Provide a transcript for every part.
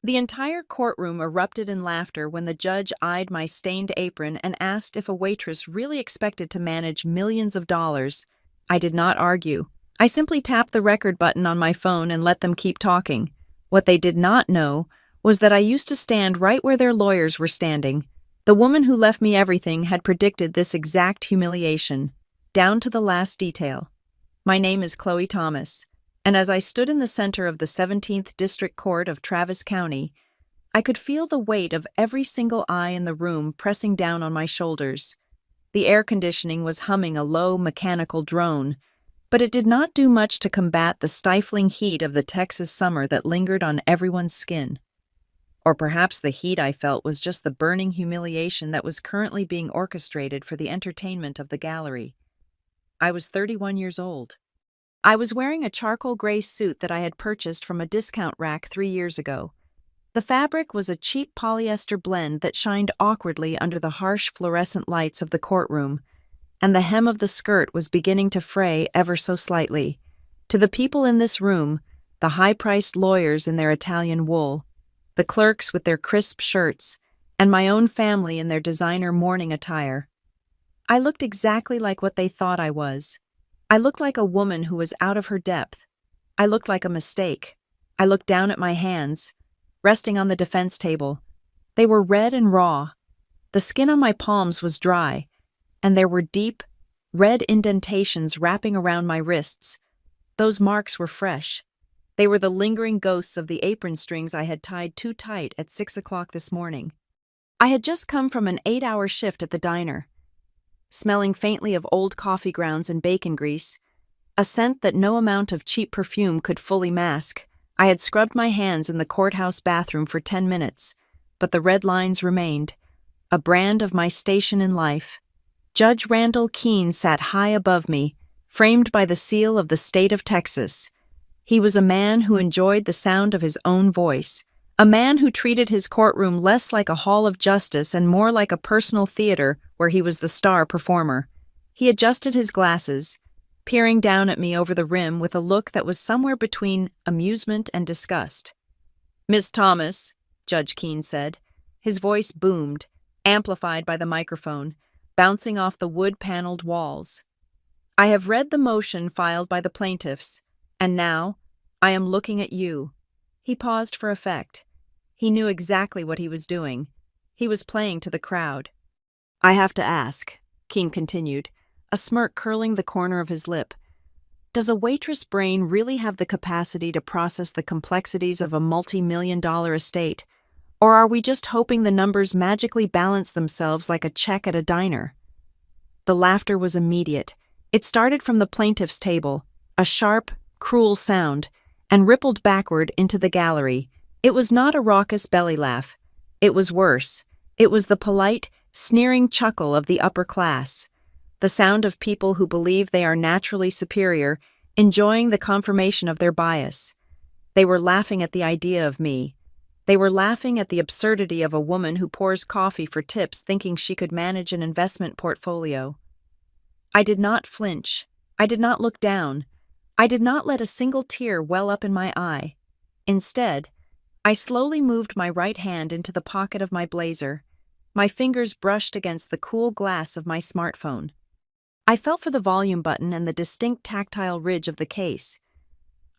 The entire courtroom erupted in laughter when the judge eyed my stained apron and asked if a waitress really expected to manage millions of dollars. I did not argue. I simply tapped the record button on my phone and let them keep talking. What they did not know was that I used to stand right where their lawyers were standing. The woman who left me everything had predicted this exact humiliation, down to the last detail. My name is Chloe Thomas, and as I stood in the center of the 17th District Court of Travis County, I could feel the weight of every single eye in the room pressing down on my shoulders. The air conditioning was humming a low, mechanical drone, but it did not do much to combat the stifling heat of the Texas summer that lingered on everyone's skin. Or perhaps the heat I felt was just the burning humiliation that was currently being orchestrated for the entertainment of the gallery. I was 31 years old. I was wearing a charcoal gray suit that I had purchased from a discount rack 3 years ago. The fabric was a cheap polyester blend that shined awkwardly under the harsh fluorescent lights of the courtroom, and the hem of the skirt was beginning to fray ever so slightly. To the people in this room, the high-priced lawyers in their Italian wool, the clerks with their crisp shirts, and my own family in their designer mourning attire, I looked exactly like what they thought I was. I looked like a woman who was out of her depth. I looked like a mistake. I looked down at my hands, resting on the defense table. They were red and raw. The skin on my palms was dry, and there were deep, red indentations wrapping around my wrists. Those marks were fresh. They were the lingering ghosts of the apron strings I had tied too tight at 6 o'clock this morning. I had just come from an 8-hour shift at the diner, smelling faintly of old coffee grounds and bacon grease, a scent that no amount of cheap perfume could fully mask. I had scrubbed my hands in the courthouse bathroom for 10 minutes, but the red lines remained, a brand of my station in life. Judge Randall Keene sat high above me, framed by the seal of the state of Texas. He was a man who enjoyed the sound of his own voice, a man who treated his courtroom less like a hall of justice and more like a personal theater where he was the star performer. He adjusted his glasses, peering down at me over the rim with a look that was somewhere between amusement and disgust. "Miss Thomas," Judge Keene said. His voice boomed, amplified by the microphone, bouncing off the wood-paneled walls. "I have read the motion filed by the plaintiffs, and now I am looking at you." He paused for effect. He knew exactly what he was doing. He was playing to the crowd. "I have to ask," Keene continued, a smirk curling the corner of his lip. "Does a waitress brain really have the capacity to process the complexities of a multi-million-dollar estate? Or are we just hoping the numbers magically balance themselves like a check at a diner?" The laughter was immediate. It started from the plaintiff's table, a sharp, cruel sound, and rippled backward into the gallery. It was not a raucous belly laugh. It was worse. It was the polite, sneering chuckle of the upper class, the sound of people who believe they are naturally superior, enjoying the confirmation of their bias. They were laughing at the idea of me. They were laughing at the absurdity of a woman who pours coffee for tips thinking she could manage an investment portfolio. I did not flinch. I did not look down. I did not let a single tear well up in my eye. Instead, I slowly moved my right hand into the pocket of my blazer. My fingers brushed against the cool glass of my smartphone. I felt for the volume button and the distinct tactile ridge of the case.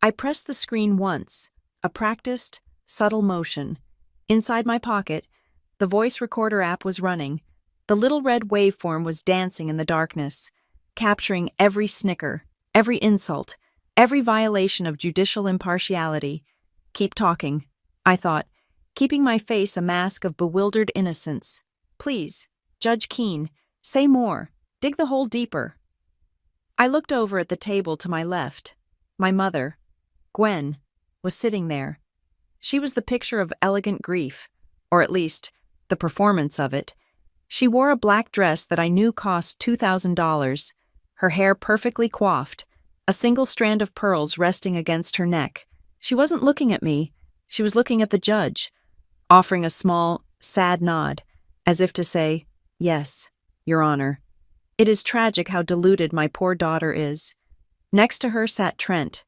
I pressed the screen once, a practiced, subtle motion. Inside my pocket, the voice recorder app was running. The little red waveform was dancing in the darkness, capturing every snicker, every insult, every violation of judicial impartiality. "Keep talking," I thought, keeping my face a mask of bewildered innocence. "Please, Judge Keene, say more. Dig the hole deeper." I looked over at the table to my left. My mother, Gwen, was sitting there. She was the picture of elegant grief, or at least, the performance of it. She wore a black dress that I knew cost $2,000, her hair perfectly coiffed, a single strand of pearls resting against her neck. She wasn't looking at me. She was looking at the judge, offering a small, sad nod, as if to say, "Yes, Your Honor." It is tragic how deluded my poor daughter is. Next to her sat Trent,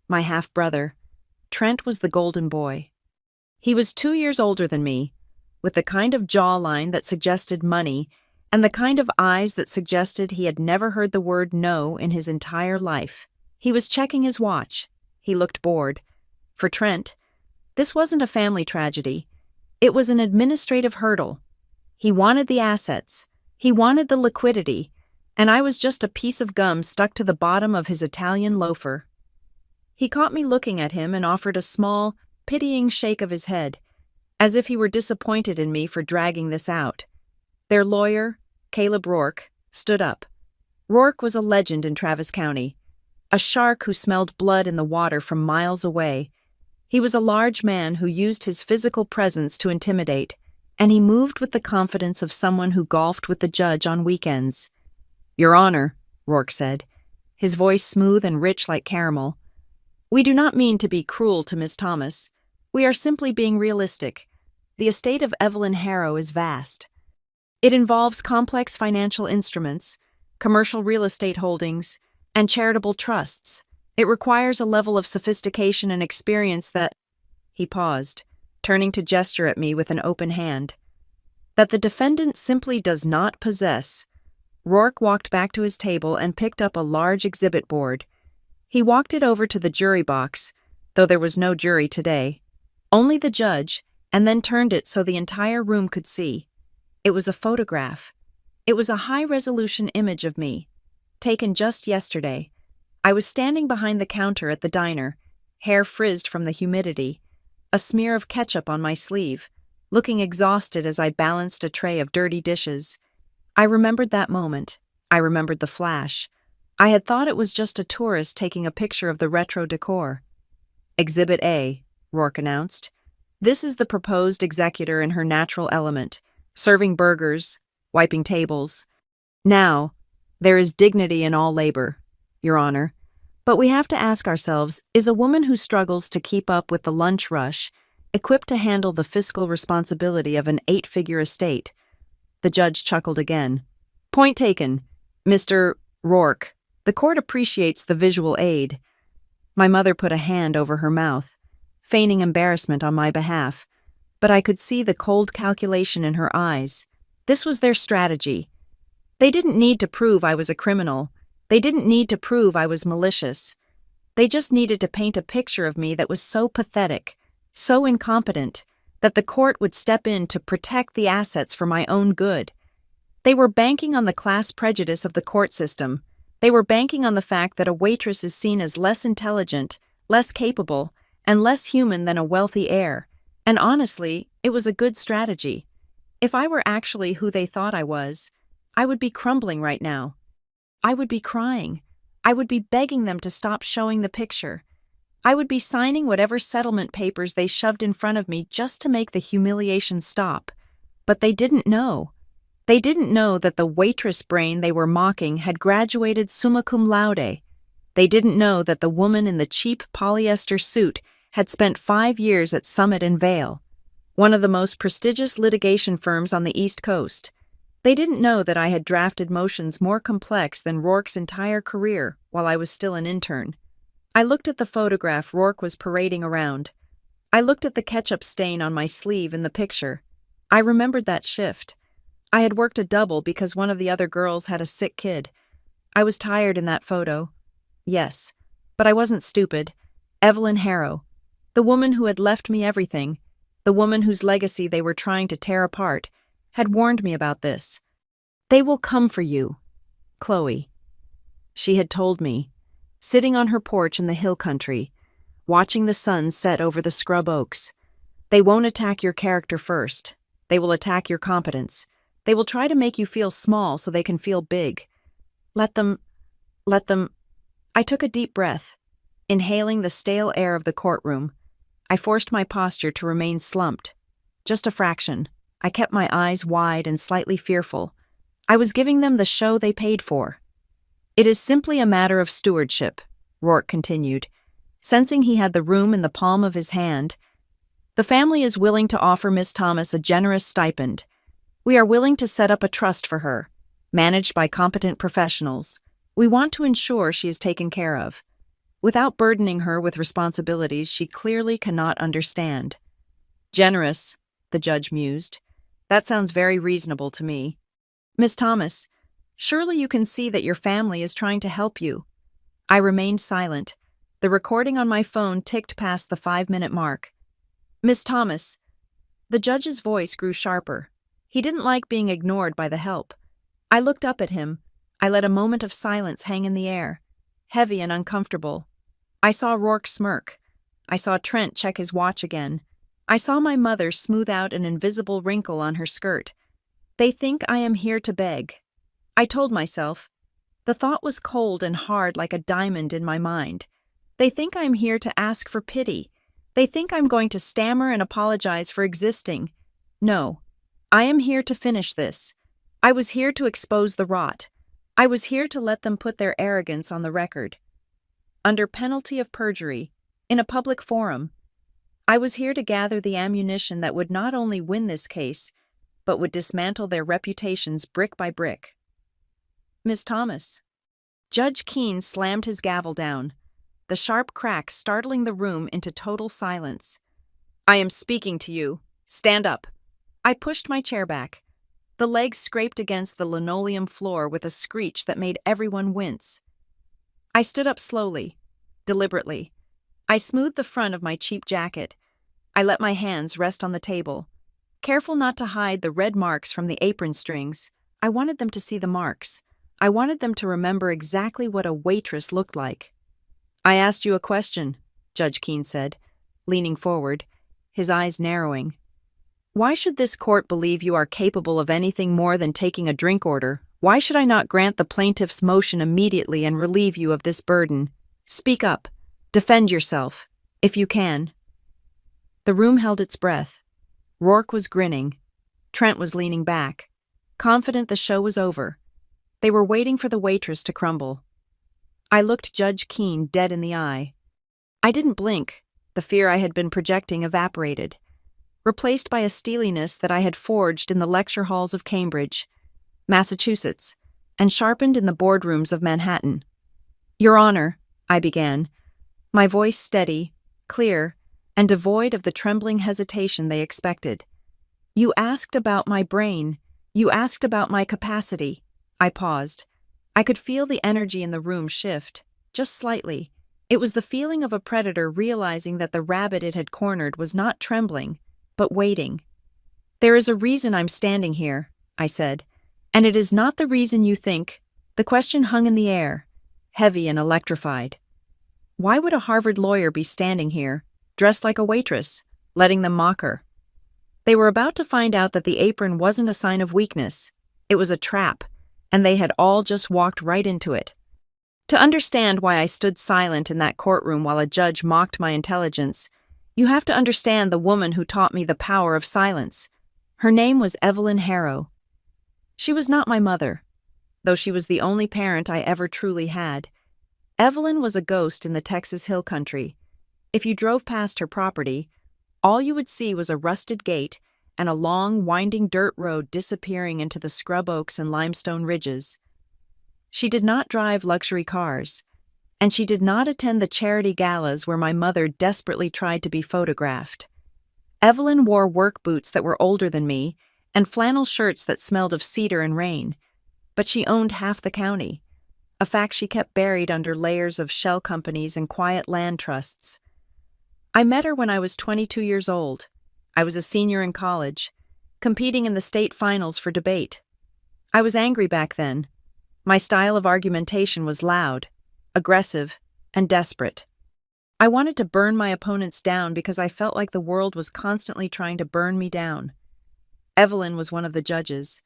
my half-brother. Trent was the golden boy. He was 2 years older than me, with the kind of jawline that suggested money and the kind of eyes that suggested he had never heard the word no in his entire life. He was checking his watch. He looked bored. For Trent, this wasn't a family tragedy. It was an administrative hurdle. He wanted the assets. He wanted the liquidity, and I was just a piece of gum stuck to the bottom of his Italian loafer. He caught me looking at him and offered a small, pitying shake of his head, as if he were disappointed in me for dragging this out. Their lawyer, Caleb Rourke, stood up. Rourke was a legend in Travis County, a shark who smelled blood in the water from miles away. He was a large man who used his physical presence to intimidate, and he moved with the confidence of someone who golfed with the judge on weekends. "Your Honor," Rourke said, his voice smooth and rich like caramel, "we do not mean to be cruel to Miss Thomas. We are simply being realistic. The estate of Evelyn Harrow is vast. It involves complex financial instruments, commercial real estate holdings, and charitable trusts. It requires a level of sophistication and experience that—" He paused, turning to gesture at me with an open hand. "That the defendant simply does not possess." Rourke walked back to his table and picked up a large exhibit board. He walked it over to the jury box, though there was no jury today. Only the judge, and then turned it so the entire room could see. It was a photograph. It was a high-resolution image of me, taken just yesterday. I was standing behind the counter at the diner, hair frizzed from the humidity, a smear of ketchup on my sleeve, looking exhausted as I balanced a tray of dirty dishes. I remembered that moment. I remembered the flash. I had thought it was just a tourist taking a picture of the retro decor. "Exhibit A," Rourke announced. "This is the proposed executor in her natural element, serving burgers, wiping tables. Now, there is dignity in all labor, Your Honor. But we have to ask ourselves, is a woman who struggles to keep up with the lunch rush equipped to handle the fiscal responsibility of an 8-figure estate?" The judge chuckled again. "Point taken, Mr. Rourke. The court appreciates the visual aid." My mother put a hand over her mouth, feigning embarrassment on my behalf, but I could see the cold calculation in her eyes. This was their strategy. They didn't need to prove I was a criminal. They didn't need to prove I was malicious. They just needed to paint a picture of me that was so pathetic, so incompetent, that the court would step in to protect the assets for my own good. They were banking on the class prejudice of the court system. They were banking on the fact that a waitress is seen as less intelligent, less capable, and less human than a wealthy heir. And honestly, it was a good strategy. If I were actually who they thought I was, I would be crumbling right now. I would be crying. I would be begging them to stop showing the picture. I would be signing whatever settlement papers they shoved in front of me just to make the humiliation stop. But they didn't know. They didn't know that the waitress brain they were mocking had graduated summa cum laude. They didn't know that the woman in the cheap polyester suit had spent 5 years at Summit and Vail, one of the most prestigious litigation firms on the East Coast. They didn't know that I had drafted motions more complex than Rourke's entire career while I was still an intern. I looked at the photograph Rourke was parading around. I looked at the ketchup stain on my sleeve in the picture. I remembered that shift. I had worked a double because one of the other girls had a sick kid. I was tired in that photo. Yes, but I wasn't stupid. Evelyn Harrow, the woman who had left me everything, the woman whose legacy they were trying to tear apart, had warned me about this. "They will come for you, Chloe." She had told me, sitting on her porch in the hill country, watching the sun set over the scrub oaks. "They won't attack your character first. They will attack your competence. They will try to make you feel small so they can feel big. Let them. I took a deep breath, inhaling the stale air of the courtroom. I forced my posture to remain slumped. Just a fraction. I kept my eyes wide and slightly fearful. I was giving them the show they paid for. "It is simply a matter of stewardship," Rourke continued, sensing he had the room in the palm of his hand. "The family is willing to offer Miss Thomas a generous stipend. We are willing to set up a trust for her, managed by competent professionals. We want to ensure she is taken care of, without burdening her with responsibilities she clearly cannot understand." Generous, the judge mused. That sounds very reasonable to me. Miss Thomas, surely you can see that your family is trying to help you. I remained silent. The recording on my phone ticked past the 5-minute mark. Miss Thomas. The judge's voice grew sharper. He didn't like being ignored by the help. I looked up at him. I let a moment of silence hang in the air, heavy and uncomfortable. I saw Rourke smirk. I saw Trent check his watch again. I saw my mother smooth out an invisible wrinkle on her skirt. They think I am here to beg. I told myself. The thought was cold and hard like a diamond in my mind. They think I'm here to ask for pity. They think I'm going to stammer and apologize for existing. No, I am here to finish this. I was here to expose the rot. I was here to let them put their arrogance on the record. Under penalty of perjury, in a public forum, I was here to gather the ammunition that would not only win this case, but would dismantle their reputations brick by brick. Miss Thomas. Judge Keene slammed his gavel down, the sharp crack startling the room into total silence. I am speaking to you. Stand up. I pushed my chair back. The legs scraped against the linoleum floor with a screech that made everyone wince. I stood up slowly, deliberately. I smoothed the front of my cheap jacket. I let my hands rest on the table, careful not to hide the red marks from the apron strings. I wanted them to see the marks. I wanted them to remember exactly what a waitress looked like. I asked you a question, Judge Keene said, leaning forward, his eyes narrowing. Why should this court believe you are capable of anything more than taking a drink order? Why should I not grant the plaintiff's motion immediately and relieve you of this burden? Speak up. Defend yourself, if you can. The room held its breath. Rourke was grinning. Trent was leaning back, confident the show was over. They were waiting for the waitress to crumble. I looked Judge Keene dead in the eye. I didn't blink. The fear I had been projecting evaporated, replaced by a steeliness that I had forged in the lecture halls of Cambridge, Massachusetts, and sharpened in the boardrooms of Manhattan. Your Honor, I began, my voice steady, clear, and devoid of the trembling hesitation they expected. You asked about my brain. You asked about my capacity. I paused. I could feel the energy in the room shift, just slightly. It was the feeling of a predator realizing that the rabbit it had cornered was not trembling, but waiting. There is a reason I'm standing here, I said, and it is not the reason you think. The question hung in the air, heavy and electrified. Why would a Harvard lawyer be standing here, dressed like a waitress, letting them mock her? They were about to find out that the apron wasn't a sign of weakness. It was a trap, and they had all just walked right into it. To understand why I stood silent in that courtroom while a judge mocked my intelligence, you have to understand the woman who taught me the power of silence. Her name was Evelyn Harrow. She was not my mother, though she was the only parent I ever truly had. Evelyn was a ghost in the Texas Hill Country. If you drove past her property, all you would see was a rusted gate and a long, winding dirt road disappearing into the scrub oaks and limestone ridges. She did not drive luxury cars, and she did not attend the charity galas where my mother desperately tried to be photographed. Evelyn wore work boots that were older than me and flannel shirts that smelled of cedar and rain, but she owned half the county, a fact she kept buried under layers of shell companies and quiet land trusts. I met her when I was 22 years old. I was a senior in college, competing in the state finals for debate. I was angry back then. My style of argumentation was loud, aggressive, and desperate. I wanted to burn my opponents down because I felt like the world was constantly trying to burn me down. Evelyn was one of the judges.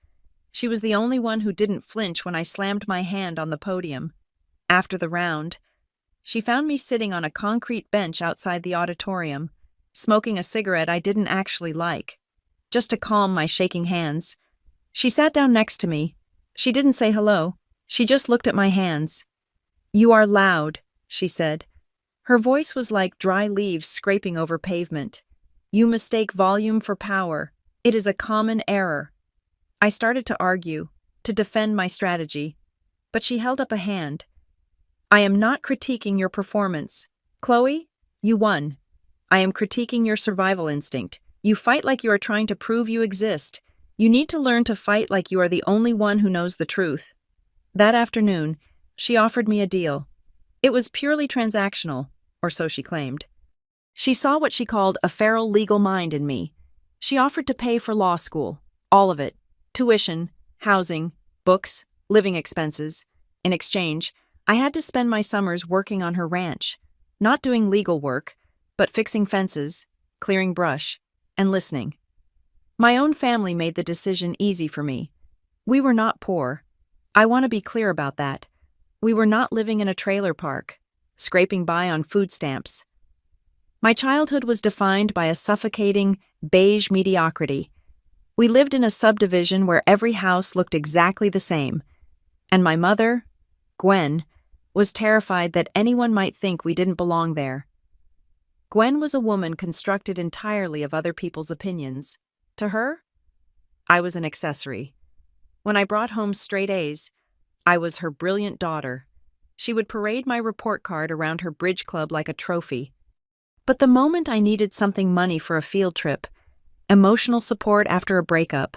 She was the only one who didn't flinch when I slammed my hand on the podium. After the round, she found me sitting on a concrete bench outside the auditorium, smoking a cigarette I didn't actually like, just to calm my shaking hands. She sat down next to me. She didn't say hello. She just looked at my hands. You are loud, she said. Her voice was like dry leaves scraping over pavement. You mistake volume for power. It is a common error. I started to argue, to defend my strategy, but she held up a hand. I am not critiquing your performance. Chloe, you won. I am critiquing your survival instinct. You fight like you are trying to prove you exist. You need to learn to fight like you are the only one who knows the truth. That afternoon, she offered me a deal. It was purely transactional, or so she claimed. She saw what she called a feral legal mind in me. She offered to pay for law school, all of it, tuition, housing, books, living expenses. In exchange, I had to spend my summers working on her ranch, not doing legal work, but fixing fences, clearing brush, and listening. My own family made the decision easy for me. We were not poor. I want to be clear about that. We were not living in a trailer park, scraping by on food stamps. My childhood was defined by a suffocating, beige mediocrity. We lived in a subdivision where every house looked exactly the same, and my mother, Gwen, was terrified that anyone might think we didn't belong there. Gwen was a woman constructed entirely of other people's opinions. To her, I was an accessory. When I brought home straight A's, I was her brilliant daughter. She would parade my report card around her bridge club like a trophy. But the moment I needed something money for a field trip, emotional support after a breakup,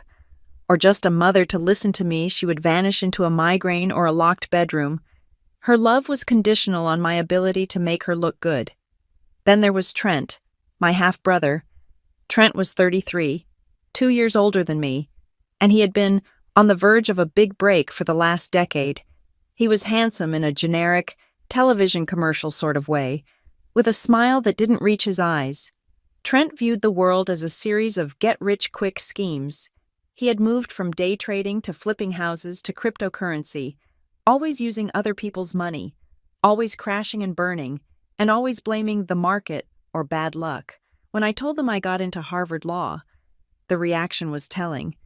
or just a mother to listen to me, she would vanish into a migraine or a locked bedroom. Her love was conditional on my ability to make her look good. Then there was Trent, my half-brother. Trent was 33, 2 years older than me, and he had been on the verge of a big break for the last decade. He was handsome in a generic, television commercial sort of way, with a smile that didn't reach his eyes. Trent viewed the world as a series of get-rich-quick schemes. He had moved from day trading to flipping houses to cryptocurrency, always using other people's money, always crashing and burning, and always blaming the market or bad luck. When I told them I got into Harvard Law, the reaction was telling.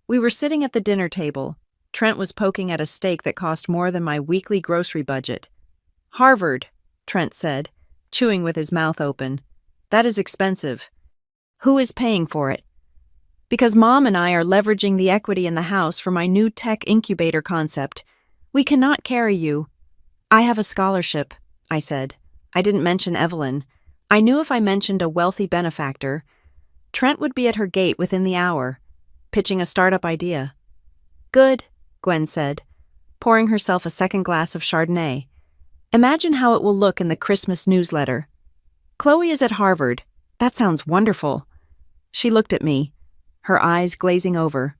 We were sitting at the dinner table. Trent was poking at a steak that cost more than my weekly grocery budget. "Harvard," Trent said, chewing with his mouth open. "That is expensive. Who is paying for it?" "Because Mom and I are leveraging the equity in the house for my new tech incubator concept. We cannot carry you." "I have a scholarship," I said. I didn't mention Evelyn. I knew if I mentioned a wealthy benefactor, Trent would be at her gate within the hour, pitching a startup idea. "Good," Gwen said, pouring herself a second glass of Chardonnay. "Imagine how it will look in the Christmas newsletter. Chloe is at Harvard. That sounds wonderful." She looked at me, her eyes glazing over.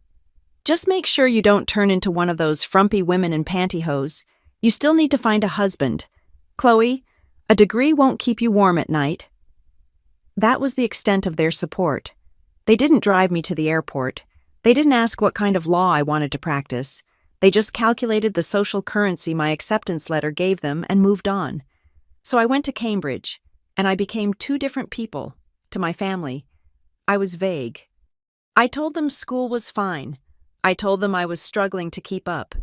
"Just make sure you don't turn into one of those frumpy women in pantyhose. You still need to find a husband. Chloe, a degree won't keep you warm at night." That was the extent of their support. They didn't drive me to the airport. They didn't ask what kind of law I wanted to practice. They just calculated the social currency my acceptance letter gave them and moved on. So I went to Cambridge, and I became two different people, to my family. I was vague. I told them school was fine. I told them I was struggling to keep up.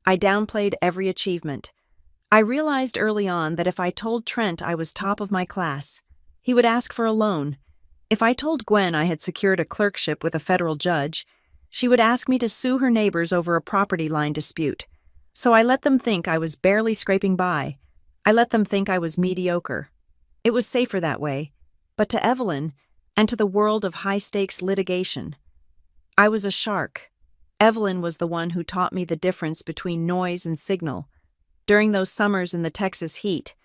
I downplayed every achievement. I realized early on that if I told Trent I was top of my class, he would ask for a loan. If I told Gwen I had secured a clerkship with a federal judge, she would ask me to sue her neighbors over a property line dispute. So I let them think I was barely scraping by. I let them think I was mediocre. It was safer that way. But to Evelyn, and to the world of high-stakes litigation, I was a shark. Evelyn was the one who taught me the difference between noise and signal. During those summers in the Texas heat,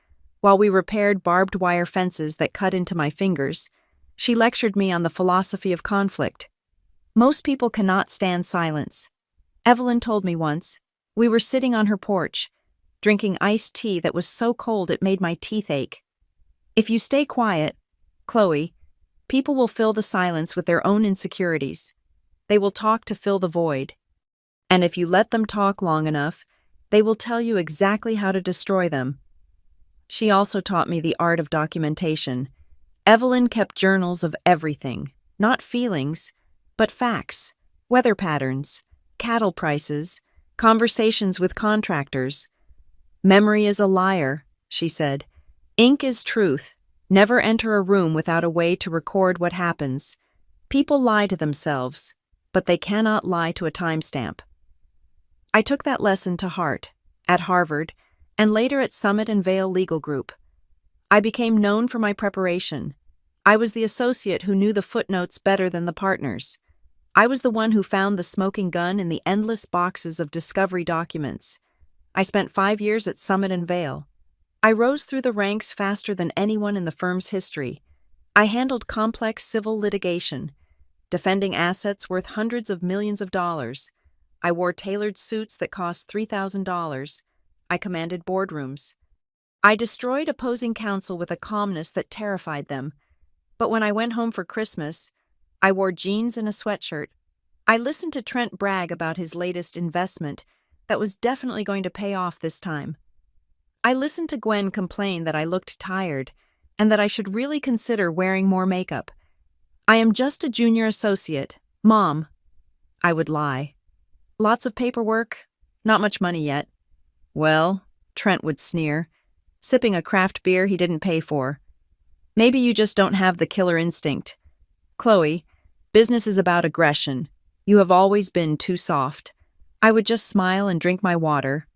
while we repaired barbed wire fences that cut into my fingers, she lectured me on the philosophy of conflict. Most people cannot stand silence. Evelyn told me once, we were sitting on her porch, drinking iced tea that was so cold it made my teeth ache. If you stay quiet, Chloe, people will fill the silence with their own insecurities. They will talk to fill the void. And if you let them talk long enough, they will tell you exactly how to destroy them. She also taught me the art of documentation. Evelyn kept journals of everything, not feelings, but facts, weather patterns, cattle prices, conversations with contractors. "Memory is a liar," she said. "Ink is truth. Never enter a room without a way to record what happens. People lie to themselves, but they cannot lie to a timestamp." I took that lesson to heart, at Harvard, and later at Summit and Vail Legal Group. I became known for my preparation. I was the associate who knew the footnotes better than the partners. I was the one who found the smoking gun in the endless boxes of discovery documents. I spent 5 years at Summit and Vale. I rose through the ranks faster than anyone in the firm's history. I handled complex civil litigation, defending assets worth hundreds of millions of dollars. I wore tailored suits that cost $3,000. I commanded boardrooms. I destroyed opposing counsel with a calmness that terrified them. But when I went home for Christmas, I wore jeans and a sweatshirt. I listened to Trent brag about his latest investment that was definitely going to pay off this time. I listened to Gwen complain that I looked tired and that I should really consider wearing more makeup. I am just a junior associate, Mom. I would lie. Lots of paperwork, not much money yet. Well, Trent would sneer, sipping a craft beer he didn't pay for. Maybe you just don't have the killer instinct. Chloe, business is about aggression. You have always been too soft. I would just smile and drink my water.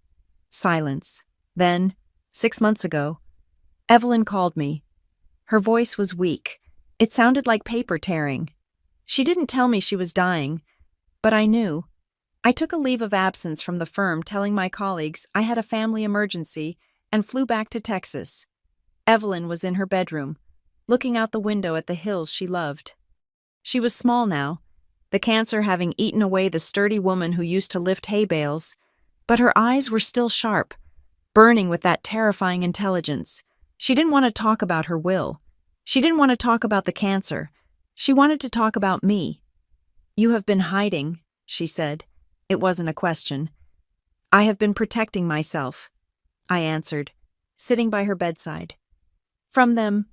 Silence. Then, 6 months ago, Evelyn called me. Her voice was weak. It sounded like paper tearing. She didn't tell me she was dying, but I knew. I took a leave of absence from the firm telling my colleagues I had a family emergency and flew back to Texas. Evelyn was in her bedroom, looking out the window at the hills she loved. She was small now, the cancer having eaten away the sturdy woman who used to lift hay bales, but her eyes were still sharp, burning with that terrifying intelligence. She didn't want to talk about her will. She didn't want to talk about the cancer. She wanted to talk about me. You have been hiding, she said. It wasn't a question. I have been protecting myself, I answered, sitting by her bedside. From them.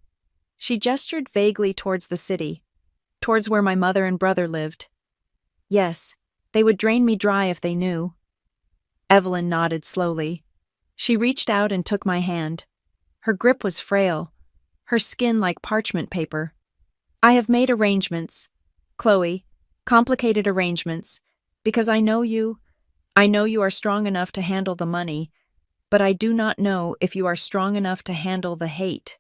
She gestured vaguely towards the city, towards where my mother and brother lived. Yes, they would drain me dry if they knew. Evelyn nodded slowly. She reached out and took my hand. Her grip was frail, her skin like parchment paper. I have made arrangements, Chloe, complicated arrangements, because I know you are strong enough to handle the money, but I do not know if you are strong enough to handle the hate.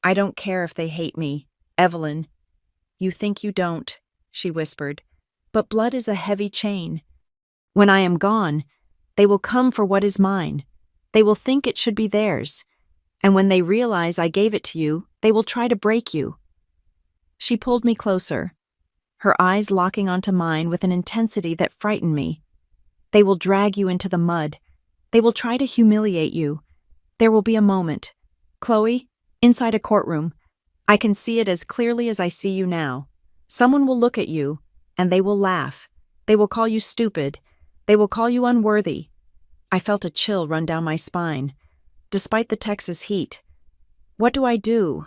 I don't care if they hate me, Evelyn. You think you don't, she whispered, but blood is a heavy chain. When I am gone, they will come for what is mine. They will think it should be theirs. And when they realize I gave it to you, they will try to break you. She pulled me closer, her eyes locking onto mine with an intensity that frightened me. They will drag you into the mud. They will try to humiliate you. There will be a moment. Chloe, inside a courtroom, I can see it as clearly as I see you now. Someone will look at you, and they will laugh. They will call you stupid. They will call you unworthy. I felt a chill run down my spine, despite the Texas heat. What do I do?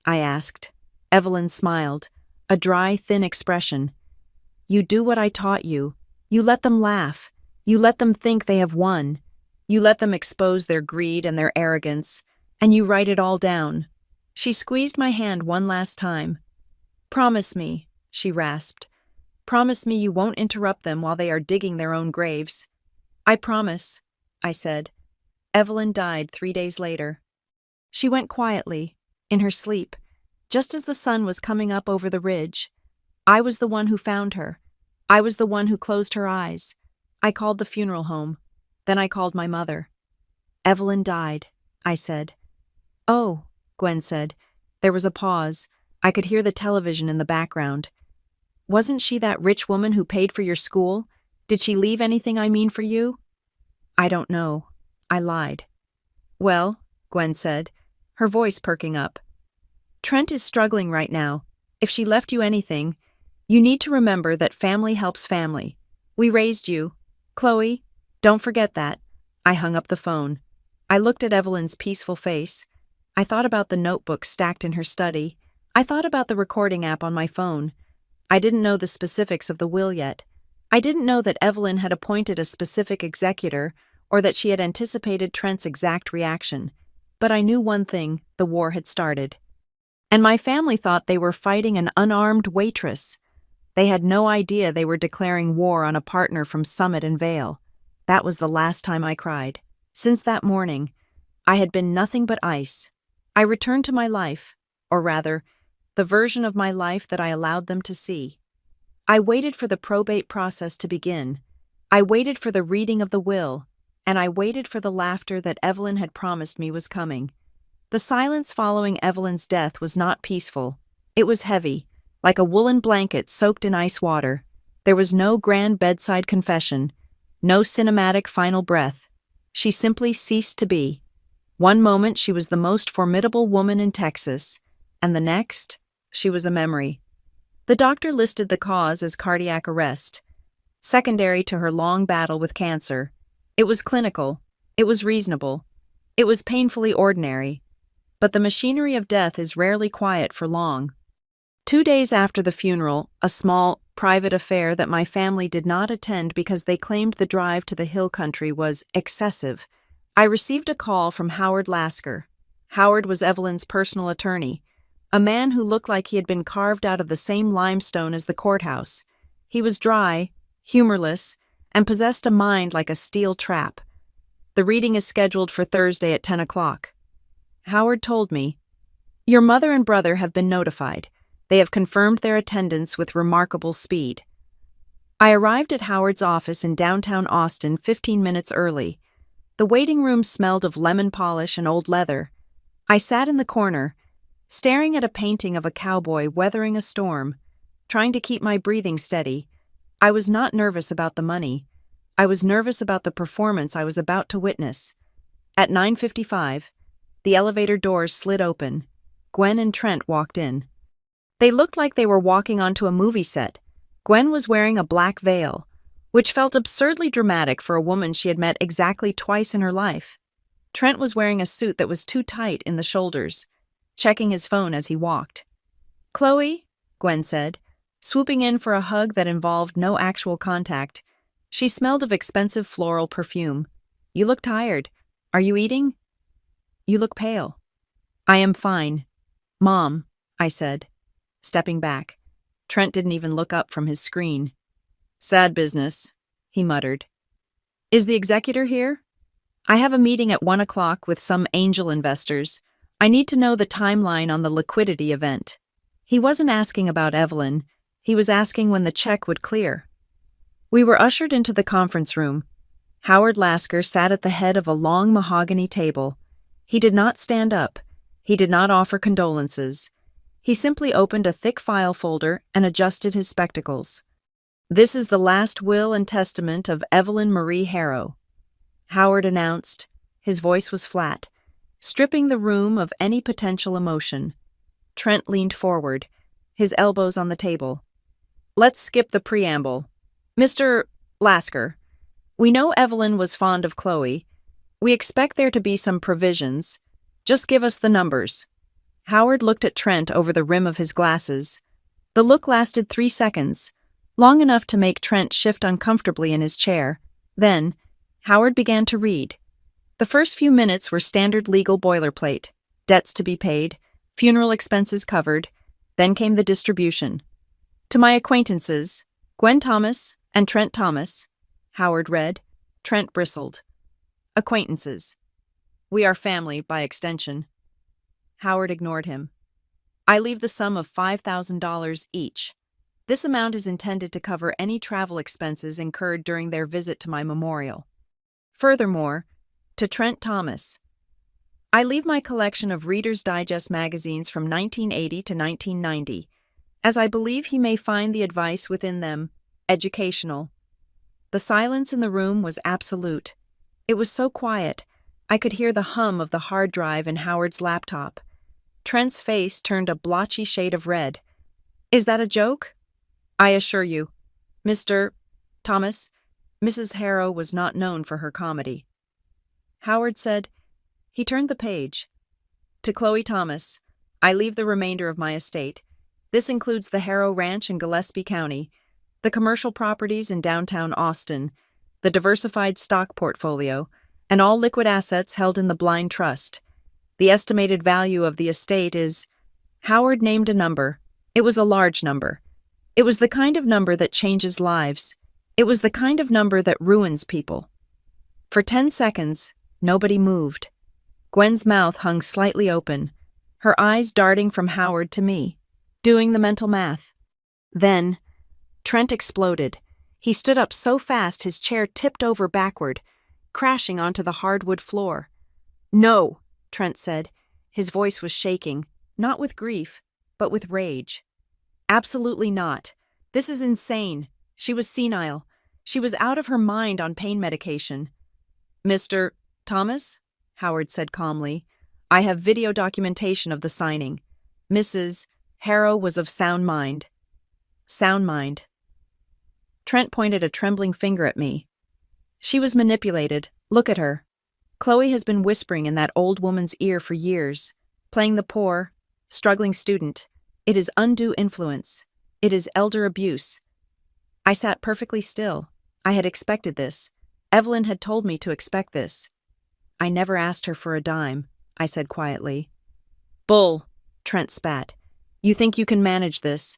I asked. Evelyn smiled, a dry, thin expression. You do what I taught you. You let them laugh. You let them think they have won. You let them expose their greed and their arrogance, and you write it all down. She squeezed my hand one last time. Promise me, she rasped. Promise me you won't interrupt them while they are digging their own graves. I promise, I said. Evelyn died 3 days later. She went quietly, in her sleep, just as the sun was coming up over the ridge. I was the one who found her. I was the one who closed her eyes. I called the funeral home. Then I called my mother. Evelyn died, I said. Oh, Gwen said. There was a pause. I could hear the television in the background. Wasn't she that rich woman who paid for your school? Did she leave anything for you? I don't know. I lied. Well, Gwen said, her voice perking up. Trent is struggling right now. If she left you anything, you need to remember that family helps family. We raised you. Chloe, don't forget that. I hung up the phone. I looked at Evelyn's peaceful face. I thought about the notebook stacked in her study. I thought about the recording app on my phone. I didn't know the specifics of the will yet. I didn't know that Evelyn had appointed a specific executor or that she had anticipated Trent's exact reaction. But I knew one thing, the war had started. And my family thought they were fighting an unarmed Waitress. They had no idea they were declaring war on a partner from Summit and Vale. That was the last time I cried. Since that morning, I had been nothing but ice. I returned to my life, or rather, the version of my life that I allowed them to see. I waited for the probate process to begin. I waited for the reading of the will, and I waited for the laughter that Evelyn had promised me was coming. The silence following Evelyn's death was not peaceful. It was heavy, like a woolen blanket soaked in ice water. There was no grand bedside confession, no cinematic final breath. She simply ceased to be. One moment she was the most formidable woman in Texas, and the next, she was a memory. The doctor listed the cause as cardiac arrest, secondary to her long battle with cancer. It was clinical, it was reasonable, it was painfully ordinary, but the machinery of death is rarely quiet for long. 2 days after the funeral, a small, private affair that my family did not attend because they claimed the drive to the hill country was excessive, I received a call from Howard Lasker. Howard was Evelyn's personal attorney, a man who looked like he had been carved out of the same limestone as the courthouse. He was dry, humorless, and possessed a mind like a steel trap. The reading is scheduled for Thursday at 10 o'clock. Howard told me, "Your mother and brother have been notified. They have confirmed their attendance with remarkable speed." I arrived at Howard's office in downtown Austin 15 minutes early. The waiting room smelled of lemon polish and old leather. I sat in the corner, staring at a painting of a cowboy weathering a storm, trying to keep my breathing steady. I was not nervous about the money. I was nervous about the performance I was about to witness. At 9:55, the elevator doors slid open. Gwen and Trent walked in. They looked like they were walking onto a movie set. Gwen was wearing a black veil, which felt absurdly dramatic for a woman she had met exactly twice in her life. Trent was wearing a suit that was too tight in the shoulders, checking his phone as he walked. "Chloe," Gwen said, swooping in for a hug that involved no actual contact. She smelled of expensive floral perfume. "You look tired. Are you eating?" "You look pale." "I am fine. Mom," I said, stepping back. Trent didn't even look up from his screen. "Sad business," he muttered. "Is the executor here?" "I have a meeting at 1 o'clock with some angel investors. I need to know the timeline on the liquidity event." He wasn't asking about Evelyn. He was asking when the check would clear. We were ushered into the conference room. Howard Lasker sat at the head of a long mahogany table. He did not stand up. He did not offer condolences. He simply opened a thick file folder and adjusted his spectacles. "This is the last will and testament of Evelyn Marie Harrow," Howard announced. His voice was flat, stripping the room of any potential emotion. Trent leaned forward, his elbows on the table. "Let's skip the preamble. Mr. Lasker, we know Evelyn was fond of Chloe. We expect there to be some provisions. Just give us the numbers." Howard looked at Trent over the rim of his glasses. The look lasted 3 seconds, long enough to make Trent shift uncomfortably in his chair. Then, Howard began to read. The first few minutes were standard legal boilerplate: debts to be paid, funeral expenses covered. Then came the distribution. "To my acquaintances, Gwen Thomas and Trent Thomas," Howard read. Trent bristled. "Acquaintances. We are family, by extension." Howard ignored him. "I leave the sum of $5,000 each. This amount is intended to cover any travel expenses incurred during their visit to my memorial. Furthermore, to Trent Thomas, I leave my collection of Reader's Digest magazines from 1980 to 1990, as I believe he may find the advice within them educational." The silence in the room was absolute. It was so quiet, I could hear the hum of the hard drive in Howard's laptop. Trent's face turned a blotchy shade of red. "Is that a joke?" "I assure you, Mr. Thomas, Mrs. Harrow was not known for her comedy." Howard said. He turned the page. "To Chloe Thomas, I leave the remainder of my estate. This includes the Harrow Ranch in Gillespie County, the commercial properties in downtown Austin, the diversified stock portfolio, and all liquid assets held in the blind trust. The estimated value of the estate is—" Howard named a number. It was a large number. It was the kind of number that changes lives. It was the kind of number that ruins people. For 10 seconds, nobody moved. Gwen's mouth hung slightly open, her eyes darting from Howard to me. doing the mental math. Then, Trent exploded. He stood up so fast his chair tipped over backward, crashing onto the hardwood floor. "No," Trent said. His voice was shaking, not with grief, but with rage. "Absolutely not. This is insane. She was senile. She was out of her mind on pain medication." "Mr. Thomas?" Howard said calmly. "I have video documentation of the signing. Mrs. Harrow was of sound mind." "Sound mind." Trent pointed a trembling finger at me. "She was manipulated. Look at her. Chloe has been whispering in that old woman's ear for years, playing the poor, struggling student. It is undue influence. It is elder abuse." I sat perfectly still. I had expected this. Evelyn had told me to expect this. "I never asked her for a dime," I said quietly. "Bull," Trent spat. "You think you can manage this?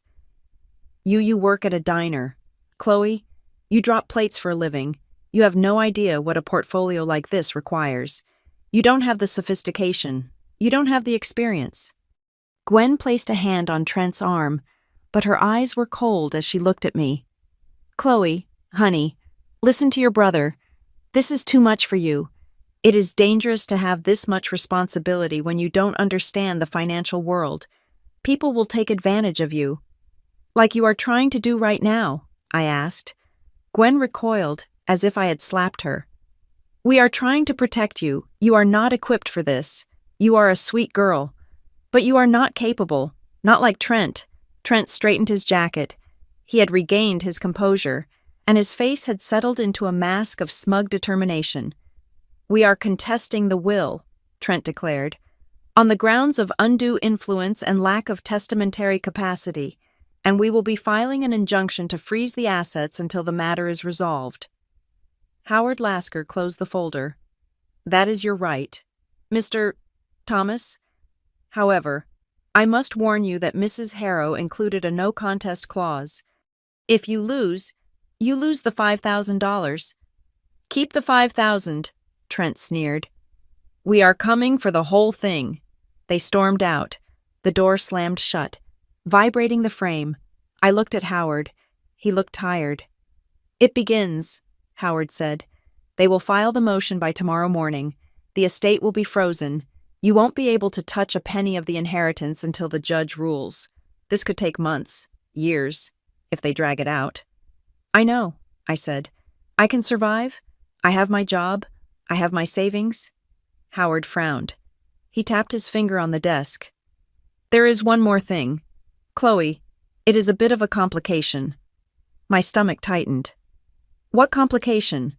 You work at a diner. Chloe, you drop plates for a living. You have no idea what a portfolio like this requires. You don't have the sophistication. You don't have the experience." Gwen placed a hand on Trent's arm, but her eyes were cold as she looked at me. "Chloe, honey, listen to your brother. This is too much for you. It is dangerous to have this much responsibility when you don't understand the financial world. People will take advantage of you." "Like you are trying to do right now?" I asked. Gwen recoiled, as if I had slapped her. "We are trying to protect you. You are not equipped for this. You are a sweet girl. But you are not capable, not like Trent." Trent straightened his jacket. He had regained his composure, and his face had settled into a mask of smug determination. "We are contesting the will," Trent declared, "on the grounds of undue influence and lack of testamentary capacity, and we will be filing an injunction to freeze the assets until the matter is resolved." Howard Lasker closed the folder. "That is your right, Mr. Thomas. However, I must warn you that Mrs. Harrow included a no-contest clause. If you lose the $5,000. "Keep the $5,000, Trent sneered. "We are coming for the whole thing." They stormed out. The door slammed shut, vibrating the frame. I looked at Howard. He looked tired. "It begins," Howard said. "They will file the motion by tomorrow morning. The estate will be frozen. You won't be able to touch a penny of the inheritance until the judge rules. This could take months, years, if they drag it out." "I know," I said. "I can survive. I have my job. I have my savings." Howard frowned. He tapped his finger on the desk. "There is one more thing. Chloe, it is a bit of a complication." My stomach tightened. "What complication?"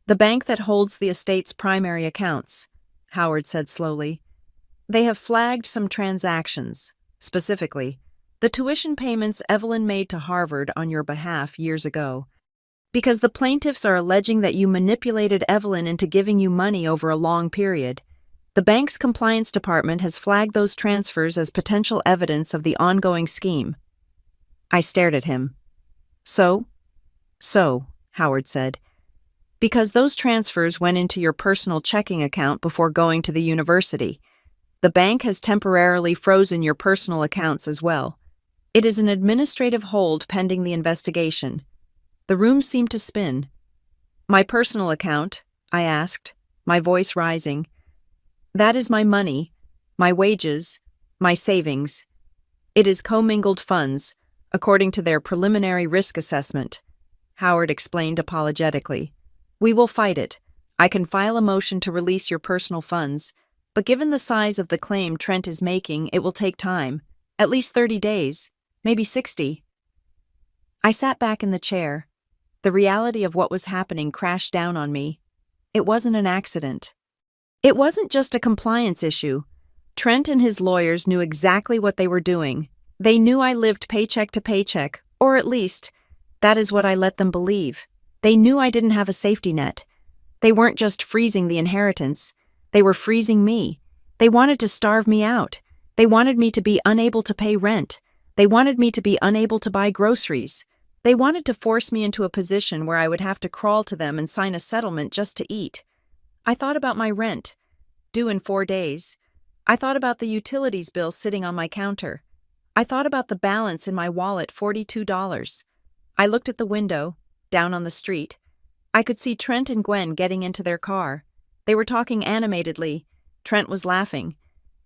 "The bank that holds the estate's primary accounts," Howard said slowly. "They have flagged some transactions, specifically the tuition payments Evelyn made to Harvard on your behalf years ago. Because the plaintiffs are alleging that you manipulated Evelyn into giving you money over a long period. The bank's compliance department has flagged those transfers as potential evidence of the ongoing scheme." I stared at him. So, Howard said. "Because those transfers went into your personal checking account before going to the university. The bank has temporarily frozen your personal accounts as well. It is an administrative hold pending the investigation." The room seemed to spin. "My personal account?" I asked, my voice rising. "That is my money, my wages, my savings. It is commingled funds, according to their preliminary risk assessment," Howard explained apologetically. "We will fight it. I can file a motion to release your personal funds, but given the size of the claim Trent is making, it will take time, at least 30 days, maybe 60. I sat back in the chair. The reality of what was happening crashed down on me. It wasn't an accident. It wasn't just a compliance issue. Trent and his lawyers knew exactly what they were doing. They knew I lived paycheck to paycheck, or at least, that is what I let them believe. They knew I didn't have a safety net. They weren't just freezing the inheritance. They were freezing me. They wanted to starve me out. They wanted me to be unable to pay rent. They wanted me to be unable to buy groceries. They wanted to force me into a position where I would have to crawl to them and sign a settlement just to eat. I thought about my rent, due in 4 days. I thought about the utilities bill sitting on my counter. I thought about the balance in my wallet, $42. I looked at the window, down on the street. I could see Trent and Gwen getting into their car. They were talking animatedly. Trent was laughing.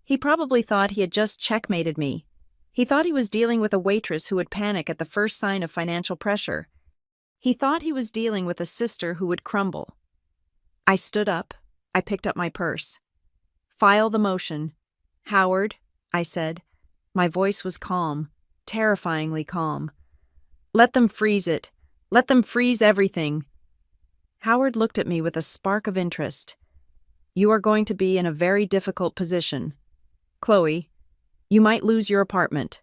He probably thought he had just checkmated me. He thought he was dealing with a waitress who would panic at the first sign of financial pressure. He thought he was dealing with a sister who would crumble. I stood up. I picked up my purse. "File the motion." "Howard," I said. My voice was calm, terrifyingly calm. "Let them freeze it. Let them freeze everything." Howard looked at me with a spark of interest. "You are going to be in a very difficult position. Chloe, you might lose your apartment."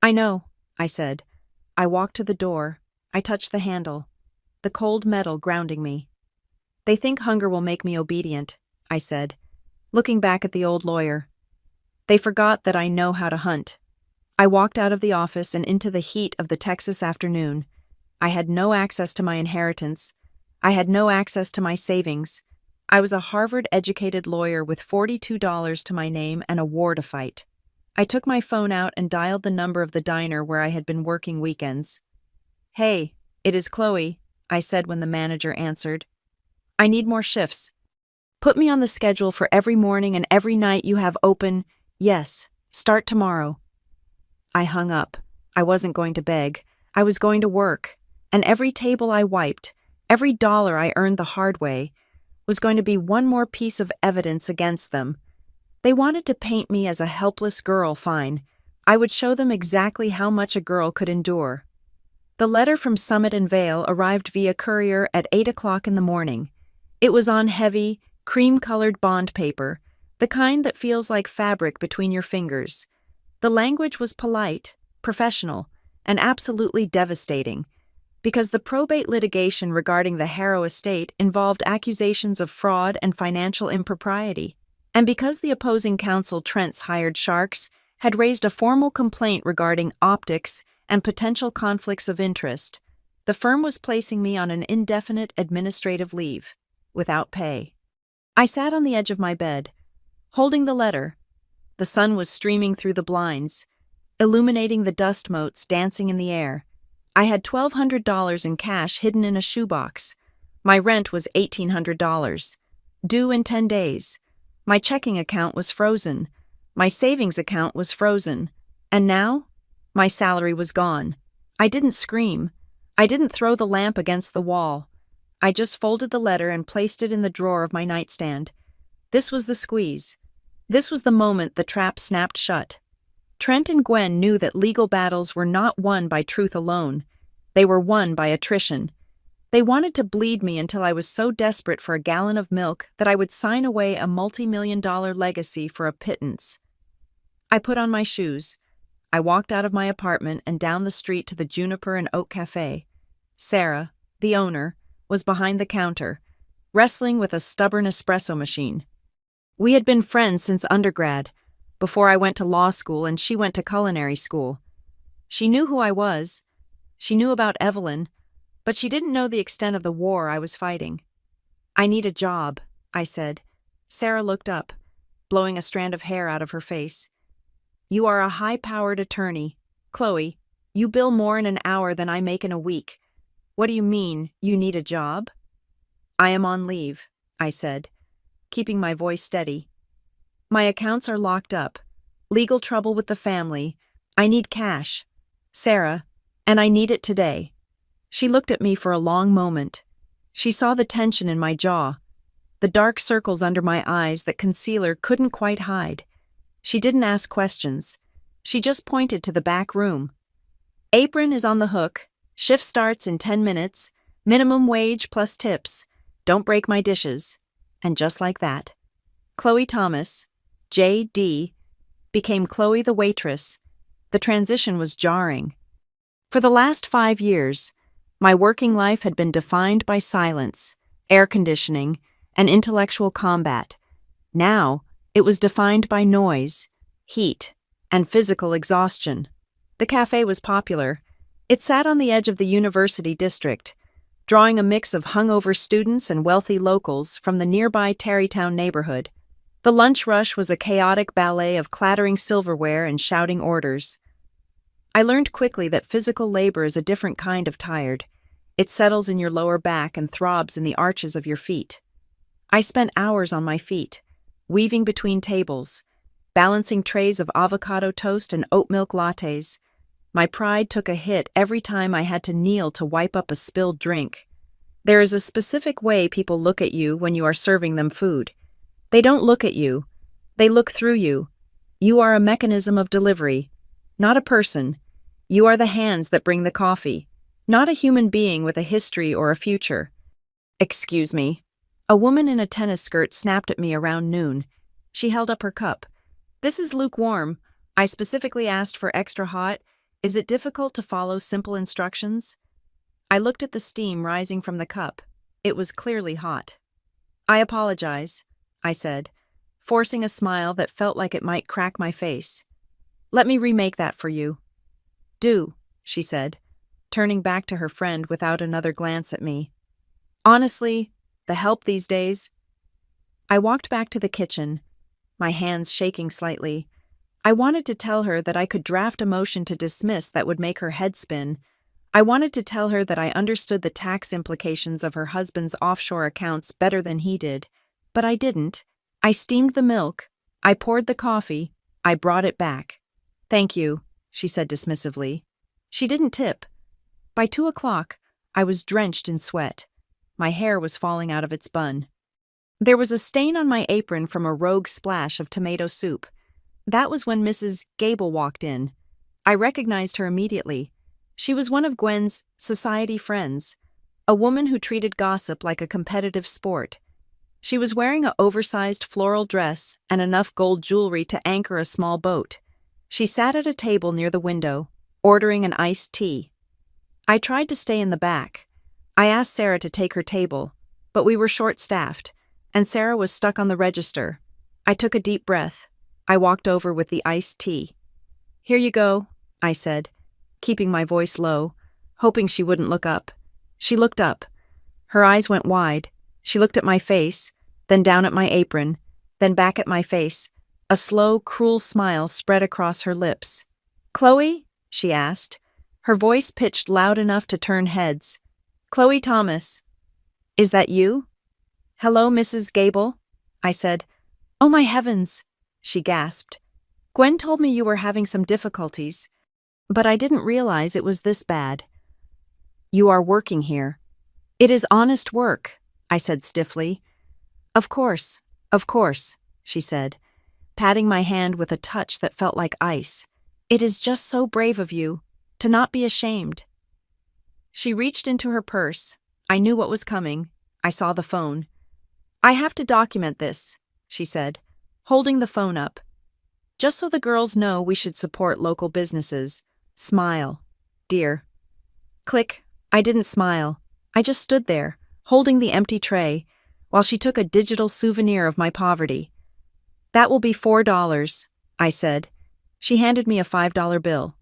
"I know," I said. I walked to the door. I touched the handle, the cold metal grounding me. "They think hunger will make me obedient," I said, looking back at the old lawyer. "They forgot that I know how to hunt." I walked out of the office and into the heat of the Texas afternoon. I had no access to my inheritance. I had no access to my savings. I was a Harvard-educated lawyer with $42 to my name and a war to fight. I took my phone out and dialed the number of the diner where I had been working weekends. "Hey, it is Chloe," I said when the manager answered. "I need more shifts. Put me on the schedule for every morning and every night you have open. Yes, start tomorrow." I hung up. I wasn't going to beg. I was going to work. And every table I wiped, every dollar I earned the hard way, was going to be one more piece of evidence against them. They wanted to paint me as a helpless girl, fine. I would show them exactly how much a girl could endure. The letter from Summit and Vale arrived via courier at 8 o'clock in the morning. It was on heavy, cream-colored bond paper, the kind that feels like fabric between your fingers. The language was polite, professional, and absolutely devastating, because the probate litigation regarding the Harrow estate involved accusations of fraud and financial impropriety, and because the opposing counsel Trent's hired sharks had raised a formal complaint regarding optics and potential conflicts of interest, the firm was placing me on an indefinite administrative leave, without pay. I sat on the edge of my bed, holding the letter. The sun was streaming through the blinds, illuminating the dust motes dancing in the air. I had $1,200 in cash hidden in a shoebox. My rent was $1,800, due in 10 days. My checking account was frozen. My savings account was frozen. And now, my salary was gone. I didn't scream. I didn't throw the lamp against the wall. I just folded the letter and placed it in the drawer of my nightstand. This was the squeeze. This was the moment the trap snapped shut. Trent and Gwen knew that legal battles were not won by truth alone. They were won by attrition. They wanted to bleed me until I was so desperate for a gallon of milk that I would sign away a multi-million-dollar legacy for a pittance. I put on my shoes. I walked out of my apartment and down the street to the Juniper and Oak Cafe. Sarah, the owner, was behind the counter, wrestling with a stubborn espresso machine. We had been friends since undergrad, before I went to law school and she went to culinary school. She knew who I was. She knew about Evelyn, but she didn't know the extent of the war I was fighting. "I need a job," I said. Sarah looked up, blowing a strand of hair out of her face. "You are a high-powered attorney. Chloe, you bill more in an hour than I make in a week. What do you mean, you need a job?" "I am on leave," I said, keeping my voice steady. "My accounts are locked up. Legal trouble with the family. I need cash. Sarah, and I need it today." She looked at me for a long moment. She saw the tension in my jaw, the dark circles under my eyes that concealer couldn't quite hide. She didn't ask questions. She just pointed to the back room. "Apron is on the hook. Shift starts in 10 minutes. Minimum wage plus tips. Don't break my dishes." And just like that, Chloe Thomas, J.D., became Chloe the waitress. The transition was jarring. For the last 5 years, my working life had been defined by silence, air conditioning, and intellectual combat. Now, it was defined by noise, heat, and physical exhaustion. The cafe was popular. It sat on the edge of the university district, drawing a mix of hungover students and wealthy locals from the nearby Tarrytown neighborhood. The lunch rush was a chaotic ballet of clattering silverware and shouting orders. I learned quickly that physical labor is a different kind of tired. It settles in your lower back and throbs in the arches of your feet. I spent hours on my feet, weaving between tables, balancing trays of avocado toast and oat milk lattes. My pride took a hit every time I had to kneel to wipe up a spilled drink. There is a specific way people look at you when you are serving them food. They don't look at you. They look through you. You are a mechanism of delivery, not a person. You are the hands that bring the coffee, not a human being with a history or a future. Excuse me. A woman in a tennis skirt snapped at me around noon. She held up her cup. This is lukewarm. I specifically asked for extra hot. Is it difficult to follow simple instructions? I looked at the steam rising from the cup. It was clearly hot. I apologize, I said, forcing a smile that felt like it might crack my face. Let me remake that for you. Do, she said, turning back to her friend without another glance at me. Honestly, the help these days. I walked back to the kitchen, my hands shaking slightly. I wanted to tell her that I could draft a motion to dismiss that would make her head spin. I wanted to tell her that I understood the tax implications of her husband's offshore accounts better than he did, but I didn't. I steamed the milk. I poured the coffee. I brought it back. Thank you, she said dismissively. She didn't tip. By 2:00, I was drenched in sweat. My hair was falling out of its bun. There was a stain on my apron from a rogue splash of tomato soup. That was when Mrs. Gable walked in. I recognized her immediately. She was one of Gwen's society friends, a woman who treated gossip like a competitive sport. She was wearing an oversized floral dress and enough gold jewelry to anchor a small boat. She sat at a table near the window, ordering an iced tea. I tried to stay in the back. I asked Sarah to take her table, but we were short-staffed, and Sarah was stuck on the register. I took a deep breath. I walked over with the iced tea. Here you go, I said, keeping my voice low, hoping she wouldn't look up. She looked up. Her eyes went wide. She looked at my face, then down at my apron, then back at my face. A slow, cruel smile spread across her lips. Chloe? She asked. Her voice pitched loud enough to turn heads. Chloe Thomas. Is that you? Hello, Mrs. Gable, I said. Oh my heavens, she gasped. Gwen told me you were having some difficulties, but I didn't realize it was this bad. You are working here. It is honest work, I said stiffly. Of course, she said, patting my hand with a touch that felt like ice. It is just so brave of you, to not be ashamed. She reached into her purse. I knew what was coming. I saw the phone. I have to document this, she said, holding the phone up. Just so the girls know we should support local businesses. Smile, dear. Click. I didn't smile. I just stood there, holding the empty tray, while she took a digital souvenir of my poverty. That will be $4, I said. She handed me a $5 bill.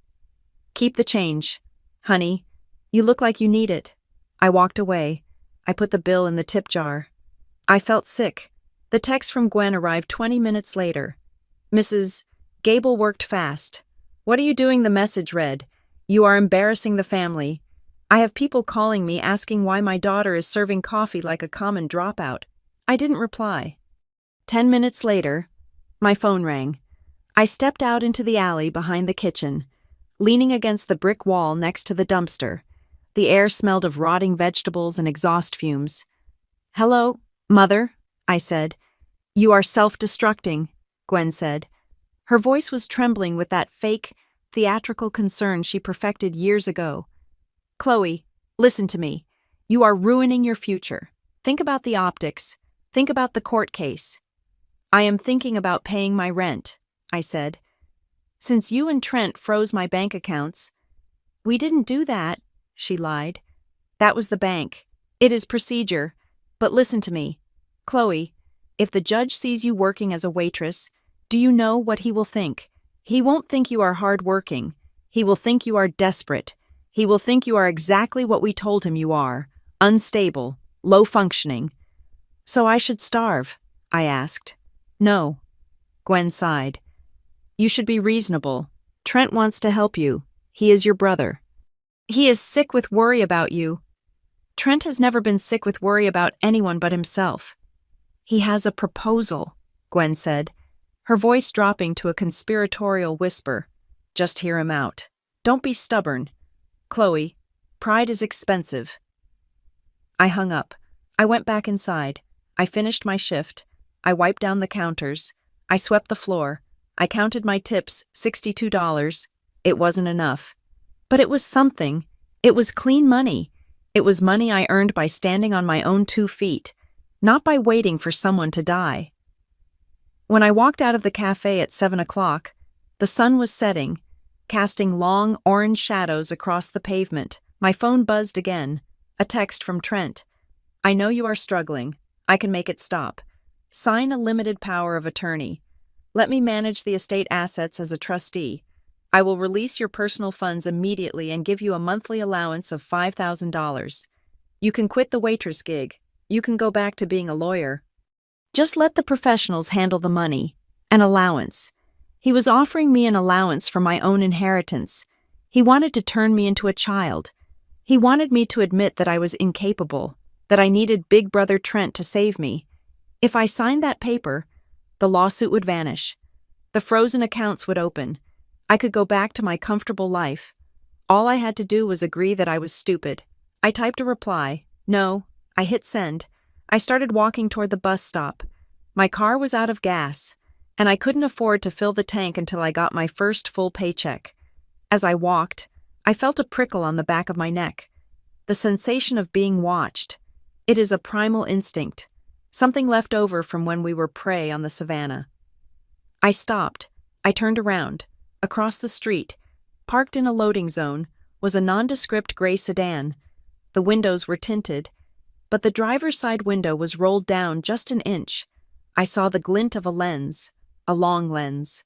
Keep the change. Honey, you look like you need it. I walked away. I put the bill in the tip jar. I felt sick. The text from Gwen arrived 20 minutes later. Mrs. Gable worked fast. What are you doing? The message read. You are embarrassing the family. I have people calling me asking why my daughter is serving coffee like a common dropout. I didn't reply. 10 minutes later, my phone rang. I stepped out into the alley behind the kitchen, leaning against the brick wall next to the dumpster. The air smelled of rotting vegetables and exhaust fumes. Hello, Mother, I said. You are self-destructing, Gwen said. Her voice was trembling with that fake, theatrical concern she perfected years ago. Chloe, listen to me. You are ruining your future. Think about the optics. Think about the court case. I am thinking about paying my rent, I said. Since you and Trent froze my bank accounts. We didn't do that, she lied. That was the bank. It is procedure. But listen to me. Chloe, if the judge sees you working as a waitress, do you know what he will think? He won't think you are hardworking. He will think you are desperate. He will think you are exactly what we told him you are, unstable, low-functioning. So I should starve, I asked. No. Gwen sighed. You should be reasonable. Trent wants to help you. He is your brother. He is sick with worry about you. Trent has never been sick with worry about anyone but himself. He has a proposal, Gwen said, her voice dropping to a conspiratorial whisper. Just hear him out. Don't be stubborn. Chloe, pride is expensive. I hung up. I went back inside. I finished my shift. I wiped down the counters. I swept the floor. I counted my tips, $62. It wasn't enough. But it was something. It was clean money. It was money I earned by standing on my own 2 feet, not by waiting for someone to die. When I walked out of the cafe at 7 o'clock, the sun was setting, casting long orange shadows across the pavement. My phone buzzed again. A text from Trent. I know you are struggling. I can make it stop. Sign a limited power of attorney. Let me manage the estate assets as a trustee. I will release your personal funds immediately and give you a monthly allowance of $5,000. You can quit the waitress gig. You can go back to being a lawyer. Just let the professionals handle the money. An allowance. He was offering me an allowance for my own inheritance. He wanted to turn me into a child. He wanted me to admit that I was incapable, that I needed Big Brother Trent to save me. If I signed that paper, the lawsuit would vanish. The frozen accounts would open. I could go back to my comfortable life. All I had to do was agree that I was stupid. I typed a reply. No. I hit send. I started walking toward the bus stop. My car was out of gas, and I couldn't afford to fill the tank until I got my first full paycheck. As I walked, I felt a prickle on the back of my neck. The sensation of being watched. It is a primal instinct, something left over from when we were prey on the savannah. I stopped. I turned around. Across the street, parked in a loading zone, was a nondescript gray sedan. The windows were tinted, but the driver's side window was rolled down just an inch. I saw the glint of a lens, a long lens.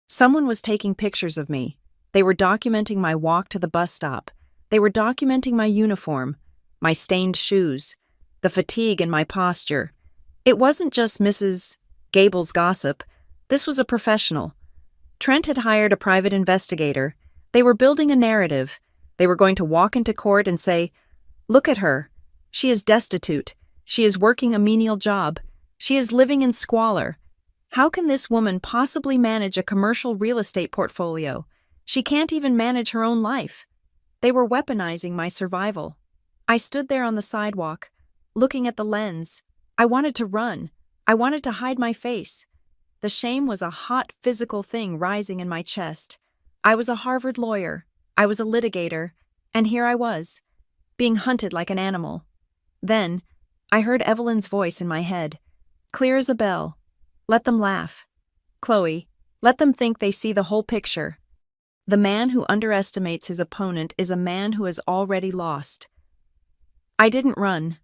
Someone was taking pictures of me. They were documenting my walk to the bus stop. They were documenting my uniform, my stained shoes, the fatigue in my posture. It wasn't just Mrs. Gable's gossip. This was a professional. Trent had hired a private investigator. They were building a narrative. They were going to walk into court and say, "Look at her. She is destitute. She is working a menial job. She is living in squalor. How can this woman possibly manage a commercial real estate portfolio? She can't even manage her own life." They were weaponizing my survival. I stood there on the sidewalk, looking at the lens. I wanted to run. I wanted to hide my face. The shame was a hot physical thing rising in my chest. I was a Harvard lawyer. I was a litigator. And here I was, being hunted like an animal. Then, I heard Evelyn's voice in my head, clear as a bell. Let them laugh. Chloe, let them think they see the whole picture. The man who underestimates his opponent is a man who has already lost. I didn't run.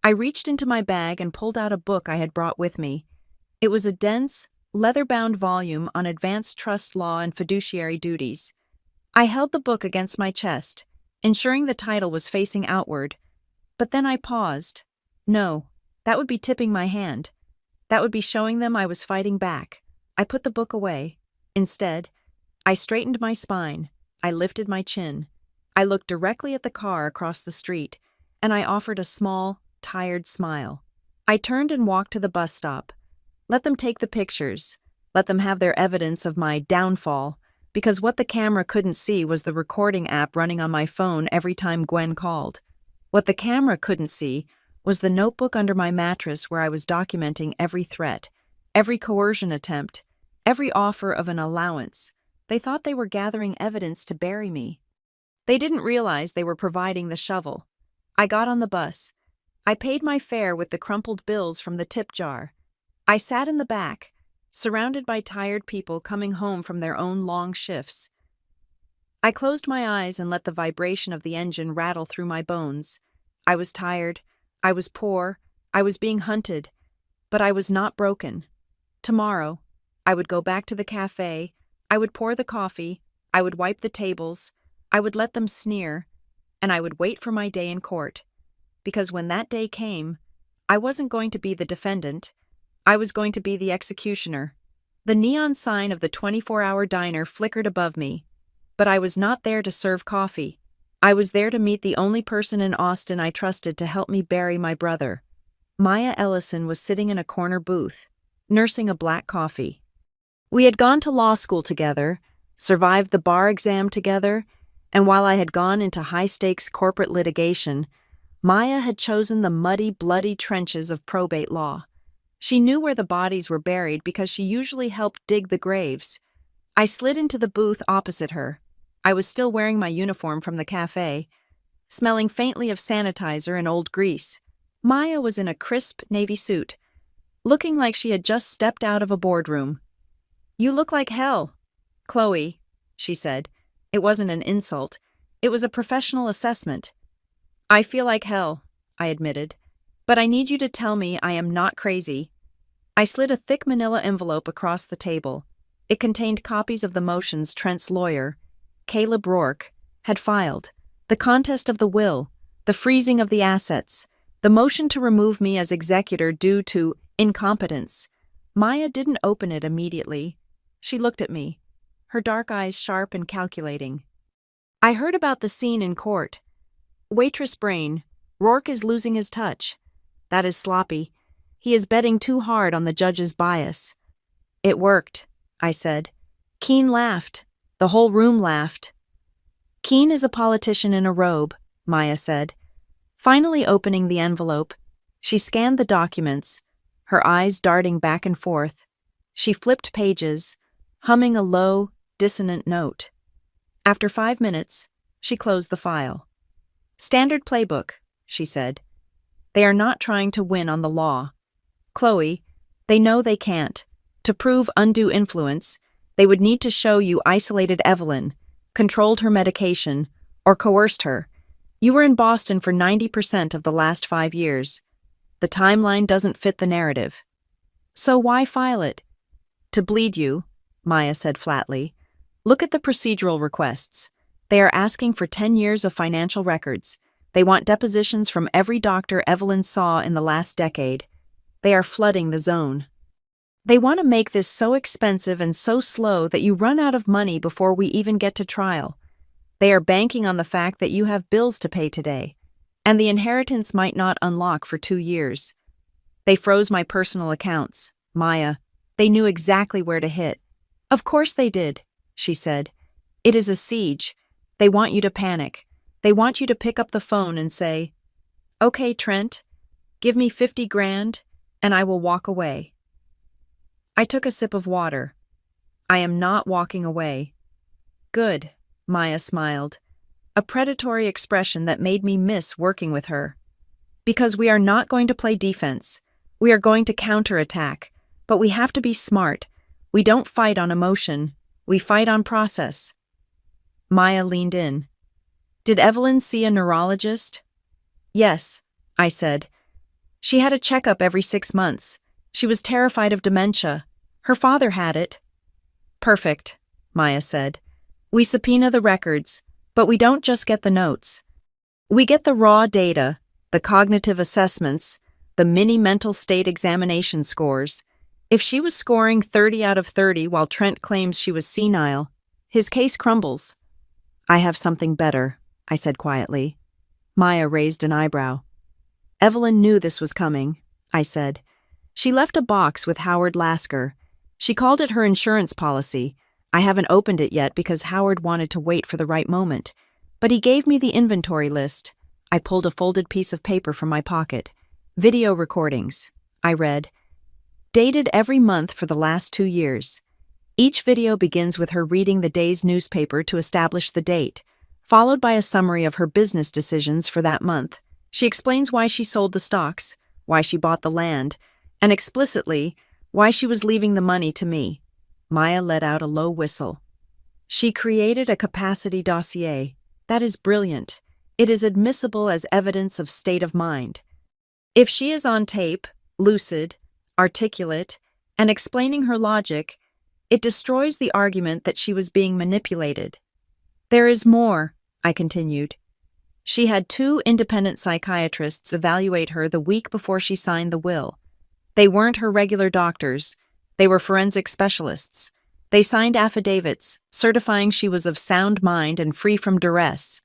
I reached into my bag and pulled out a book I had brought with me. It was a dense, leather-bound volume on advanced trust law and fiduciary duties. I held the book against my chest, ensuring the title was facing outward. But then I paused. No, that would be tipping my hand. That would be showing them I was fighting back. I put the book away. Instead, I straightened my spine. I lifted my chin. I looked directly at the car across the street, and I offered a small, tired smile. I turned and walked to the bus stop. Let them take the pictures. Let them have their evidence of my downfall, because what the camera couldn't see was the recording app running on my phone every time Gwen called. What the camera couldn't see was the notebook under my mattress where I was documenting every threat, every coercion attempt, every offer of an allowance. They thought they were gathering evidence to bury me. They didn't realize they were providing the shovel. I got on the bus. I paid my fare with the crumpled bills from the tip jar. I sat in the back, surrounded by tired people coming home from their own long shifts. I closed my eyes and let the vibration of the engine rattle through my bones. I was tired. I was poor. I was being hunted. But I was not broken. Tomorrow, I would go back to the cafe. I would pour the coffee. I would wipe the tables. I would let them sneer. And I would wait for my day in court. Because when that day came, I wasn't going to be the defendant. I was going to be the executioner. The neon sign of the 24-hour diner flickered above me. but I was not there to serve coffee. I was there to meet the only person in Austin I trusted to help me bury my brother. Maya Ellison was sitting in a corner booth, nursing a black coffee. We had gone to law school together, survived the bar exam together, and while I had gone into high-stakes corporate litigation, Maya had chosen the muddy, bloody trenches of probate law. She knew where the bodies were buried because she usually helped dig the graves. I slid into the booth opposite her. I was still wearing my uniform from the cafe, smelling faintly of sanitizer and old grease. Maya was in a crisp navy suit, looking like she had just stepped out of a boardroom. "You look like hell, Chloe," she said. It wasn't an insult. It was a professional assessment. "I feel like hell," I admitted. "But I need you to tell me I am not crazy." I slid a thick manila envelope across the table. It contained copies of the motions Trent's lawyer, Caleb Rourke, had filed, the contest of the will, the freezing of the assets, the motion to remove me as executor due to incompetence. Maya didn't open it immediately. She looked at me, her dark eyes sharp and calculating. "I heard about the scene in court. Waitress brain. Rourke is losing his touch. That is sloppy. He is betting too hard on the judge's bias." "It worked," I said. Keene laughed. The whole room laughed. "Keene is a politician in a robe," Maya said. Finally opening the envelope, she scanned the documents, her eyes darting back and forth. She flipped pages, humming a low, dissonant note. After 5 minutes, she closed the file. "Standard playbook," she said. "They are not trying to win on the law. Chloe, they know they can't. To prove undue influence, they would need to show you isolated Evelyn, controlled her medication, or coerced her. You were in Boston for 90% of the last 5 years. The timeline doesn't fit the narrative. So why file it?" "To bleed you," Maya said flatly. "Look at the procedural requests. They are asking for 10 years of financial records. They want depositions from every doctor Evelyn saw in the last decade. They are flooding the zone. They want to make this so expensive and so slow that you run out of money before we even get to trial. They are banking on the fact that you have bills to pay today, and the inheritance might not unlock for 2 years. They froze my personal accounts, Maya. They knew exactly where to hit." "Of course they did," she said. "It is a siege. They want you to panic. They want you to pick up the phone and say, 'Okay, Trent, give me 50 grand, and I will walk away.'" I took a sip of water. "I am not walking away." "Good," Maya smiled, a predatory expression that made me miss working with her. "Because we are not going to play defense. We are going to counterattack, but we have to be smart. We don't fight on emotion. We fight on process." Maya leaned in. "Did Evelyn see a neurologist?" "Yes," I said. "She had a checkup every 6 months. She was terrified of dementia. Her father had it." "Perfect," Maya said. "We subpoena the records, but we don't just get the notes. We get the raw data, the cognitive assessments, the mini mental state examination scores. If she was scoring 30 out of 30 while Trent claims she was senile, his case crumbles." "I have something better," I said quietly. Maya raised an eyebrow. "Evelyn knew this was coming," I said. "She left a box with Howard Lasker. She called it her insurance policy. I haven't opened it yet because Howard wanted to wait for the right moment. But he gave me the inventory list." I pulled a folded piece of paper from my pocket. "Video recordings," I read. "Dated every month for the last 2 years. Each video begins with her reading the day's newspaper to establish the date, followed by a summary of her business decisions for that month. She explains why she sold the stocks, why she bought the land, and explicitly, why she was leaving the money to me." Maya let out a low whistle. "She created a capacity dossier. That is brilliant. It is admissible as evidence of state of mind. If she is on tape, lucid, articulate, and explaining her logic, it destroys the argument that she was being manipulated." "There is more," I continued. "She had 2 independent psychiatrists evaluate her the week before she signed the will. They weren't her regular doctors. They were forensic specialists. They signed affidavits, certifying she was of sound mind and free from duress.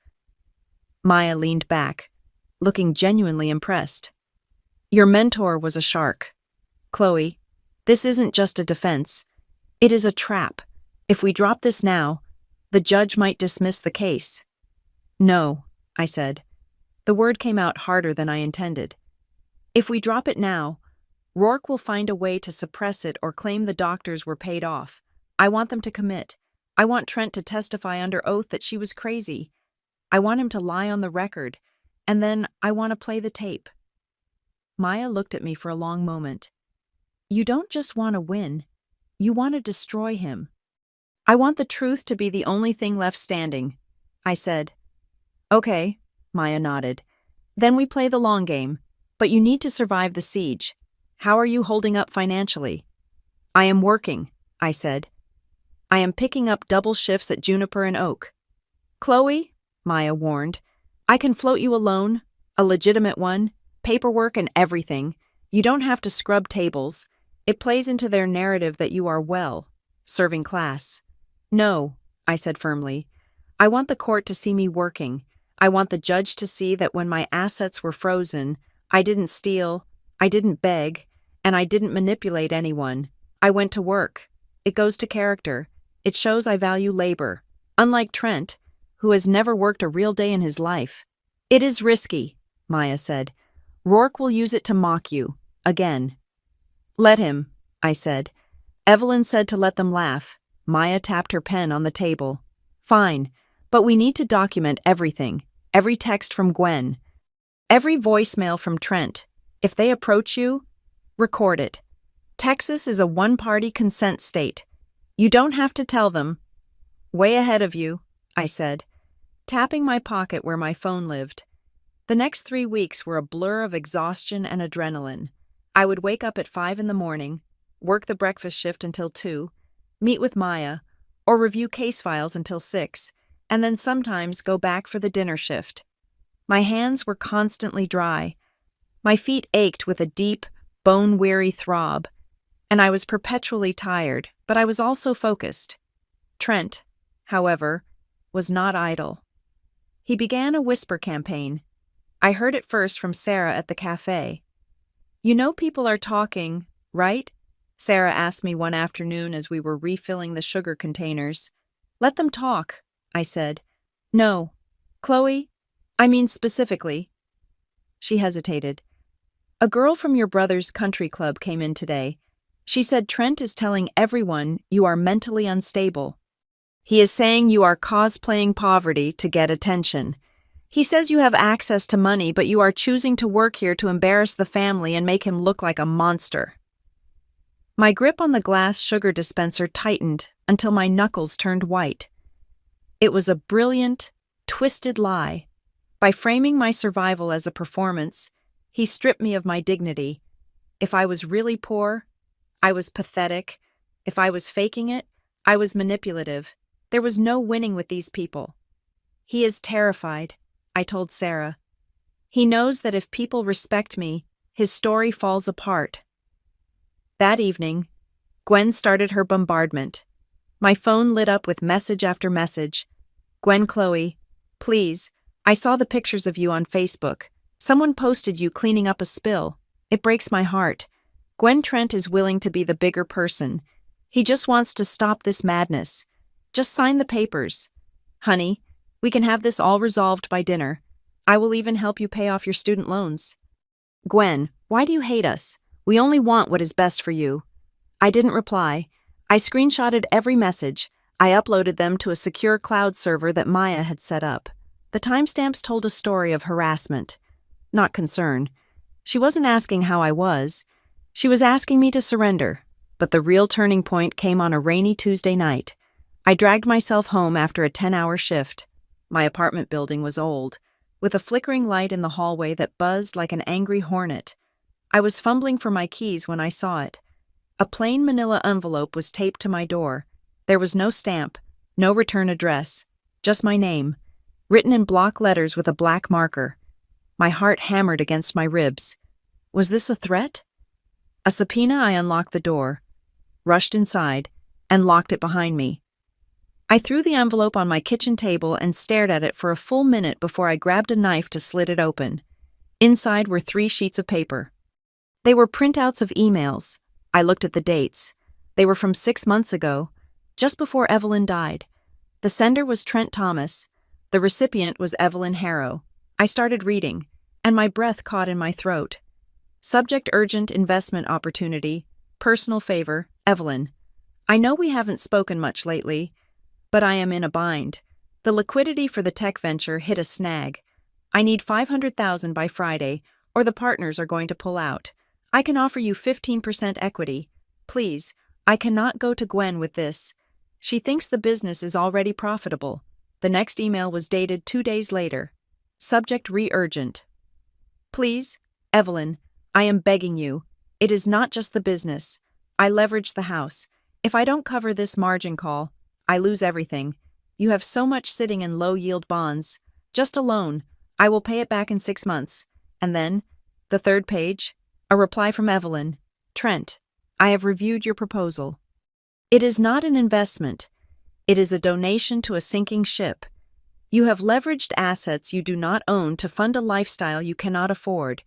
Maya leaned back, looking genuinely impressed. Your mentor was a shark. Chloe, this isn't just a defense. It is a trap. If we drop this now, the judge might dismiss the case. No, I said. The word came out harder than I intended. If we drop it now, Rourke will find a way to suppress it or claim the doctors were paid off. I want them to commit. I want Trent to testify under oath that she was crazy. I want him to lie on the record, and then I want to play the tape. Maya looked at me for a long moment. You don't just want to win. You want to destroy him. I want the truth to be the only thing left standing, I said. Okay, Maya nodded. Then we play the long game, but you need to survive the siege. How are you holding up financially? I am working, I said. I am picking up double shifts at Juniper and Oak. Chloe, Maya warned, I can float you a loan, a legitimate one, paperwork and everything. You don't have to scrub tables. It plays into their narrative that you are well, serving class. No, I said firmly. I want the court to see me working. I want the judge to see that when my assets were frozen, I didn't steal, I didn't beg, and I didn't manipulate anyone. I went to work. It goes to character. It shows I value labor, unlike Trent, who has never worked a real day in his life. It is risky, Maya said. Rourke will use it to mock you, again. Let him, I said. Evelyn said to let them laugh. Maya tapped her pen on the table. Fine, but we need to document everything, every text from Gwen, every voicemail from Trent. If they approach you, record it. Texas is a one-party consent state. You don't have to tell them. Way ahead of you, I said, tapping my pocket where my phone lived. The next 3 weeks were a blur of exhaustion and adrenaline. I would wake up at 5 in the morning, work the breakfast shift until 2, meet with Maya, or review case files until 6, and then sometimes go back for the dinner shift. My hands were constantly dry. My feet ached with a deep, bone-weary throb, and I was perpetually tired, but I was also focused. Trent, however, was not idle. He began a whisper campaign. I heard it first from Sarah at the cafe. You know people are talking, right? Sarah asked me one afternoon as we were refilling the sugar containers. Let them talk, I said. No. Chloe? I mean specifically. She hesitated. A girl from your brother's country club came in today. She said Trent is telling everyone you are mentally unstable. He is saying you are cosplaying poverty to get attention. He says you have access to money, but you are choosing to work here to embarrass the family and make him look like a monster. My grip on the glass sugar dispenser tightened until my knuckles turned white. It was a brilliant, twisted lie. By framing my survival as a performance, he stripped me of my dignity. If I was really poor, I was pathetic. If I was faking it, I was manipulative. There was no winning with these people. He is terrified, I told Sarah. He knows that if people respect me, his story falls apart. That evening, Gwen started her bombardment. My phone lit up with message after message. Gwen, Chloe, please, I saw the pictures of you on Facebook. Someone posted you cleaning up a spill. It breaks my heart. Gwen, Trent is willing to be the bigger person. He just wants to stop this madness. Just sign the papers. Honey, we can have this all resolved by dinner. I will even help you pay off your student loans. Gwen, why do you hate us? We only want what is best for you. I didn't reply. I screenshotted every message. I uploaded them to a secure cloud server that Maya had set up. The timestamps told a story of harassment, not concern. She wasn't asking how I was. She was asking me to surrender, but the real turning point came on a rainy Tuesday night. I dragged myself home after a 10-hour shift. My apartment building was old, with a flickering light in the hallway that buzzed like an angry hornet. I was fumbling for my keys when I saw it. A plain manila envelope was taped to my door. There was no stamp, no return address, just my name, written in block letters with a black marker. My heart hammered against my ribs. Was this a threat? A subpoena. I unlocked the door, rushed inside, and locked it behind me. I threw the envelope on my kitchen table and stared at it for a full minute before I grabbed a knife to slit it open. Inside were 3 sheets of paper. They were printouts of emails. I looked at the dates. They were from 6 months ago, just before Evelyn died. The sender was Trent Thomas. The recipient was Evelyn Harrow. I started reading, and my breath caught in my throat. Subject: urgent investment opportunity. Personal favor, Evelyn. I know we haven't spoken much lately, but I am in a bind. The liquidity for the tech venture hit a snag. I need $500,000 by Friday, or the partners are going to pull out. I can offer you 15% equity. Please, I cannot go to Gwen with this. She thinks the business is already profitable. The next email was dated 2 days later. Subject: urgent. Please, Evelyn, I am begging you. It is not just the business. I leverage the house. If I don't cover this margin call, I lose everything. You have so much sitting in low-yield bonds. Just a loan. I will pay it back in 6 months. And then, the 3rd page, a reply from Evelyn. Trent, I have reviewed your proposal. It is not an investment. It is a donation to a sinking ship. You have leveraged assets you do not own to fund a lifestyle you cannot afford.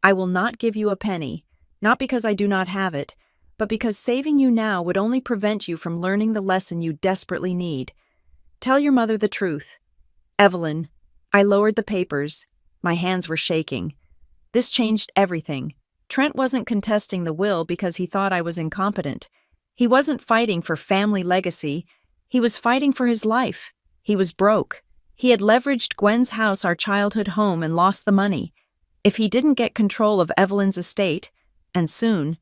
I will not give you a penny, not because I do not have it, but because saving you now would only prevent you from learning the lesson you desperately need. Tell your mother the truth. Evelyn. I lowered the papers. My hands were shaking. This changed everything. Trent wasn't contesting the will because he thought I was incompetent. He wasn't fighting for family legacy. He was fighting for his life. He was broke. He had leveraged Gwen's house, our childhood home, and lost the money. If he didn't get control of Evelyn's estate, and soon,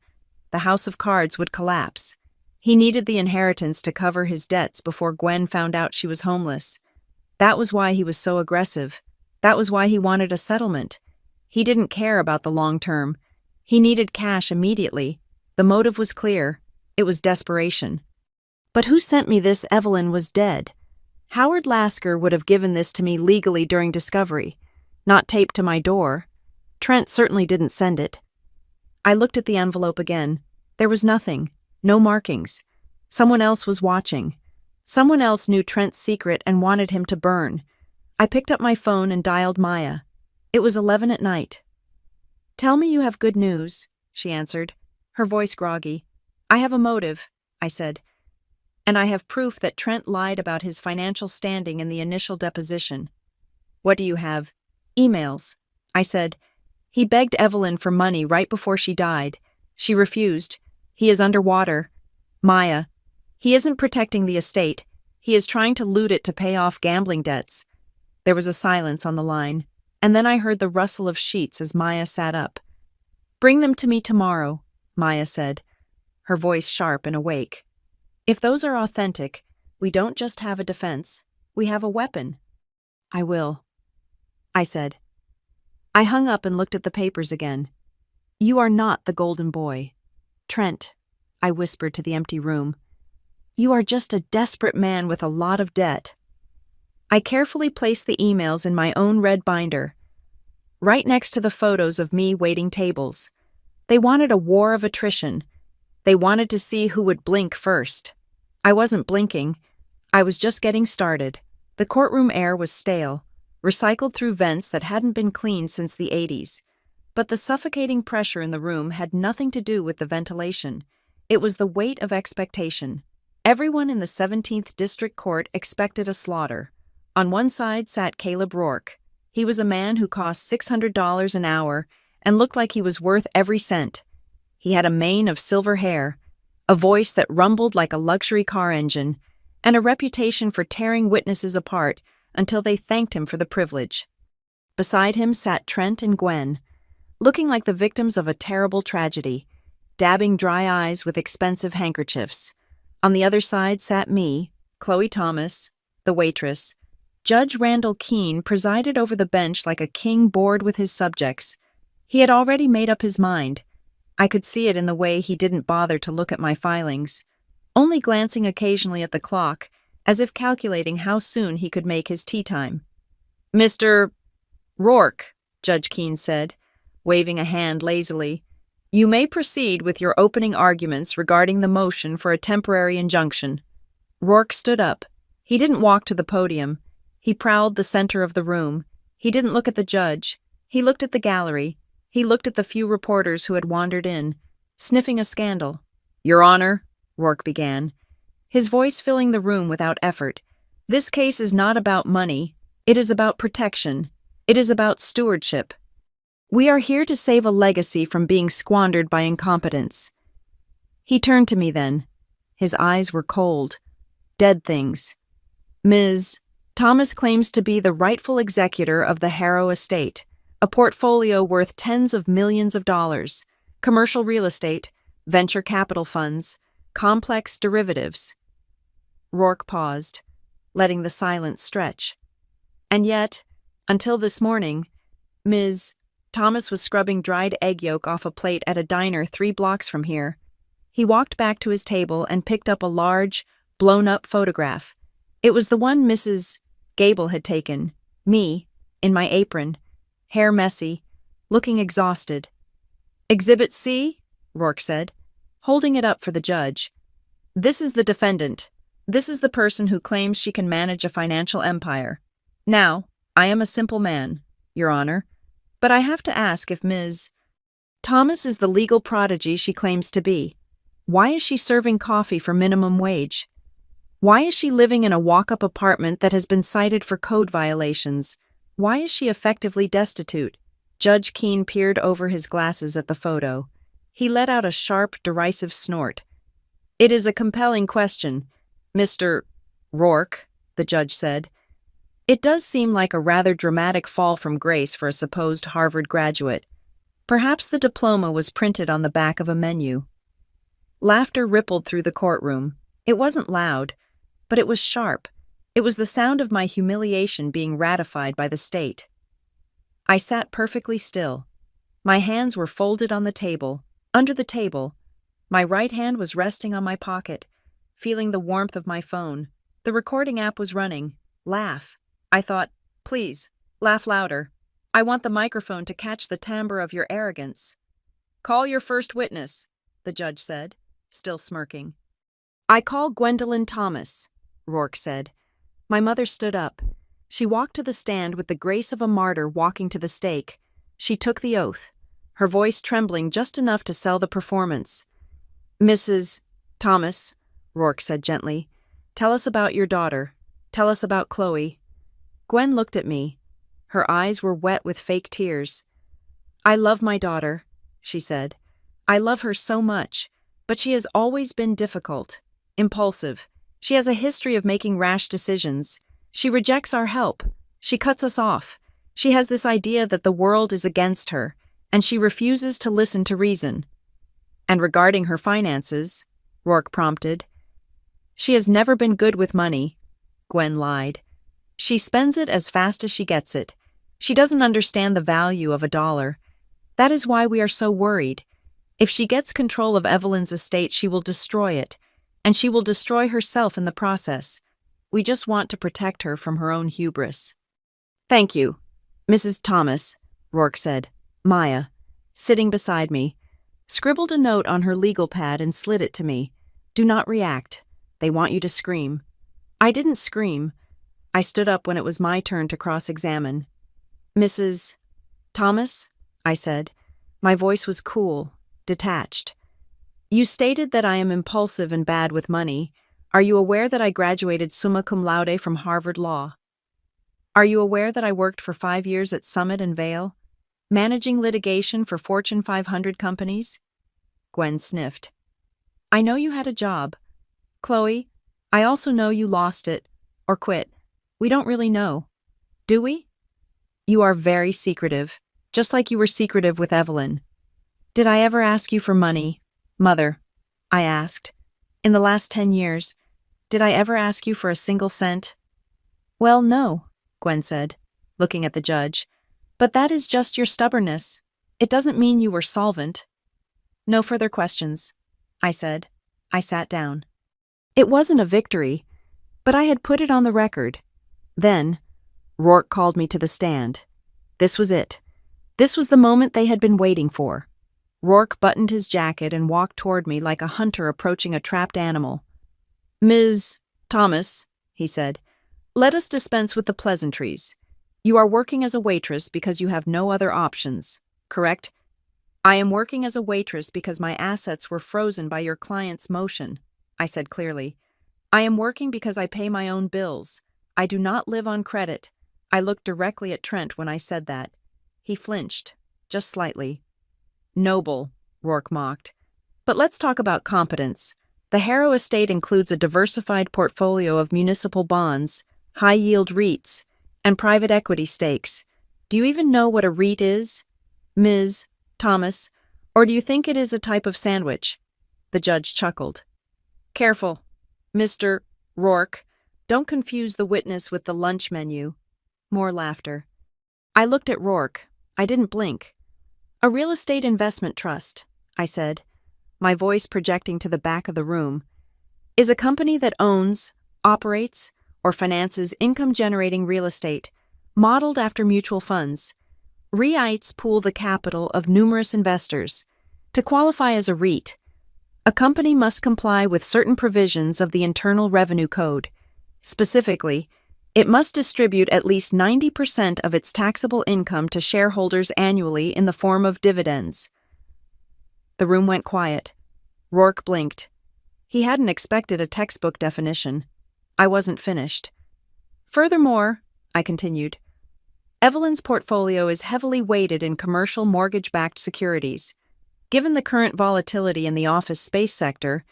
the house of cards would collapse. He needed the inheritance to cover his debts before Gwen found out she was homeless. That was why he was so aggressive. That was why he wanted a settlement. He didn't care about the long term. He needed cash immediately. The motive was clear. It was desperation. But who sent me this? Evelyn was dead. Howard Lasker would have given this to me legally during discovery, not taped to my door. Trent certainly didn't send it. I looked at the envelope again. There was nothing, no markings. Someone else was watching. Someone else knew Trent's secret and wanted him to burn. I picked up my phone and dialed Maya. It was 11 at night. Tell me you have good news, she answered, her voice groggy. I have a motive, I said. And I have proof that Trent lied about his financial standing in the initial deposition. What do you have? Emails, I said. He begged Evelyn for money right before she died. She refused. He is underwater. Maya. He isn't protecting the estate. He is trying to loot it to pay off gambling debts. There was a silence on the line, and then I heard the rustle of sheets as Maya sat up. Bring them to me tomorrow, Maya said, her voice sharp and awake. If those are authentic, we don't just have a defense, we have a weapon. I will, I said. I hung up and looked at the papers again. You are not the golden boy. Trent, I whispered to the empty room. You are just a desperate man with a lot of debt. I carefully placed the emails in my own red binder, right next to the photos of me waiting tables. They wanted a war of attrition. They wanted to see who would blink first. I wasn't blinking. I was just getting started. The courtroom air was stale, recycled through vents that hadn't been cleaned since the 80s. But the suffocating pressure in the room had nothing to do with the ventilation. It was the weight of expectation. Everyone in the 17th District Court expected a slaughter. On one side sat Caleb Rourke. He was a man who cost $600 an hour and looked like he was worth every cent. He had a mane of silver hair, a voice that rumbled like a luxury car engine, and a reputation for tearing witnesses apart until they thanked him for the privilege. Beside him sat Trent and Gwen, looking like the victims of a terrible tragedy, dabbing dry eyes with expensive handkerchiefs. On the other side sat me, Chloe Thomas, the waitress. Judge Randall Keene presided over the bench like a king bored with his subjects. He had already made up his mind. I could see it in the way he didn't bother to look at my filings, only glancing occasionally at the clock, as if calculating how soon he could make his tea time. Mr. Rourke, Judge Keene said, waving a hand lazily. You may proceed with your opening arguments regarding the motion for a temporary injunction. Rourke stood up. He didn't walk to the podium. He prowled the center of the room. He didn't look at the judge. He looked at the gallery. He looked at the few reporters who had wandered in, sniffing a scandal. Your Honor, Rourke began, his voice filling the room without effort. This case is not about money. It is about protection. It is about stewardship. We are here to save a legacy from being squandered by incompetence. He turned to me then. His eyes were cold. Dead things. Ms. Thomas claims to be the rightful executor of the Harrow estate, a portfolio worth tens of millions of dollars, commercial real estate, venture capital funds, complex derivatives. Rourke paused, letting the silence stretch. And yet, until this morning, Ms. Thomas was scrubbing dried egg yolk off a plate at a diner 3 blocks from here. He walked back to his table and picked up a large, blown-up photograph. It was the one Mrs. Gable had taken, me, in my apron, hair messy, looking exhausted. Exhibit C, Rourke said, holding it up for the judge. This is the defendant. This is the person who claims she can manage a financial empire. Now, I am a simple man, Your Honor, but I have to ask if Ms. Thomas is the legal prodigy she claims to be. Why is she serving coffee for minimum wage? Why is she living in a walk-up apartment that has been cited for code violations? Why is she effectively destitute? Judge Keene peered over his glasses at the photo. He let out a sharp, derisive snort. It is a compelling question, Mr. Rourke, the judge said. It does seem like a rather dramatic fall from grace for a supposed Harvard graduate. Perhaps the diploma was printed on the back of a menu. Laughter rippled through the courtroom. It wasn't loud, but it was sharp. It was the sound of my humiliation being ratified by the state. I sat perfectly still. My hands were folded on the table, under the table. My right hand was resting on my pocket, feeling the warmth of my phone. The recording app was running. Laugh. I thought, please, laugh louder. I want the microphone to catch the timbre of your arrogance. Call your first witness, the judge said, still smirking. I call Gwendolyn Thomas, Rourke said. My mother stood up. She walked to the stand with the grace of a martyr walking to the stake. She took the oath, her voice trembling just enough to sell the performance. Mrs. Thomas, Rourke said gently, tell us about your daughter. Tell us about Chloe. Gwen looked at me. Her eyes were wet with fake tears. I love my daughter, she said. I love her so much, but she has always been difficult, impulsive. She has a history of making rash decisions. She rejects our help. She cuts us off. She has this idea that the world is against her, and she refuses to listen to reason. And regarding her finances, Rourke prompted. She has never been good with money, Gwen lied. She spends it as fast as she gets it. She doesn't understand the value of $1. That is why we are so worried. If she gets control of Evelyn's estate, she will destroy it, and she will destroy herself in the process. We just want to protect her from her own hubris. Thank you, Mrs. Thomas, Rourke said. Maya, sitting beside me, scribbled a note on her legal pad and slid it to me. Do not react. They want you to scream. I didn't scream. I stood up when it was my turn to cross-examine. Mrs. Thomas, I said. My voice was cool, detached. You stated that I am impulsive and bad with money. Are you aware that I graduated summa cum laude from Harvard Law? Are you aware that I worked for 5 years at Summit and Vail, managing litigation for Fortune 500 companies? Gwen sniffed. I know you had a job. Chloe, I also know you lost it, or quit. We don't really know. Do we? You are very secretive, just like you were secretive with Evelyn. Did I ever ask you for money? Mother, I asked. In the last 10 years, did I ever ask you for a single cent? Well, no, Gwen said, looking at the judge. But that is just your stubbornness. It doesn't mean you were solvent. No further questions, I said. I sat down. It wasn't a victory, but I had put it on the record. Then, Rourke called me to the stand. This was it. This was the moment they had been waiting for. Rourke buttoned his jacket and walked toward me like a hunter approaching a trapped animal. "Ms. Thomas," he said, "let us dispense with the pleasantries. You are working as a waitress because you have no other options, correct?" "I am working as a waitress because my assets were frozen by your client's motion," I said clearly. "I am working because I pay my own bills. I do not live on credit." I looked directly at Trent when I said that. He flinched, just slightly. "Noble," Rourke mocked. "But let's talk about competence. The Harrow estate includes a diversified portfolio of municipal bonds, high-yield REITs, and private equity stakes. Do you even know what a REIT is, Ms. Thomas, or do you think it is a type of sandwich?" The judge chuckled. "Careful, Mr. Rourke. Don't confuse the witness with the lunch menu." More laughter. I looked at Rourke. I didn't blink. "A real estate investment trust," I said, my voice projecting to the back of the room, "is a company that owns, operates, or finances income-generating real estate, modeled after mutual funds. REITs pool the capital of numerous investors. To qualify as a REIT, a company must comply with certain provisions of the Internal Revenue Code. Specifically, it must distribute at least 90% of its taxable income to shareholders annually in the form of dividends." The room went quiet. Rourke blinked. He hadn't expected a textbook definition. I wasn't finished. "Furthermore," I continued, "Evelyn's portfolio is heavily weighted in commercial mortgage-backed securities. Given the current volatility in the office space sector,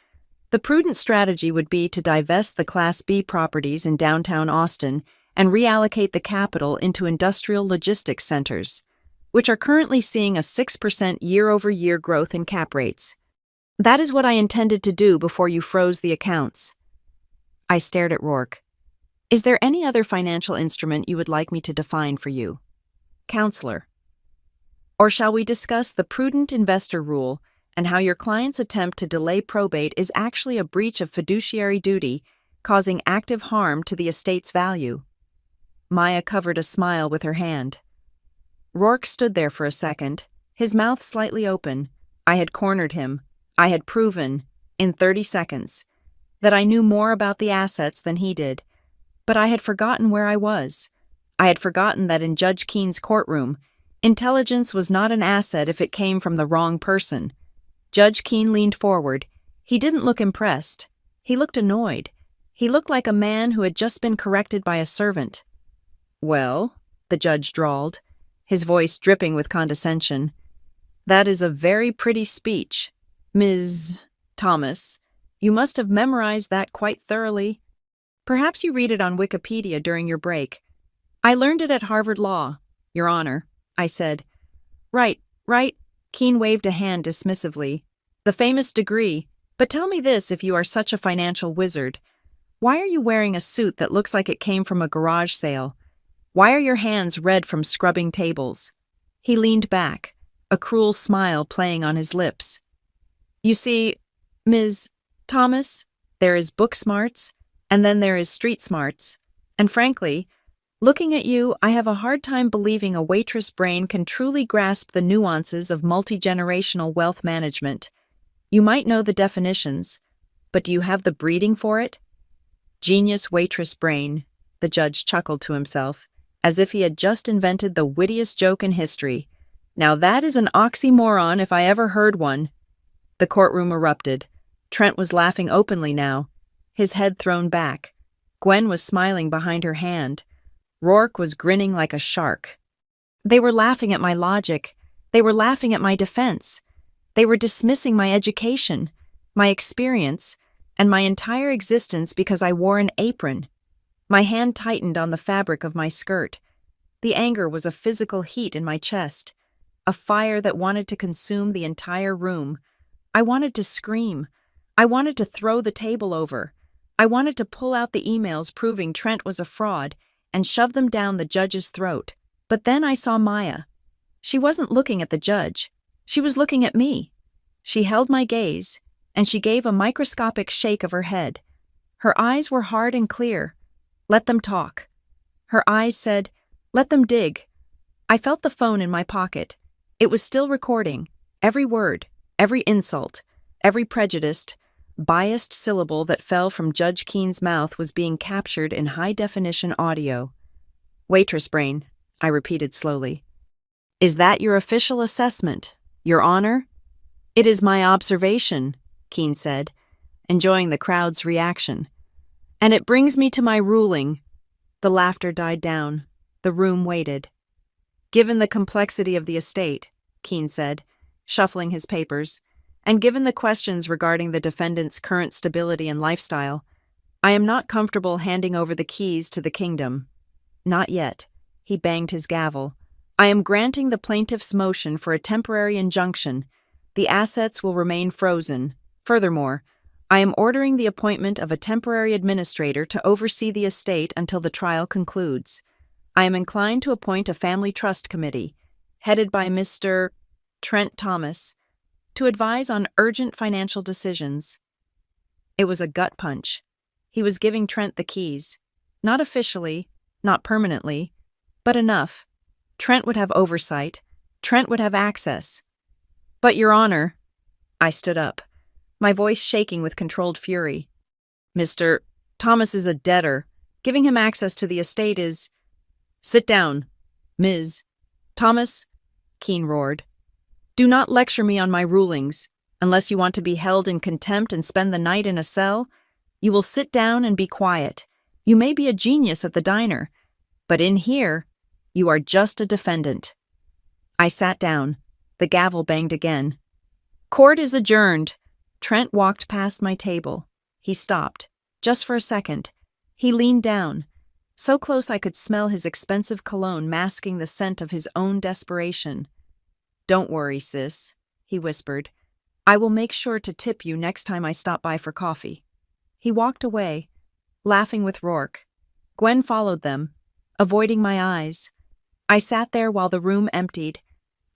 the prudent strategy would be to divest the Class B properties in downtown Austin and reallocate the capital into industrial logistics centers, which are currently seeing a 6% year-over-year growth in cap rates. That is what I intended to do before you froze the accounts." I stared at Rourke. "Is there any other financial instrument you would like me to define for you, counselor? Or shall we discuss the prudent investor rule and how your client's attempt to delay probate is actually a breach of fiduciary duty, causing active harm to the estate's value?" Maya covered a smile with her hand. Rourke stood there for a second, his mouth slightly open. I had cornered him. I had proven, in 30 seconds, that I knew more about the assets than he did. But I had forgotten where I was. I had forgotten that in Judge Keene's courtroom, intelligence was not an asset if it came from the wrong person. Judge Keene leaned forward. He didn't look impressed. He looked annoyed. He looked like a man who had just been corrected by a servant. "Well," the judge drawled, his voice dripping with condescension, "that is a very pretty speech, Ms. Thomas. You must have memorized that quite thoroughly. Perhaps you read it on Wikipedia during your break." "I learned it at Harvard Law, Your Honor," I said. Right. Keene waved a hand dismissively. "The famous degree. But tell me this, if you are such a financial wizard. Why are you wearing a suit that looks like it came from a garage sale? Why are your hands red from scrubbing tables?" He leaned back, a cruel smile playing on his lips. "You see, Ms. Thomas, there is book smarts, and then there is street smarts. And frankly, looking at you, I have a hard time believing a waitress brain can truly grasp the nuances of multi-generational wealth management. You might know the definitions, but do you have the breeding for it?" "Genius waitress brain," the judge chuckled to himself, as if he had just invented the wittiest joke in history. "Now that is an oxymoron if I ever heard one." The courtroom erupted. Trent was laughing openly now, his head thrown back. Gwen was smiling behind her hand. Rourke was grinning like a shark. They were laughing at my logic. They were laughing at my defense. They were dismissing my education, my experience, and my entire existence because I wore an apron. My hand tightened on the fabric of my skirt. The anger was a physical heat in my chest, a fire that wanted to consume the entire room. I wanted to scream. I wanted to throw the table over. I wanted to pull out the emails proving Trent was a fraud and shove them down the judge's throat. But then I saw Maya. She wasn't looking at the judge. She was looking at me. She held my gaze, and she gave a microscopic shake of her head. Her eyes were hard and clear. "Let them talk." Her eyes said, "Let them dig." I felt the phone in my pocket. It was still recording. Every word, every insult, every prejudiced, biased syllable that fell from Judge Keene's mouth was being captured in high-definition audio. "Waitress brain," I repeated slowly. "Is that your official assessment, Your Honor?" "It is my observation," Keene said, enjoying the crowd's reaction. "And it brings me to my ruling." The laughter died down. The room waited. "Given the complexity of the estate," Keene said, shuffling his papers, "and given the questions regarding the defendant's current stability and lifestyle, I am not comfortable handing over the keys to the kingdom. Not yet." He banged his gavel. "I am granting the plaintiff's motion for a temporary injunction. The assets will remain frozen. Furthermore, I am ordering the appointment of a temporary administrator to oversee the estate until the trial concludes. I am inclined to appoint a family trust committee, headed by Mr. Trent Thomas, to advise on urgent financial decisions." It was a gut punch. He was giving Trent the keys. Not officially, not permanently, but enough. Trent would have oversight. Trent would have access. "But, Your Honor," I stood up, my voice shaking with controlled fury. "Mr. Thomas is a debtor. Giving him access to the estate is—" "Sit down, Ms. Thomas," Keene roared. "Do not lecture me on my rulings. Unless you want to be held in contempt and spend the night in a cell, you will sit down and be quiet. You may be a genius at the diner, but in here, you are just a defendant." I sat down. The gavel banged again. "Court is adjourned." Trent walked past my table. He stopped, just for a second. He leaned down, so close I could smell his expensive cologne masking the scent of his own desperation. "Don't worry, sis," he whispered. "I will make sure to tip you next time I stop by for coffee." He walked away, laughing with Rourke. Gwen followed them, avoiding my eyes. I sat there while the room emptied.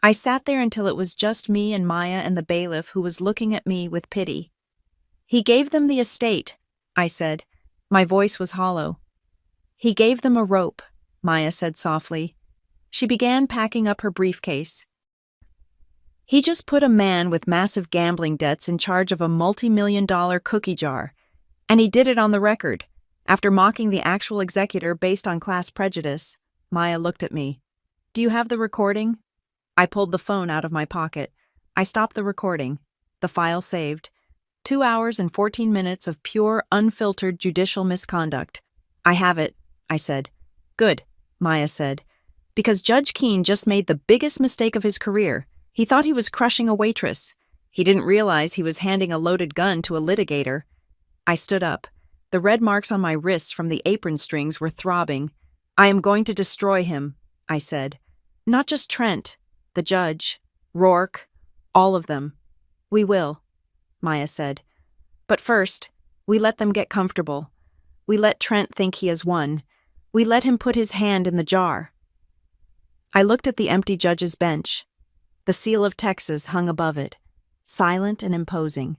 I sat there until it was just me and Maya and the bailiff who was looking at me with pity. "He gave them the estate," I said. My voice was hollow. "He gave them a rope," Maya said softly. She began packing up her briefcase. "He just put a man with massive gambling debts in charge of a multi-million-dollar cookie jar, and he did it on the record, after mocking the actual executor based on class prejudice." Maya looked at me. "Do you have the recording?" I pulled the phone out of my pocket. I stopped the recording. The file saved. 2 hours and 14 minutes of pure, unfiltered judicial misconduct. "I have it," I said. "Good," Maya said. "Because Judge Keene just made the biggest mistake of his career. He thought he was crushing a waitress. He didn't realize he was handing a loaded gun to a litigator." I stood up. The red marks on my wrists from the apron strings were throbbing. "I am going to destroy him," I said. "Not just Trent. The judge, Rourke, all of them." "We will," Maya said. "But first, we let them get comfortable. We let Trent think he has won. We let him put his hand in the jar." I looked at the empty judge's bench. The seal of Texas hung above it, silent and imposing.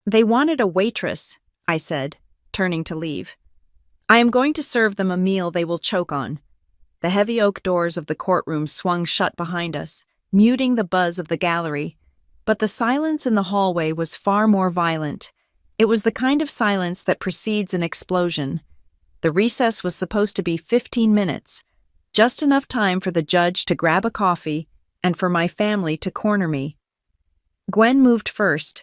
"They wanted a waitress," I said, turning to leave. "I am going to serve them a meal they will choke on." The heavy oak doors of the courtroom swung shut behind us, muting the buzz of the gallery. But the silence in the hallway was far more violent. It was the kind of silence that precedes an explosion. The recess was supposed to be 15 minutes, just enough time for the judge to grab a coffee and for my family to corner me. Gwen moved first.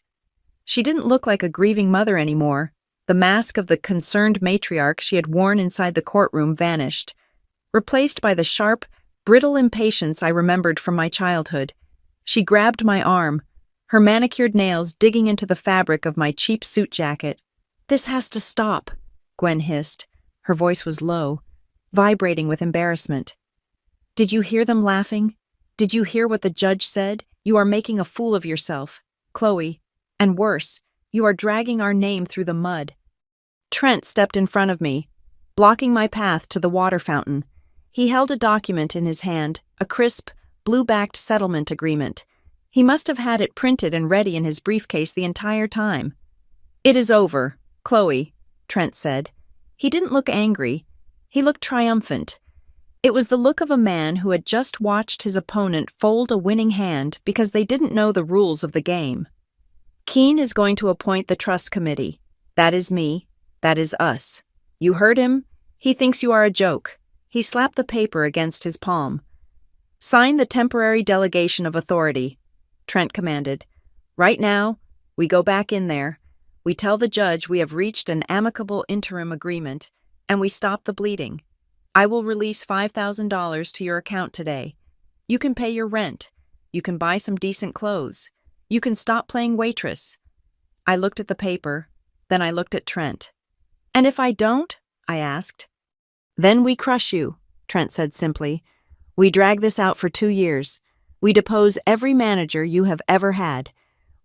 She didn't look like a grieving mother anymore. The mask of the concerned matriarch she had worn inside the courtroom vanished, replaced by the sharp, brittle impatience I remembered from my childhood. She grabbed my arm, her manicured nails digging into the fabric of my cheap suit jacket. "This has to stop," Gwen hissed. Her voice was low, vibrating with embarrassment. "Did you hear them laughing? Did you hear what the judge said? You are making a fool of yourself, Chloe. And worse, you are dragging our name through the mud." Trent stepped in front of me, blocking my path to the water fountain. He held a document in his hand, a crisp, blue-backed settlement agreement. He must have had it printed and ready in his briefcase the entire time. "It is over, Chloe," Trent said. He didn't look angry. He looked triumphant. It was the look of a man who had just watched his opponent fold a winning hand because they didn't know the rules of the game. Keene is going to appoint the trust committee. That is me. That is us. You heard him? He thinks you are a joke. He slapped the paper against his palm. Sign the temporary delegation of authority, Trent commanded. Right now, we go back in there. We tell the judge we have reached an amicable interim agreement, and we stop the bleeding. I will release $5,000 to your account today. You can pay your rent. You can buy some decent clothes. You can stop playing Waitress. I looked at the paper, then I looked at Trent. And if I don't? I asked. Then we crush you, Trent said simply. We drag this out for 2 years. We depose every manager you have ever had.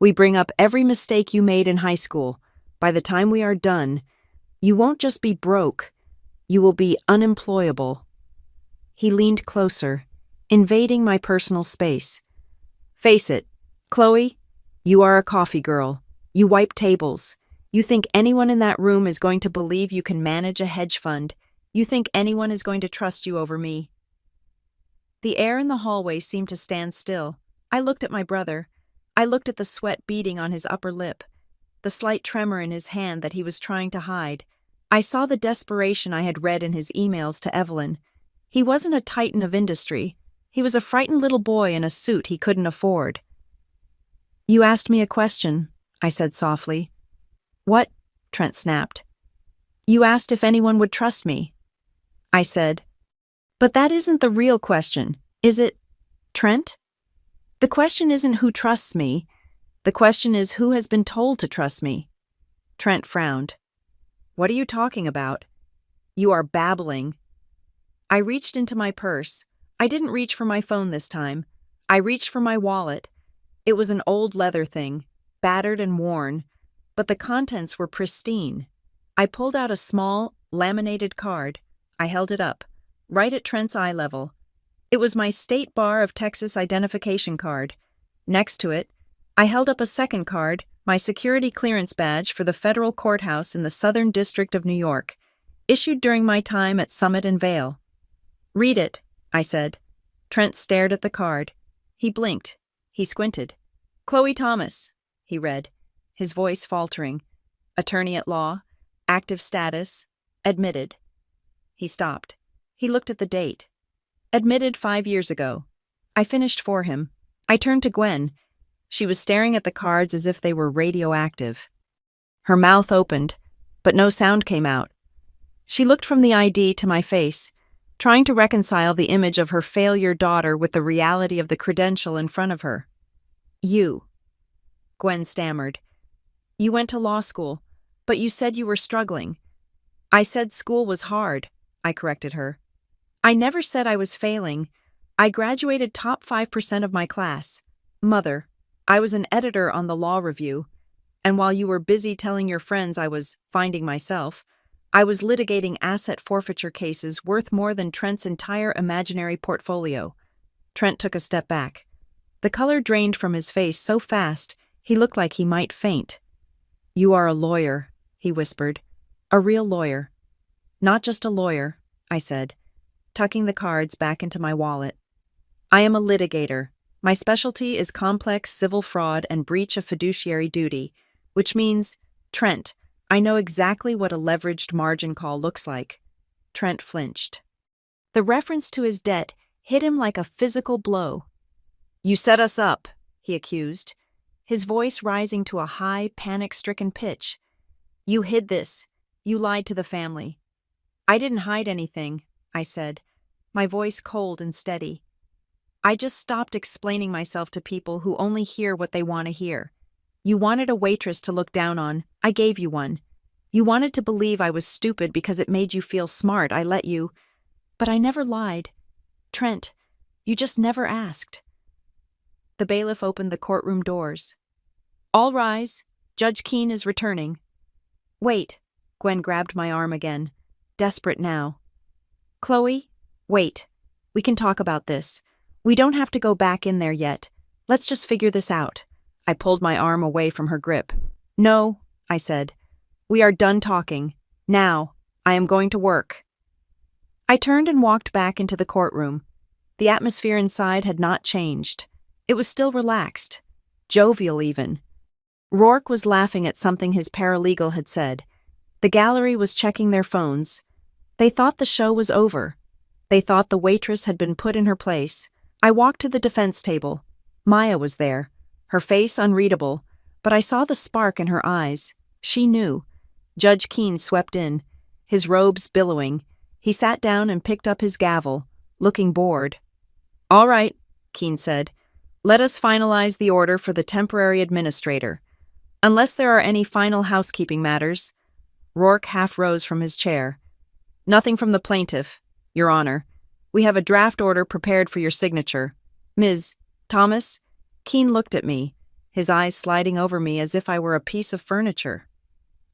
We bring up every mistake you made in high school. By the time we are done, you won't just be broke. You will be unemployable. He leaned closer, invading my personal space. Face it, Chloe, you are a coffee girl. You wipe tables. You think anyone in that room is going to believe you can manage a hedge fund. You think anyone is going to trust you over me. The air in the hallway seemed to stand still. I looked at my brother. I looked at the sweat beading on his upper lip, the slight tremor in his hand that he was trying to hide. I saw the desperation I had read in his emails to Evelyn. He wasn't a titan of industry. He was a frightened little boy in a suit he couldn't afford. You asked me a question, I said softly. What? Trent snapped. You asked if anyone would trust me. I said, but that isn't the real question, is it, Trent? The question isn't who trusts me. The question is who has been told to trust me. Trent frowned. What are you talking about? You are babbling. I reached into my purse. I didn't reach for my phone this time. I reached for my wallet. It was an old leather thing, battered and worn, but the contents were pristine. I pulled out a small, laminated card. I held it up, right at Trent's eye level. It was my State Bar of Texas identification card. Next to it, I held up a second card, my security clearance badge for the federal courthouse in the Southern District of New York, issued during my time at Summit and Vail. Read it, I said. Trent stared at the card. He blinked. He squinted. Chloe Thomas, he read, his voice faltering. Attorney at law, active status, admitted. He stopped. He looked at the date. Admitted 5 years ago. I finished for him. I turned to Gwen. She was staring at the cards as if they were radioactive. Her mouth opened, but no sound came out. She looked from the ID to my face, trying to reconcile the image of her failure daughter with the reality of the credential in front of her. You, Gwen stammered. You went to law school, but you said you were struggling. I said school was hard, I corrected her. I never said I was failing. I graduated top 5% of my class. Mother, I was an editor on the Law Review, and while you were busy telling your friends I was finding myself, I was litigating asset forfeiture cases worth more than Trent's entire imaginary portfolio. Trent took a step back. The color drained from his face so fast, he looked like he might faint. You are a lawyer, he whispered. A real lawyer. Not just a lawyer, I said, tucking the cards back into my wallet. I am a litigator. My specialty is complex civil fraud and breach of fiduciary duty, which means, Trent, I know exactly what a leveraged margin call looks like. Trent flinched. The reference to his debt hit him like a physical blow. You set us up, he accused, his voice rising to a high, panic-stricken pitch. You hid this. You lied to the family. I didn't hide anything, I said, my voice cold and steady. I just stopped explaining myself to people who only hear what they want to hear. You wanted a waitress to look down on. I gave you one. You wanted to believe I was stupid because it made you feel smart. I let you. But I never lied. Trent, you just never asked. The bailiff opened the courtroom doors. All rise. Judge Keene is returning. Wait. Gwen grabbed my arm again, desperate now. Chloe, wait. We can talk about this. We don't have to go back in there yet. Let's just figure this out. I pulled my arm away from her grip. No, I said. We are done talking. Now, I am going to work. I turned and walked back into the courtroom. The atmosphere inside had not changed. It was still relaxed, jovial even. Rourke was laughing at something his paralegal had said. The gallery was checking their phones. They thought the show was over. They thought the waitress had been put in her place. I walked to the defense table. Maya was there, her face unreadable, but I saw the spark in her eyes. She knew. Judge Keene swept in, his robes billowing. He sat down and picked up his gavel, looking bored. "All right," Keene said. "Let us finalize the order for the temporary administrator. Unless there are any final housekeeping matters." Rourke half rose from his chair. "Nothing from the plaintiff, Your Honor. We have a draft order prepared for your signature. Ms. Thomas?" Keene looked at me, his eyes sliding over me as if I were a piece of furniture.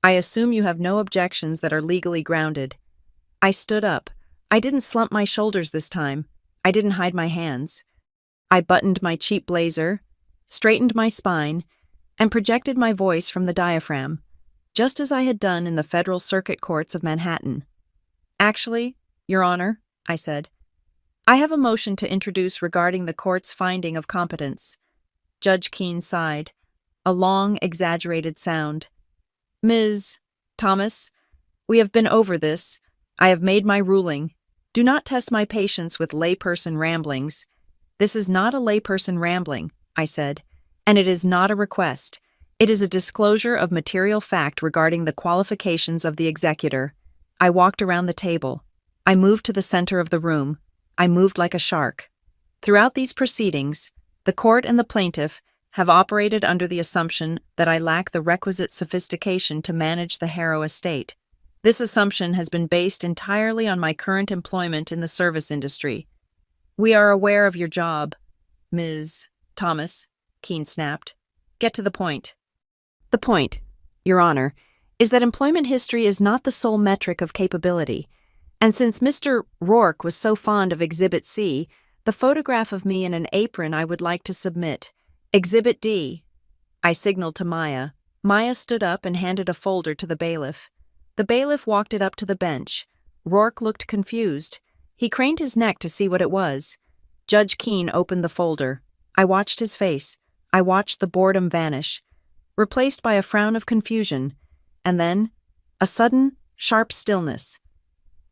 "I assume you have no objections that are legally grounded." I stood up. I didn't slump my shoulders this time. I didn't hide my hands. I buttoned my cheap blazer, straightened my spine, and projected my voice from the diaphragm, just as I had done in the Federal Circuit Courts of Manhattan. "Actually, Your Honor," I said, "I have a motion to introduce regarding the court's finding of competence." Judge Keene sighed, a long, exaggerated sound. "Ms. Thomas, we have been over this. I have made my ruling. Do not test my patience with layperson ramblings." "This is not a layperson rambling," I said, "and it is not a request. It is a disclosure of material fact regarding the qualifications of the executor." I walked around the table. I moved to the center of the room. I moved like a shark. Throughout these proceedings, the court and the plaintiff have operated under the assumption that I lack the requisite sophistication to manage the Harrow estate. This assumption has been based entirely on my current employment in the service industry. "We are aware of your job, Ms. Thomas," Keene snapped. "Get to the point." "The point, Your Honor, is that employment history is not the sole metric of capability. And since Mr. Rourke was so fond of Exhibit C, the photograph of me in an apron I would like to submit. Exhibit D." I signaled to Maya. Maya stood up and handed a folder to the bailiff. The bailiff walked it up to the bench. Rourke looked confused. He craned his neck to see what it was. Judge Keene opened the folder. I watched his face. I watched the boredom vanish, replaced by a frown of confusion, and then a sudden, sharp stillness.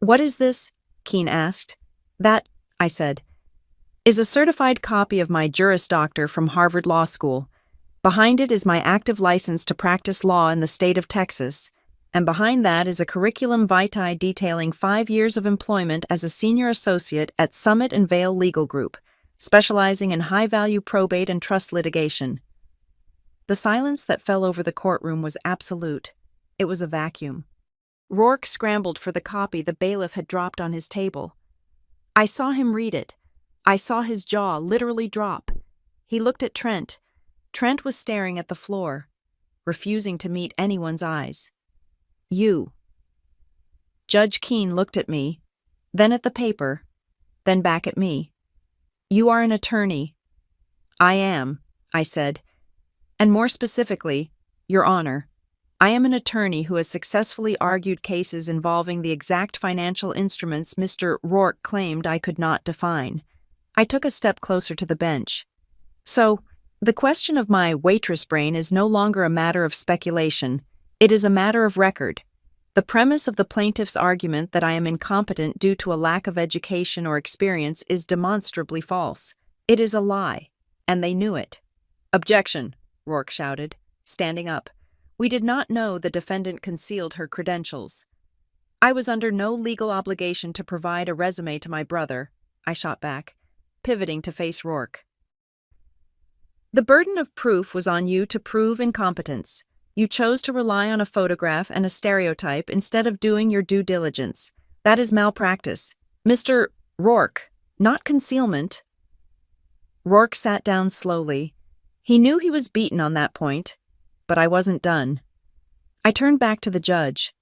"What is this?" Keene asked. "That," I said, "is a certified copy of my Juris Doctor from Harvard Law School. Behind it is my active license to practice law in the state of Texas, and behind that is a curriculum vitae detailing 5 years of employment as a senior associate at Summit and Vale Legal Group, specializing in high-value probate and trust litigation." The silence that fell over the courtroom was absolute. It was a vacuum. Rourke scrambled for the copy the bailiff had dropped on his table. I saw him read it. I saw his jaw literally drop. He looked at Trent. Trent was staring at the floor, refusing to meet anyone's eyes. "You." Judge Keene looked at me, then at the paper, then back at me. "You are an attorney." "I am," I said. "And more specifically, Your Honor, I am an attorney who has successfully argued cases involving the exact financial instruments Mr. Rourke claimed I could not define." I took a step closer to the bench. "So, the question of my waitress brain is no longer a matter of speculation. It is a matter of record. The premise of the plaintiff's argument that I am incompetent due to a lack of education or experience is demonstrably false. It is a lie, and they knew it." "Objection," Rourke shouted, standing up. "We did not know the defendant concealed her credentials." "I was under no legal obligation to provide a resume to my brother," I shot back, pivoting to face Rourke. "The burden of proof was on you to prove incompetence. You chose to rely on a photograph and a stereotype instead of doing your due diligence. That is malpractice. Mr. Rourke, not concealment." Rourke sat down slowly. He knew he was beaten on that point, but I wasn't done. I turned back to the judge.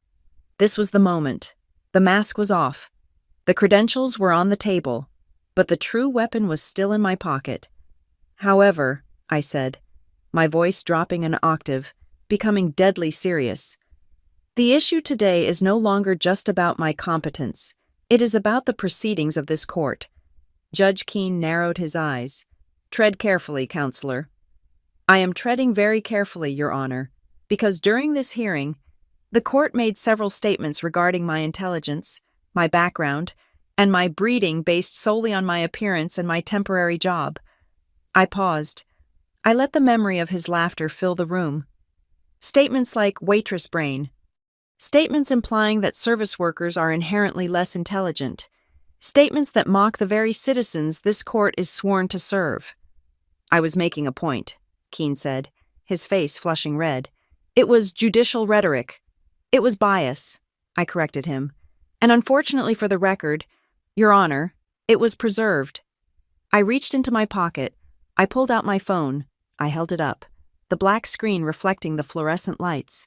This was the moment. The mask was off. The credentials were on the table, but the true weapon was still in my pocket. "However," I said, my voice dropping an octave, becoming deadly serious, "the issue today is no longer just about my competence. It is about the proceedings of this court. Judge Keene narrowed his eyes. Tread carefully, counselor. I am treading very carefully, Your Honor, because during this hearing, the court made several statements regarding my intelligence, my background, and my breeding based solely on my appearance and my temporary job. I paused. I let the memory of his laughter fill the room. Statements like waitress brain. Statements implying that service workers are inherently less intelligent. Statements that mock the very citizens this court is sworn to serve. I was making a point, Keene said, his face flushing red. It was judicial rhetoric. It was bias, I corrected him. And unfortunately for the record, Your Honor, it was preserved. I reached into my pocket. I pulled out my phone. I held it up, the black screen reflecting the fluorescent lights.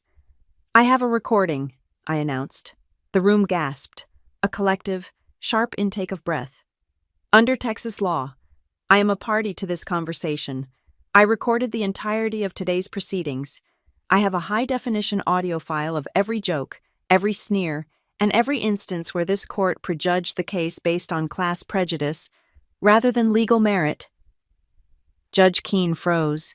I have a recording, I announced. The room gasped, a collective, sharp intake of breath. Under Texas law, I am a party to this conversation. I recorded the entirety of today's proceedings. I have a high-definition audio file of every joke, every sneer, and every instance where this court prejudged the case based on class prejudice rather than legal merit. Judge Keene froze.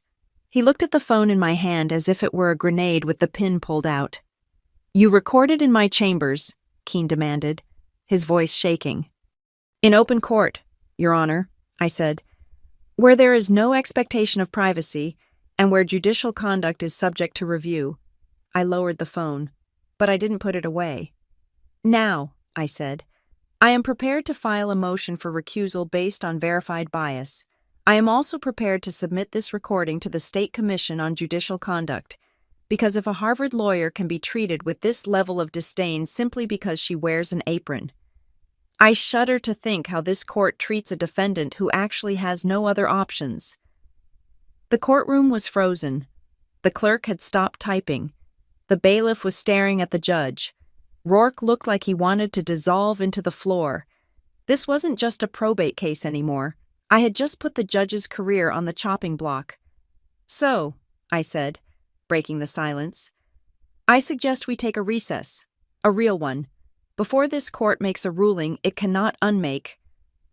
He looked at the phone in my hand as if it were a grenade with the pin pulled out. You recorded in my chambers, Keene demanded, his voice shaking. In open court, Your Honor, I said, where there is no expectation of privacy and where judicial conduct is subject to review. I lowered the phone, but I didn't put it away. Now, I said, I am prepared to file a motion for recusal based on verified bias. I am also prepared to submit this recording to the State Commission on Judicial Conduct, because if a Harvard lawyer can be treated with this level of disdain simply because she wears an apron, I shudder to think how this court treats a defendant who actually has no other options. The courtroom was frozen. The clerk had stopped typing. The bailiff was staring at the judge. Rourke looked like he wanted to dissolve into the floor. This wasn't just a probate case anymore. I had just put the judge's career on the chopping block. So, I said, breaking the silence, I suggest we take a recess, a real one. Before this court makes a ruling it cannot unmake.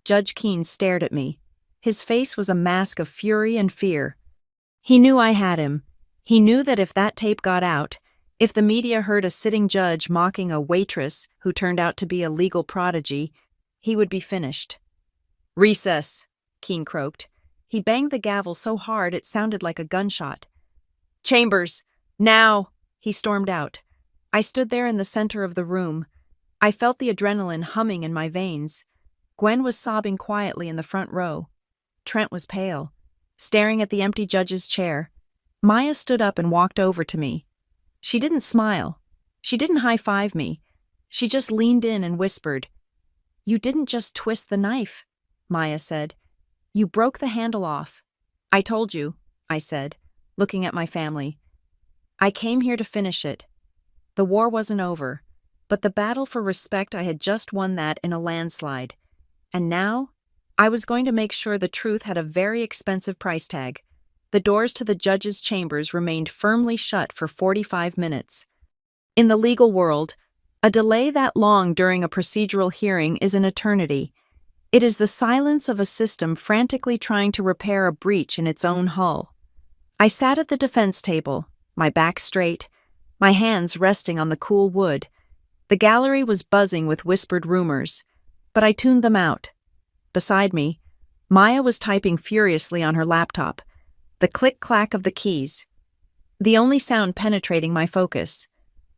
Judge Keene stared at me. His face was a mask of fury and fear. He knew I had him. He knew that if that tape got out, if the media heard a sitting judge mocking a waitress who turned out to be a legal prodigy, he would be finished. Recess, Keene croaked. He banged the gavel so hard it sounded like a gunshot. Chambers, now, he stormed out. I stood there in the center of the room. I felt the adrenaline humming in my veins. Gwen was sobbing quietly in the front row. Trent was pale, staring at the empty judge's chair. Maya stood up and walked over to me. She didn't smile. She didn't high-five me. She just leaned in and whispered, "You didn't just twist the knife," Maya said. "You broke the handle off." "I told you," I said, looking at my family. "I came here to finish it." The war wasn't over, but the battle for respect, I had just won that in a landslide. And now, I was going to make sure the truth had a very expensive price tag. The doors to the judge's chambers remained firmly shut for 45 minutes. In the legal world, a delay that long during a procedural hearing is an eternity. It is the silence of a system frantically trying to repair a breach in its own hull. I sat at the defense table, my back straight, my hands resting on the cool wood. The gallery was buzzing with whispered rumors, but I tuned them out. Beside me, Maya was typing furiously on her laptop, the click-clack of the keys, the only sound penetrating my focus.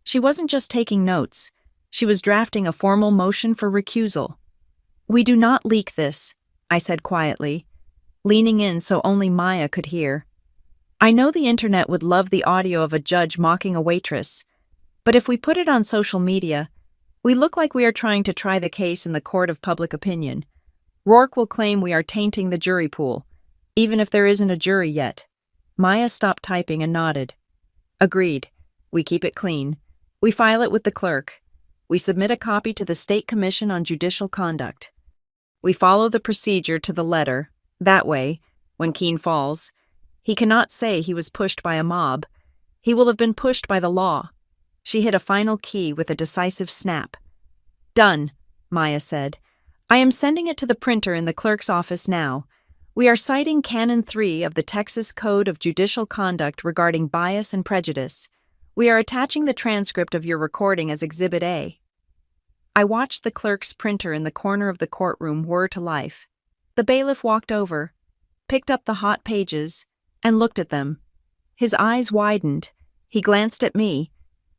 She wasn't just taking notes, she was drafting a formal motion for recusal. "We do not leak this," I said quietly, leaning in so only Maya could hear. I know the internet would love the audio of a judge mocking a waitress, but if we put it on social media, we look like we are trying to try the case in the court of public opinion. Rourke will claim we are tainting the jury pool, even if there isn't a jury yet. Maya stopped typing and nodded. Agreed. We keep it clean. We file it with the clerk. We submit a copy to the State Commission on Judicial Conduct. We follow the procedure to the letter. That way, when Keene falls, he cannot say he was pushed by a mob. He will have been pushed by the law. She hit a final key with a decisive snap. Done. Maya said. I am sending it to the printer in the clerk's office now. We are citing Canon 3 of the Texas Code of Judicial Conduct regarding bias and prejudice. We are attaching the transcript of your recording as Exhibit A. I watched the clerk's printer in the corner of the courtroom whir to life. The bailiff walked over, picked up the hot pages, and looked at them. His eyes widened. He glanced at me,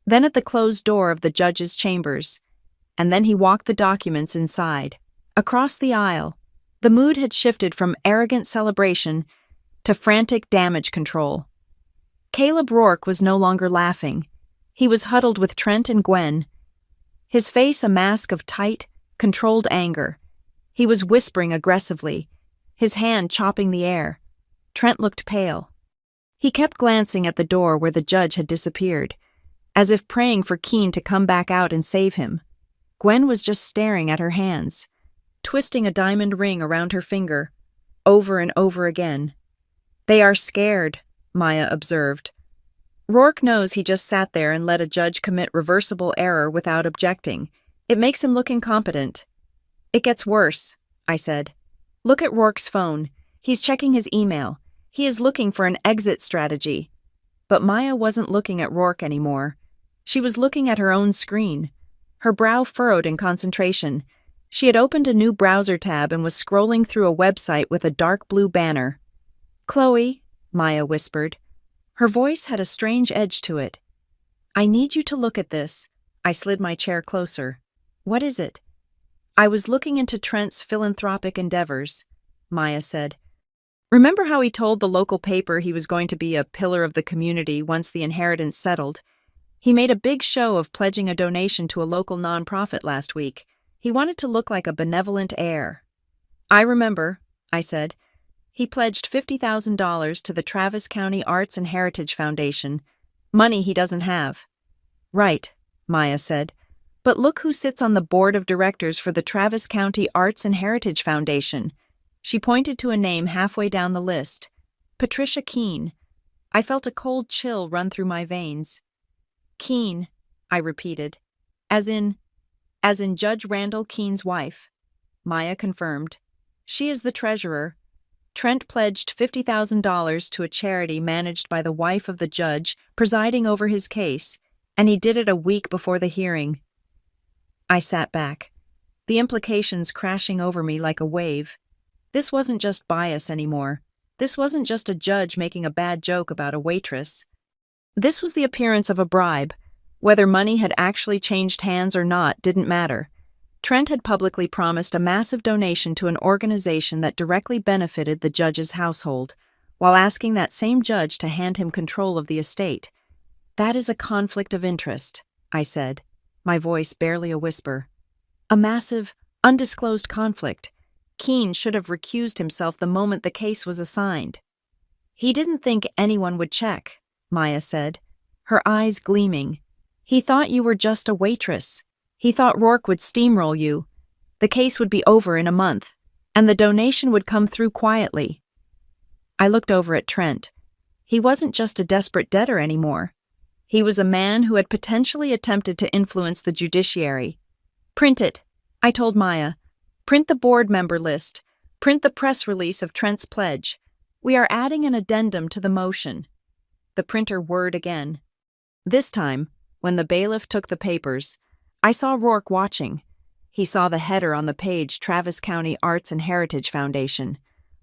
then at the closed door of the judge's chambers, and then he walked the documents inside. Across the aisle, the mood had shifted from arrogant celebration to frantic damage control. Caleb Rourke was no longer laughing. He was huddled with Trent and Gwen, his face a mask of tight, controlled anger. He was whispering aggressively, his hand chopping the air. Trent looked pale. He kept glancing at the door where the judge had disappeared, as if praying for Keene to come back out and save him. Gwen was just staring at her hands, twisting a diamond ring around her finger, over and over again. They are scared, Maya observed. Rourke knows he just sat there and let a judge commit reversible error without objecting. It makes him look incompetent. It gets worse, I said. Look at Rourke's phone. He's checking his email. He is looking for an exit strategy. But Maya wasn't looking at Rourke anymore. She was looking at her own screen, her brow furrowed in concentration. She had opened a new browser tab and was scrolling through a website with a dark blue banner. Chloe, Maya whispered. Her voice had a strange edge to it. I need you to look at this. I slid my chair closer. What is it? I was looking into Trent's philanthropic endeavors, Maya said. Remember how he told the local paper he was going to be a pillar of the community once the inheritance settled? He made a big show of pledging a donation to a local nonprofit last week. He wanted to look like a benevolent heir. I remember, I said. He pledged $50,000 to the Travis County Arts and Heritage Foundation, money he doesn't have. Right, Maya said. But look who sits on the board of directors for the Travis County Arts and Heritage Foundation. She pointed to a name halfway down the list. Patricia Keene. I felt a cold chill run through my veins. Keene, I repeated. As in Judge Randall Keene's wife. Maya confirmed. She is the treasurer. Trent pledged $50,000 to a charity managed by the wife of the judge presiding over his case, and he did it a week before the hearing. I sat back, the implications crashing over me like a wave. This wasn't just bias anymore. This wasn't just a judge making a bad joke about a waitress. This was the appearance of a bribe. Whether money had actually changed hands or not didn't matter. Trent had publicly promised a massive donation to an organization that directly benefited the judge's household, while asking that same judge to hand him control of the estate. That is a conflict of interest, I said, my voice barely a whisper. A massive, undisclosed conflict. Keene should have recused himself the moment the case was assigned. He didn't think anyone would check, Maya said, her eyes gleaming. He thought you were just a waitress. He thought Rourke would steamroll you. The case would be over in a month, and the donation would come through quietly. I looked over at Trent. He wasn't just a desperate debtor anymore. He was a man who had potentially attempted to influence the judiciary. Print it, I told Maya. Print the board member list. Print the press release of Trent's pledge. We are adding an addendum to the motion. The printer whirred again. This time, when the bailiff took the papers, I saw Rourke watching. He saw the header on the page, Travis County Arts and Heritage Foundation.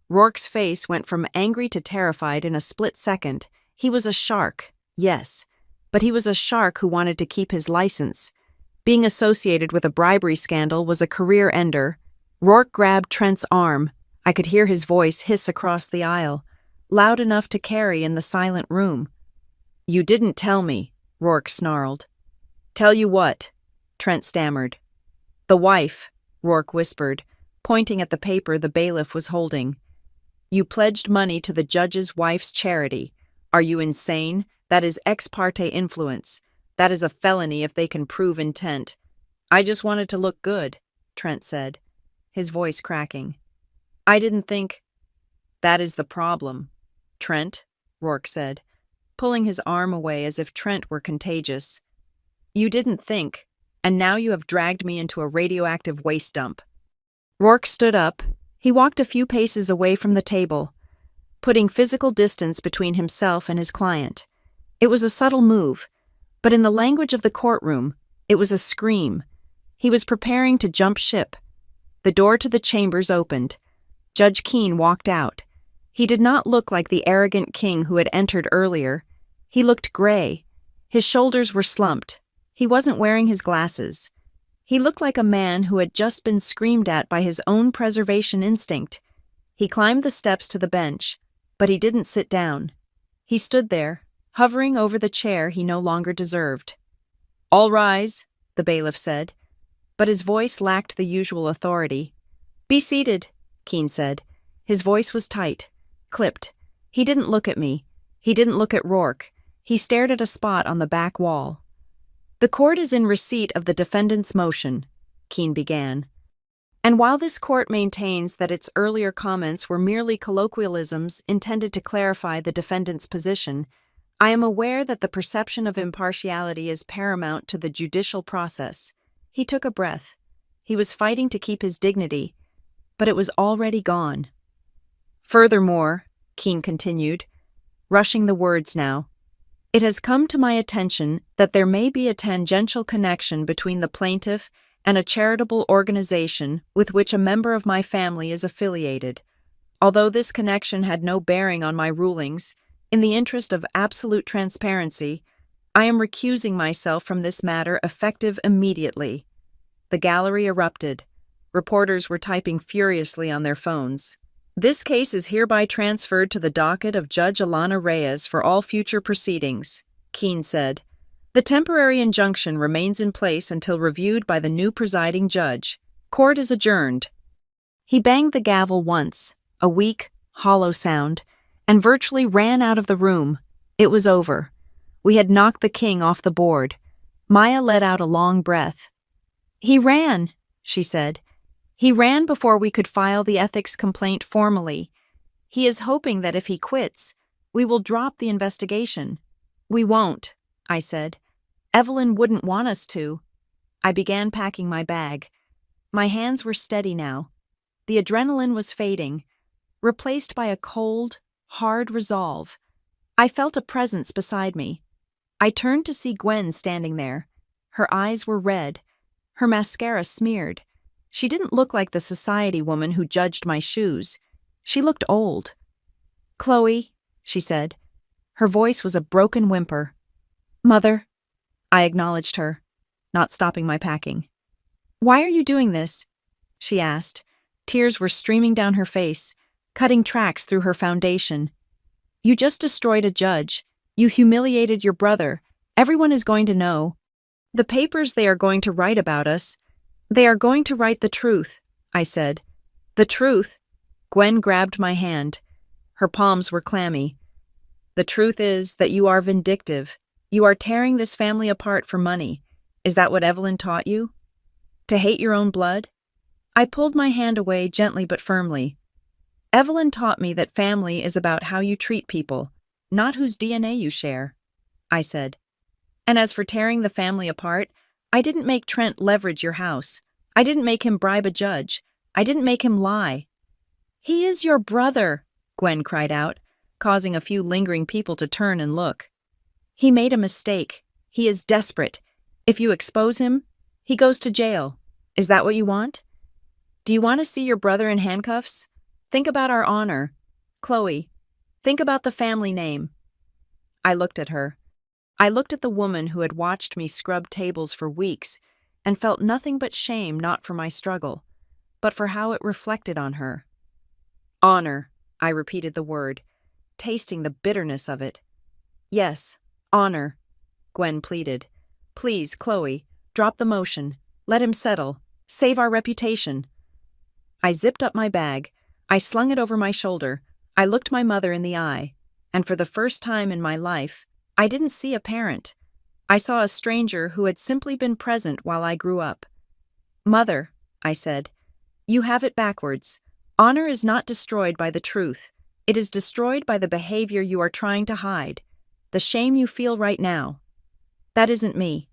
Rourke's face went from angry to terrified in a split second. He was a shark, yes, but he was a shark who wanted to keep his license. Being associated with a bribery scandal was a career ender. Rourke grabbed Trent's arm. I could hear his voice hiss across the aisle, loud enough to carry in the silent room. You didn't tell me, Rourke snarled. Tell you what? Trent stammered. The wife, Rourke whispered, pointing at the paper the bailiff was holding. You pledged money to the judge's wife's charity. Are you insane? That is ex parte influence. That is a felony if they can prove intent. I just wanted to look good, Trent said, his voice cracking. I didn't think. That is the problem. Trent, Rourke said, pulling his arm away as if Trent were contagious. You didn't think. and now you have dragged me into a radioactive waste dump." Rourke stood up. He walked a few paces away from the table, putting physical distance between himself and his client. It was a subtle move, but in the language of the courtroom, it was a scream. He was preparing to jump ship. The door to the chambers opened. Judge Keene walked out. He did not look like the arrogant king who had entered earlier. He looked gray. His shoulders were slumped. He wasn't wearing his glasses. He looked like a man who had just been screamed at by his own preservation instinct. He climbed the steps to the bench, but he didn't sit down. He stood there, hovering over the chair he no longer deserved. "All rise," the bailiff said, but his voice lacked the usual authority. "Be seated," Keene said. His voice was tight, clipped. He didn't look at me. He didn't look at Rourke. He stared at a spot on the back wall. "The court is in receipt of the defendant's motion," Keene began. "And while this court maintains that its earlier comments were merely colloquialisms intended to clarify the defendant's position, I am aware that the perception of impartiality is paramount to the judicial process." He took a breath. He was fighting to keep his dignity, but it was already gone. "Furthermore," Keene continued, rushing the words now, "it has come to my attention that there may be a tangential connection between the plaintiff and a charitable organization with which a member of my family is affiliated. Although this connection had no bearing on my rulings, in the interest of absolute transparency, I am recusing myself from this matter effective immediately." The gallery erupted. Reporters were typing furiously on their phones. "This case is hereby transferred to the docket of Judge Alana Reyes for all future proceedings," Keene said. "The temporary injunction remains in place until reviewed by the new presiding judge. Court is adjourned." He banged the gavel once, a weak, hollow sound, and virtually ran out of the room. It was over. We had knocked the king off the board. Maya let out a long breath. "He ran," she said. "He ran before we could file the ethics complaint formally. He is hoping that if he quits, we will drop the investigation." "We won't," I said. "Evelyn wouldn't want us to." I began packing my bag. My hands were steady now. The adrenaline was fading, replaced by a cold, hard resolve. I felt a presence beside me. I turned to see Gwen standing there. Her eyes were red, her mascara smeared. She didn't look like the society woman who judged my shoes. She looked old. "Chloe," she said. Her voice was a broken whimper. "Mother," I acknowledged her, not stopping my packing. "Why are you doing this?" she asked. Tears were streaming down her face, cutting tracks through her foundation. "You just destroyed a judge. You humiliated your brother. Everyone is going to know. The papers, they are going to write about us. They are going to write the truth," I said. "The truth?" Gwen grabbed my hand. Her palms were clammy. "The truth is that you are vindictive. You are tearing this family apart for money. Is that what Evelyn taught you? To hate your own blood?" I pulled my hand away gently but firmly. "Evelyn taught me that family is about how you treat people, not whose DNA you share," I said. "And as for tearing the family apart, I didn't make Trent leverage your house. I didn't make him bribe a judge. I didn't make him lie." "He is your brother," Gwen cried out, causing a few lingering people to turn and look. "He made a mistake. He is desperate. If you expose him, he goes to jail. Is that what you want? Do you want to see your brother in handcuffs? Think about our honor. Chloe, think about the family name." I looked at her. I looked at the woman who had watched me scrub tables for weeks and felt nothing but shame, not for my struggle, but for how it reflected on her. "Honor," I repeated the word, tasting the bitterness of it. "Yes, honor," Gwen pleaded. "Please, Chloe, drop the motion. Let him settle. Save our reputation." I zipped up my bag. I slung it over my shoulder. I looked my mother in the eye, and for the first time in my life, I didn't see a parent. I saw a stranger who had simply been present while I grew up. "Mother," I said, "you have it backwards. Honor is not destroyed by the truth. It is destroyed by the behavior you are trying to hide, the shame you feel right now. That isn't me."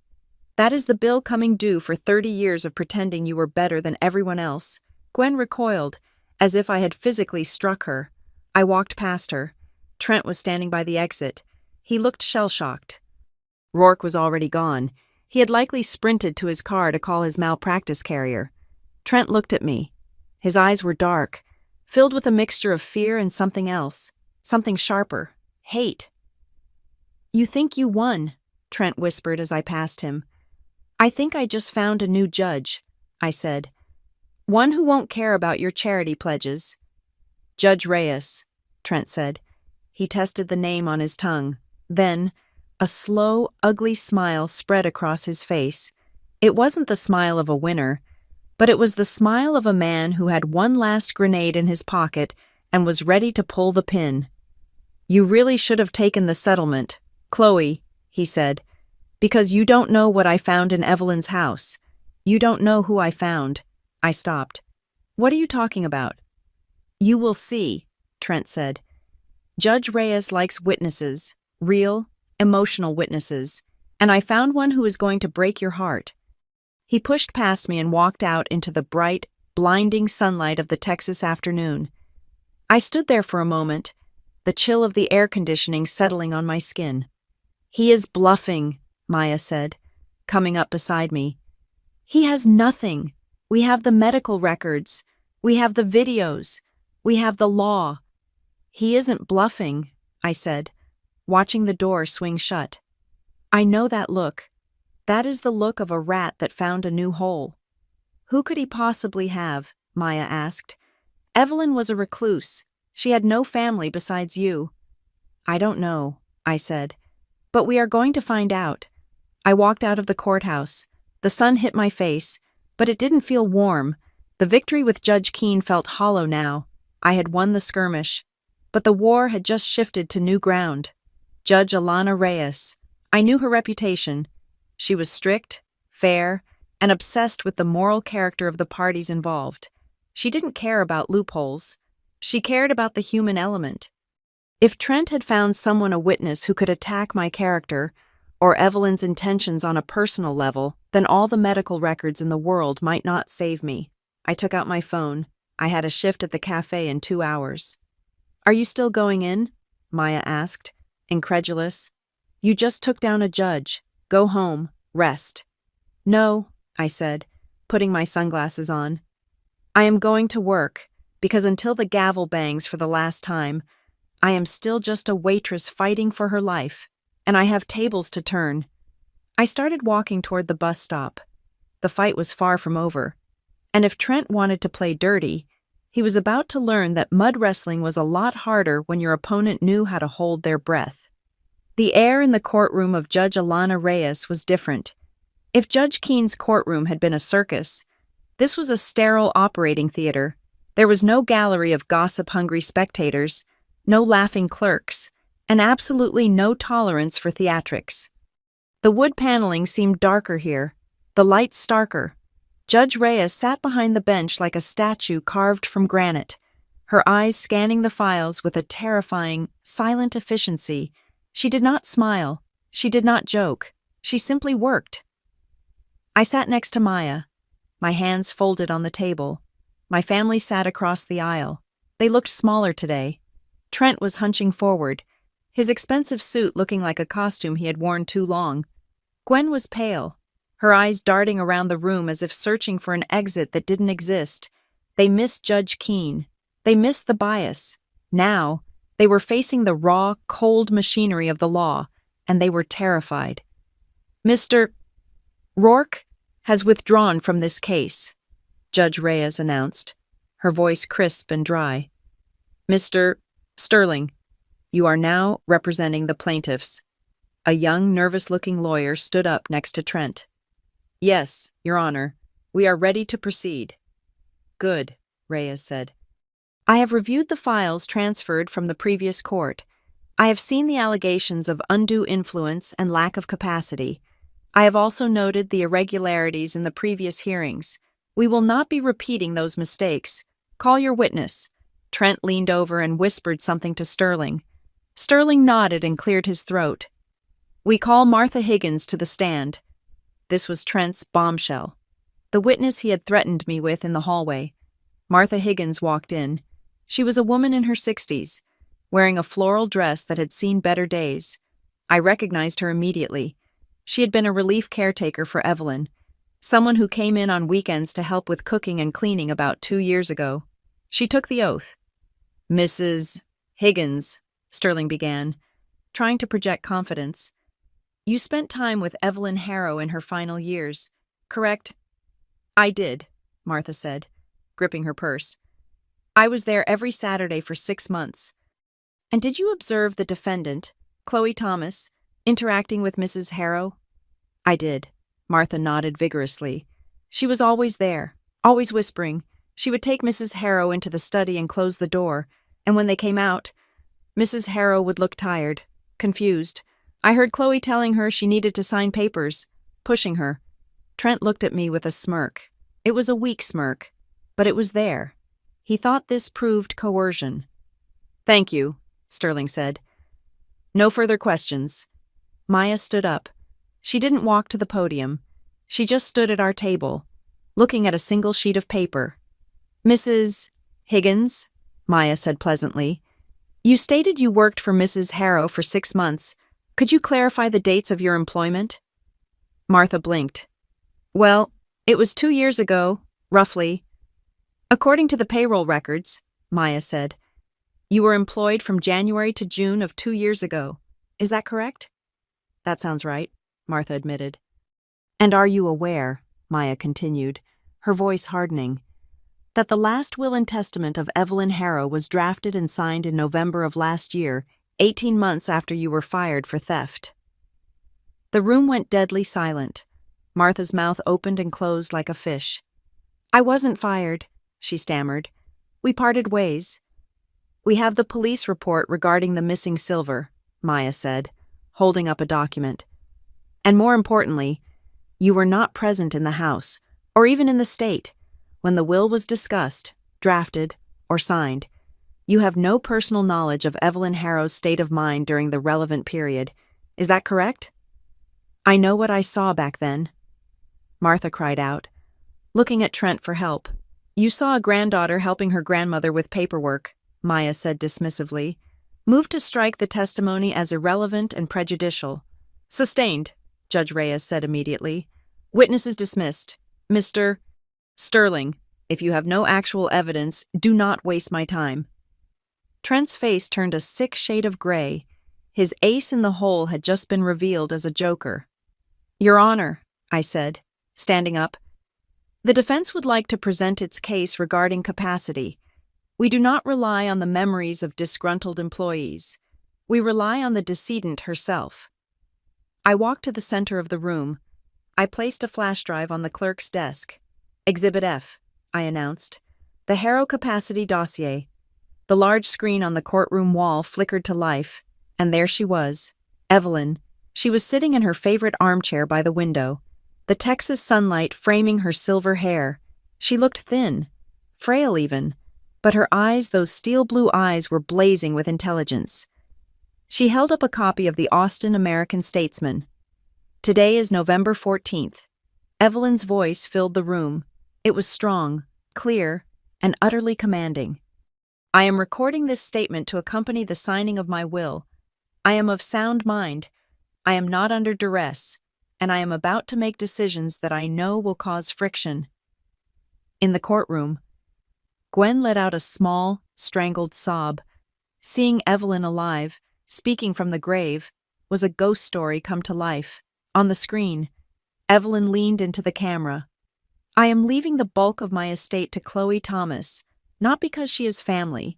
That is the bill coming due for 30 years of pretending you were better than everyone else. Gwen recoiled, as if I had physically struck her. I walked past her. Trent was standing by the exit. He looked shell-shocked. Rourke was already gone. He had likely sprinted to his car to call his malpractice carrier. Trent looked at me. His eyes were dark, filled with a mixture of fear and something else, something sharper, hate. "You think you won," Trent whispered as I passed him. "I think I just found a new judge," I said. "One who won't care about your charity pledges." "Judge Reyes," Trent said. He tested the name on his tongue. Then, a slow, ugly smile spread across his face. It wasn't the smile of a winner, but it was the smile of a man who had one last grenade in his pocket and was ready to pull the pin. "You really should have taken the settlement, Chloe," he said, "because you don't know what I found in Evelyn's house. You don't know who I found." I stopped. "What are you talking about?" "You will see," Trent said. "Judge Reyes likes witnesses, real, emotional witnesses, and I found one who is going to break your heart." He pushed past me and walked out into the bright, blinding sunlight of the Texas afternoon. I stood there for a moment, the chill of the air conditioning settling on my skin. "He is bluffing," Maya said, coming up beside me. "He has nothing. We have the medical records. We have the videos. We have the law." "He isn't bluffing," I said, watching the door swing shut. "I know that look. That is the look of a rat that found a new hole." "Who could he possibly have?" Maya asked. "Evelyn was a recluse. She had no family besides you." "I don't know," I said. "But we are going to find out." I walked out of the courthouse. The sun hit my face, but it didn't feel warm. The victory with Judge Keene felt hollow now. I had won the skirmish. But the war had just shifted to new ground. Judge Alana Reyes. I knew her reputation. She was strict, fair, and obsessed with the moral character of the parties involved. She didn't care about loopholes. She cared about the human element. If Trent had found someone a witness who could attack my character, or Evelyn's intentions on a personal level, then all the medical records in the world might not save me. I took out my phone. I had a shift at the cafe in 2 hours. "Are you still going in?" Maya asked, incredulous. "You just took down a judge. Go home. Rest." "No," I said, putting my sunglasses on. "I am going to work, because until the gavel bangs for the last time, I am still just a waitress fighting for her life, and I have tables to turn." I started walking toward the bus stop. The fight was far from over, and if Trent wanted to play dirty, he was about to learn that mud wrestling was a lot harder when your opponent knew how to hold their breath. The air in the courtroom of Judge Alana Reyes was different. If Judge Keene's courtroom had been a circus, this was a sterile operating theater. There was no gallery of gossip-hungry spectators, no laughing clerks, and absolutely no tolerance for theatrics. The wood paneling seemed darker here, the lights starker. Judge Reyes sat behind the bench like a statue carved from granite, her eyes scanning the files with a terrifying, silent efficiency. She did not smile. She did not joke. She simply worked. I sat next to Maya, my hands folded on the table. My family sat across the aisle. They looked smaller today. Trent was hunching forward, his expensive suit looking like a costume he had worn too long. Gwen was pale, her eyes darting around the room as if searching for an exit that didn't exist. They missed Judge Keene. They missed the bias. Now, they were facing the raw, cold machinery of the law, and they were terrified. "Mr. Rourke has withdrawn from this case," Judge Reyes announced, her voice crisp and dry. "Mr. Sterling, you are now representing the plaintiffs." A young, nervous-looking lawyer stood up next to Trent. "Yes, Your Honor, we are ready to proceed." "Good," Reyes said. "I have reviewed the files transferred from the previous court. I have seen the allegations of undue influence and lack of capacity. I have also noted the irregularities in the previous hearings. We will not be repeating those mistakes. Call your witness." Trent leaned over and whispered something to Sterling. Sterling nodded and cleared his throat. "We call Martha Higgins to the stand." This was Trent's bombshell. The witness he had threatened me with in the hallway. Martha Higgins walked in. She was a woman in her 60s, wearing a floral dress that had seen better days. I recognized her immediately. She had been a relief caretaker for Evelyn, someone who came in on weekends to help with cooking and cleaning about 2 years ago. She took the oath. "Mrs. Higgins," Sterling began, trying to project confidence. "You spent time with Evelyn Harrow in her final years, correct?" "I did," Martha said, gripping her purse. "I was there every Saturday for 6 months." "And did you observe the defendant, Chloe Thomas, interacting with Mrs. Harrow?" "I did." Martha nodded vigorously. "She was always there, always whispering. She would take Mrs. Harrow into the study and close the door, and when they came out, Mrs. Harrow would look tired, confused. I heard Chloe telling her she needed to sign papers, pushing her." Trent looked at me with a smirk. It was a weak smirk, but it was there. He thought this proved coercion. "Thank you," Sterling said. "No further questions." Maya stood up. She didn't walk to the podium. She just stood at our table, looking at a single sheet of paper. "Mrs. Higgins," Maya said pleasantly, "you stated you worked for Mrs. Harrow for 6 months. Could you clarify the dates of your employment?" Martha blinked. "Well, it was 2 years ago, roughly." "According to the payroll records," Maya said, "you were employed from January to June of 2 years ago. Is that correct?" "That sounds right," Martha admitted. "And are you aware," Maya continued, her voice hardening, "that the last will and testament of Evelyn Harrow was drafted and signed in November of last year, 18 months after you were fired for theft?" The room went deadly silent. Martha's mouth opened and closed like a fish. "I wasn't fired," she stammered. "We parted ways." "We have the police report regarding the missing silver," Maya said, holding up a document. "And more importantly, you were not present in the house, or even in the state, when the will was discussed, drafted, or signed. You have no personal knowledge of Evelyn Harrow's state of mind during the relevant period. Is that correct?" "I know what I saw back then," Martha cried out, looking at Trent for help. "You saw a granddaughter helping her grandmother with paperwork," Maya said dismissively. "Move to strike the testimony as irrelevant and prejudicial." "Sustained," Judge Reyes said immediately. "Witness is dismissed. Mr. Sterling, if you have no actual evidence, do not waste my time." Trent's face turned a sick shade of gray. His ace in the hole had just been revealed as a joker. "Your Honor," I said, standing up, "the defense would like to present its case regarding capacity. We do not rely on the memories of disgruntled employees. We rely on the decedent herself." I walked to the center of the room. I placed a flash drive on the clerk's desk. "Exhibit F," I announced. "The Harrow Capacity Dossier." The large screen on the courtroom wall flickered to life, and there she was, Evelyn. She was sitting in her favorite armchair by the window, the Texas sunlight framing her silver hair. She looked thin, frail even, but her eyes, those steel blue eyes, were blazing with intelligence. She held up a copy of the Austin American-Statesman. "Today is November 14th. Evelyn's voice filled the room. It was strong, clear, and utterly commanding. "I am recording this statement to accompany the signing of my will. I am of sound mind. I am not under duress, and I am about to make decisions that I know will cause friction." In the courtroom, Gwen let out a small, strangled sob. Seeing Evelyn alive, speaking from the grave, was a ghost story come to life. On the screen, Evelyn leaned into the camera. "I am leaving the bulk of my estate to Chloe Thomas, not because she is family,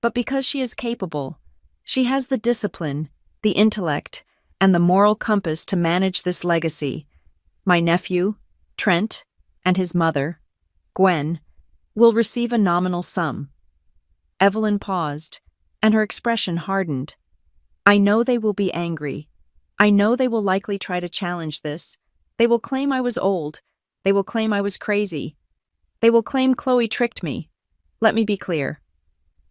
but because she is capable. She has the discipline, the intellect, and the moral compass to manage this legacy. My nephew, Trent, and his mother, Gwen, will receive a nominal sum." Evelyn paused, and her expression hardened. "I know they will be angry. I know they will likely try to challenge this. They will claim I was old. They will claim I was crazy. They will claim Chloe tricked me. Let me be clear.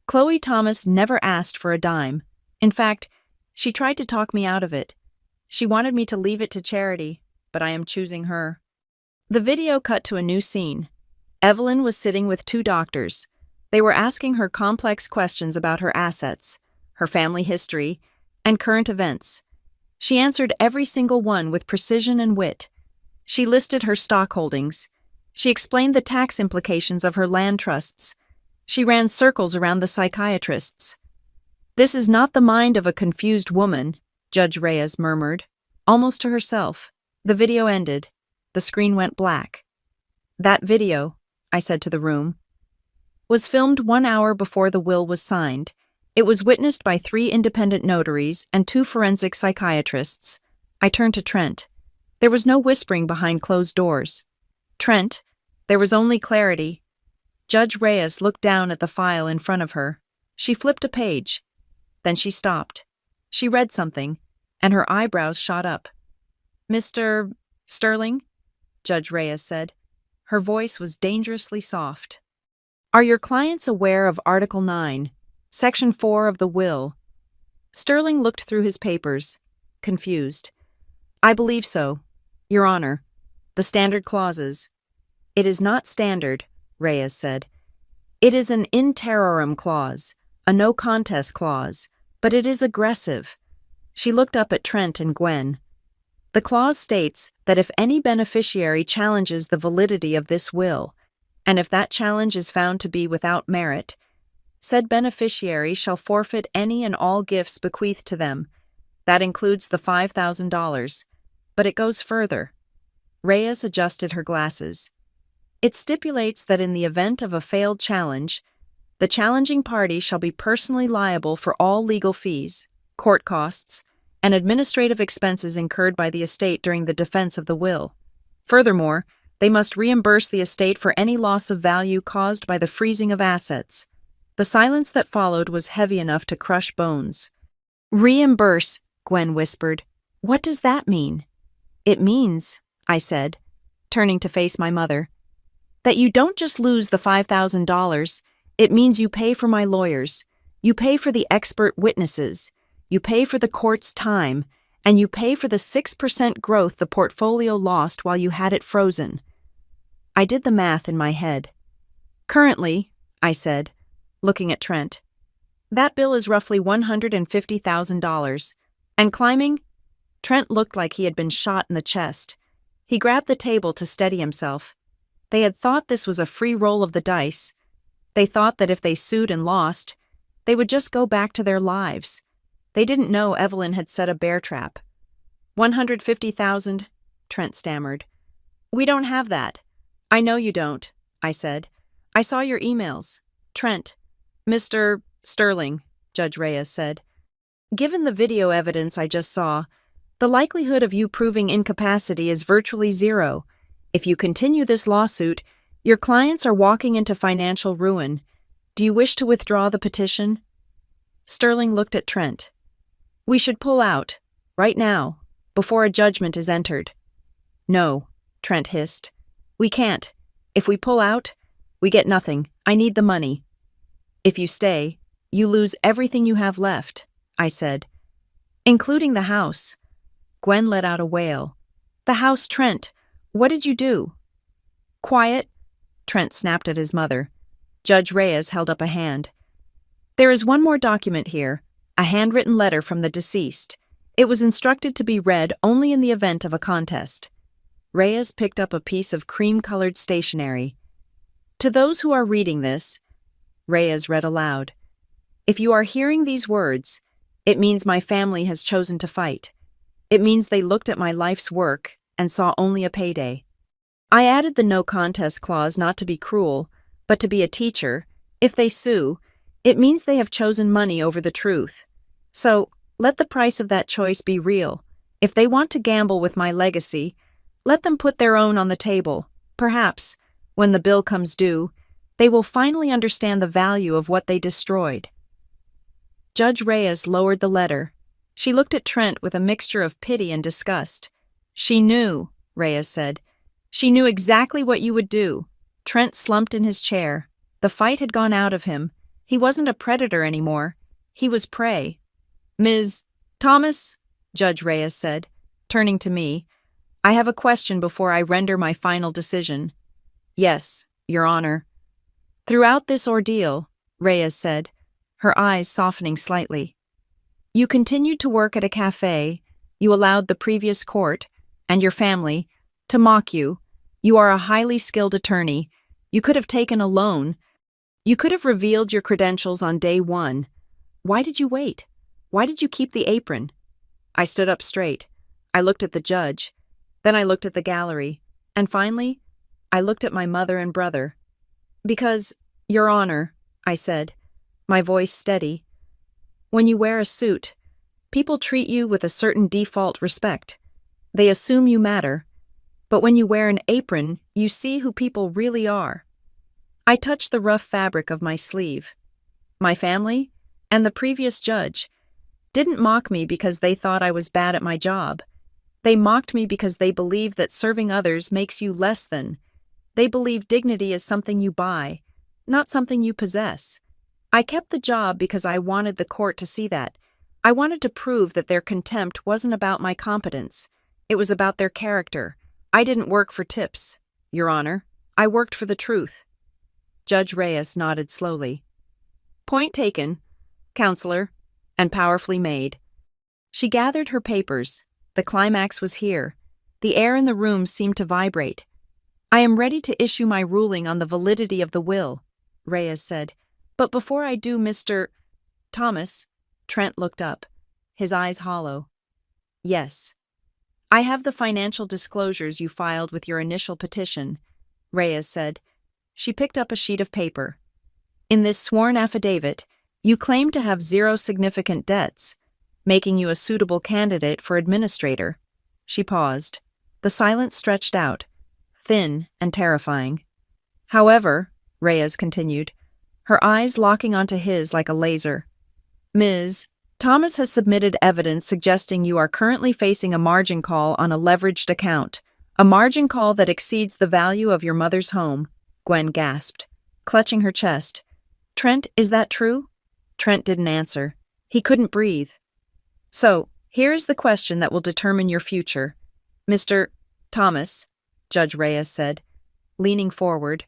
Chloe Thomas never asked for a dime. In fact, she tried to talk me out of it. She wanted me to leave it to charity. but I am choosing her. The video cut to a new scene. Evelyn was sitting with two doctors. They were asking her complex questions about her assets, her family history, and current events. She answered every single one with precision and wit. She listed her stock holdings. She explained the tax implications of her land trusts. She ran circles around the psychiatrists. "This is not the mind of a confused woman," Judge Reyes murmured, almost to herself. The video ended. The screen went black. "That video," I said to the room, "was filmed 1 hour before the will was signed. It was witnessed by 3 independent notaries and 2 forensic psychiatrists." I turned to Trent. There was no whispering behind closed doors. "Trent, there was only clarity." Judge Reyes looked down at the file in front of her. She flipped a page. Then she stopped. She read something, and her eyebrows shot up. "Mr. Sterling?" Judge Reyes said. Her voice was dangerously soft. "Are your clients aware of Article 9, Section 4 of the will?" Sterling looked through his papers, confused. "I believe so, Your Honor. The standard clauses." "It is not standard," Reyes said. "It is an in terrorem clause, a no-contest clause, but it is aggressive." She looked up at Trent and Gwen. "The clause states that if any beneficiary challenges the validity of this will, and if that challenge is found to be without merit, said beneficiary shall forfeit any and all gifts bequeathed to them. That includes the $5,000. But it goes further." Reyes adjusted her glasses. "It stipulates that in the event of a failed challenge, the challenging party shall be personally liable for all legal fees, court costs, and administrative expenses incurred by the estate during the defense of the will. Furthermore, they must reimburse the estate for any loss of value caused by the freezing of assets." The silence that followed was heavy enough to crush bones. "Reimburse," Gwen whispered. "What does that mean?" "It means," I said, turning to face my mother, "that you don't just lose the $5,000. It means you pay for my lawyers, you pay for the expert witnesses, you pay for the court's time, and you pay for the 6% growth the portfolio lost while you had it frozen." I did the math in my head. "Currently," I said, looking at Trent, "that bill is roughly $150,000. And climbing?" Trent looked like he had been shot in the chest. He grabbed the table to steady himself. They had thought this was a free roll of the dice. They thought that if they sued and lost, they would just go back to their lives. They didn't know Evelyn had set a bear trap. $150,000, Trent stammered. "We don't have that." "I know you don't," I said. "I saw your emails." "Trent." "Mr. Sterling," Judge Reyes said. "Given the video evidence I just saw, the likelihood of you proving incapacity is virtually zero. If you continue this lawsuit, your clients are walking into financial ruin. Do you wish to withdraw the petition?" Sterling looked at Trent. "We should pull out, right now, before a judgment is entered." "No," Trent hissed. "We can't. If we pull out, we get nothing. I need the money." "If you stay, you lose everything you have left," I said. "Including the house." Gwen let out a wail. "The house, Trent. What did you do?" "Quiet," Trent snapped at his mother. Judge Reyes held up a hand. "There is one more document here, a handwritten letter from the deceased. It was instructed to be read only in the event of a contest." Reyes picked up a piece of cream-colored stationery. "To those who are reading this," Reyes read aloud, "if you are hearing these words, it means my family has chosen to fight. It means they looked at my life's work and saw only a payday. I added the no contest clause not to be cruel, but to be a teacher. If they sue, it means they have chosen money over the truth. So, let the price of that choice be real. If they want to gamble with my legacy, let them put their own on the table. Perhaps, when the bill comes due, they will finally understand the value of what they destroyed." Judge Reyes lowered the letter. She looked at Trent with a mixture of pity and disgust. "She knew," Reyes said. "She knew exactly what you would do." Trent slumped in his chair. The fight had gone out of him. He wasn't a predator anymore. He was prey. "Ms. Thomas," Judge Reyes said, turning to me, I have a question before I render my final decision. Yes, Your Honor. Throughout this ordeal, Reyes said, her eyes softening slightly, you continued to work at a cafe, you allowed the previous court, and your family, to mock you. You are a highly skilled attorney. You could have taken a loan. You could have revealed your credentials on day one. Why did you wait? Why did you keep the apron? I stood up straight. I looked at the judge. Then I looked at the gallery. And finally, I looked at my mother and brother. Because, Your Honor, I said, my voice steady, when you wear a suit, people treat you with a certain default respect. They assume you matter. But when you wear an apron, you see who people really are. I touched the rough fabric of my sleeve. My family, and the previous judge, didn't mock me because they thought I was bad at my job. They mocked me because they believed that serving others makes you less than. They believe dignity is something you buy, not something you possess. I kept the job because I wanted the court to see that. I wanted to prove that their contempt wasn't about my competence. It was about their character. I didn't work for tips, Your Honor. I worked for the truth. Judge Reyes nodded slowly. Point taken, Counselor, and powerfully made. She gathered her papers. The climax was here. The air in the room seemed to vibrate. I am ready to issue my ruling on the validity of the will, Reyes said. But before I do, Mr. Thomas, Trent looked up, his eyes hollow. Yes. I have the financial disclosures you filed with your initial petition, Reyes said. She picked up a sheet of paper. In this sworn affidavit, you claim to have 0 significant debts, making you a suitable candidate for administrator. She paused. The silence stretched out, thin and terrifying. However, Reyes continued, her eyes locking onto his like a laser. Ms. Thomas has submitted evidence suggesting you are currently facing a margin call on a leveraged account, a margin call that exceeds the value of your mother's home, Gwen gasped, clutching her chest. Trent, is that true? Trent didn't answer. He couldn't breathe. So, here is the question that will determine your future. Mr. Thomas, Judge Reyes said, leaning forward.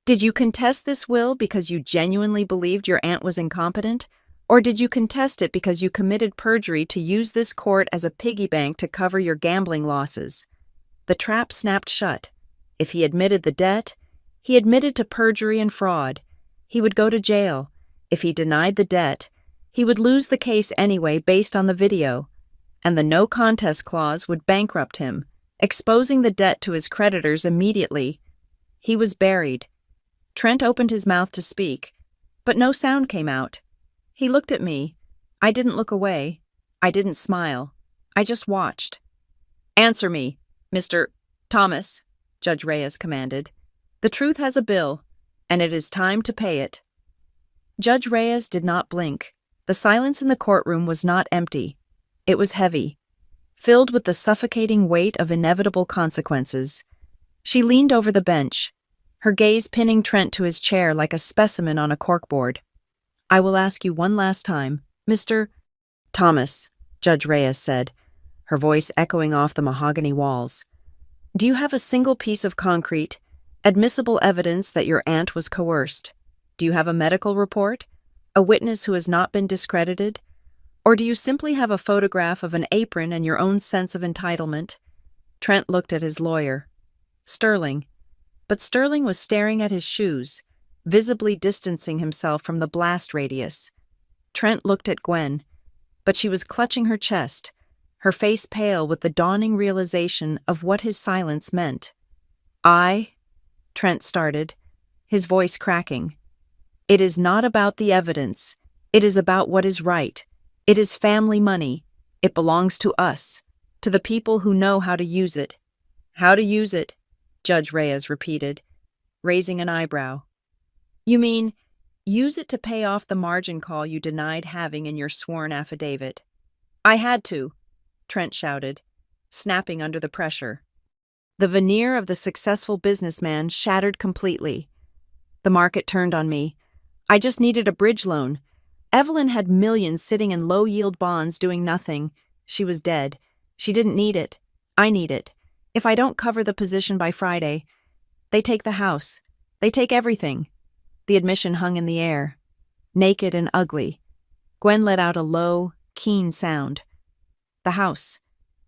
Did you contest this will because you genuinely believed your aunt was incompetent? Or did you contest it because you committed perjury to use this court as a piggy bank to cover your gambling losses? The trap snapped shut. If he admitted the debt, he admitted to perjury and fraud. He would go to jail. If he denied the debt, he would lose the case anyway based on the video. And the no contest clause would bankrupt him, exposing the debt to his creditors immediately. He was buried. Trent opened his mouth to speak, but no sound came out. He looked at me. I didn't look away. I didn't smile. I just watched. Answer me, Mr. Thomas, Judge Reyes commanded. The truth has a bill, and it is time to pay it. Judge Reyes did not blink. The silence in the courtroom was not empty. It was heavy, filled with the suffocating weight of inevitable consequences. She leaned over the bench, her gaze pinning Trent to his chair like a specimen on a corkboard. I will ask you one last time, Mr. Thomas, Judge Reyes said, her voice echoing off the mahogany walls. Do you have a single piece of concrete, admissible evidence that your aunt was coerced? Do you have a medical report? A witness who has not been discredited? Or do you simply have a photograph of an apron and your own sense of entitlement? Trent looked at his lawyer. Sterling. But Sterling was staring at his shoes, visibly distancing himself from the blast radius. Trent looked at Gwen, but she was clutching her chest, her face pale with the dawning realization of what his silence meant. Trent started, his voice cracking. It is not about the evidence. It is about what is right. It is family money. It belongs to us, to the people who know how to use it. How to use it, Judge Reyes repeated, raising an eyebrow. You mean, use it to pay off the margin call you denied having in your sworn affidavit? I had to, Trent shouted, snapping under the pressure. The veneer of the successful businessman shattered completely. The market turned on me. I just needed a bridge loan. Evelyn had millions sitting in low-yield bonds doing nothing. She was dead. She didn't need it. I need it. If I don't cover the position by Friday, they take the house. They take everything. The admission hung in the air, naked and ugly. Gwen let out a low, keen sound. The house.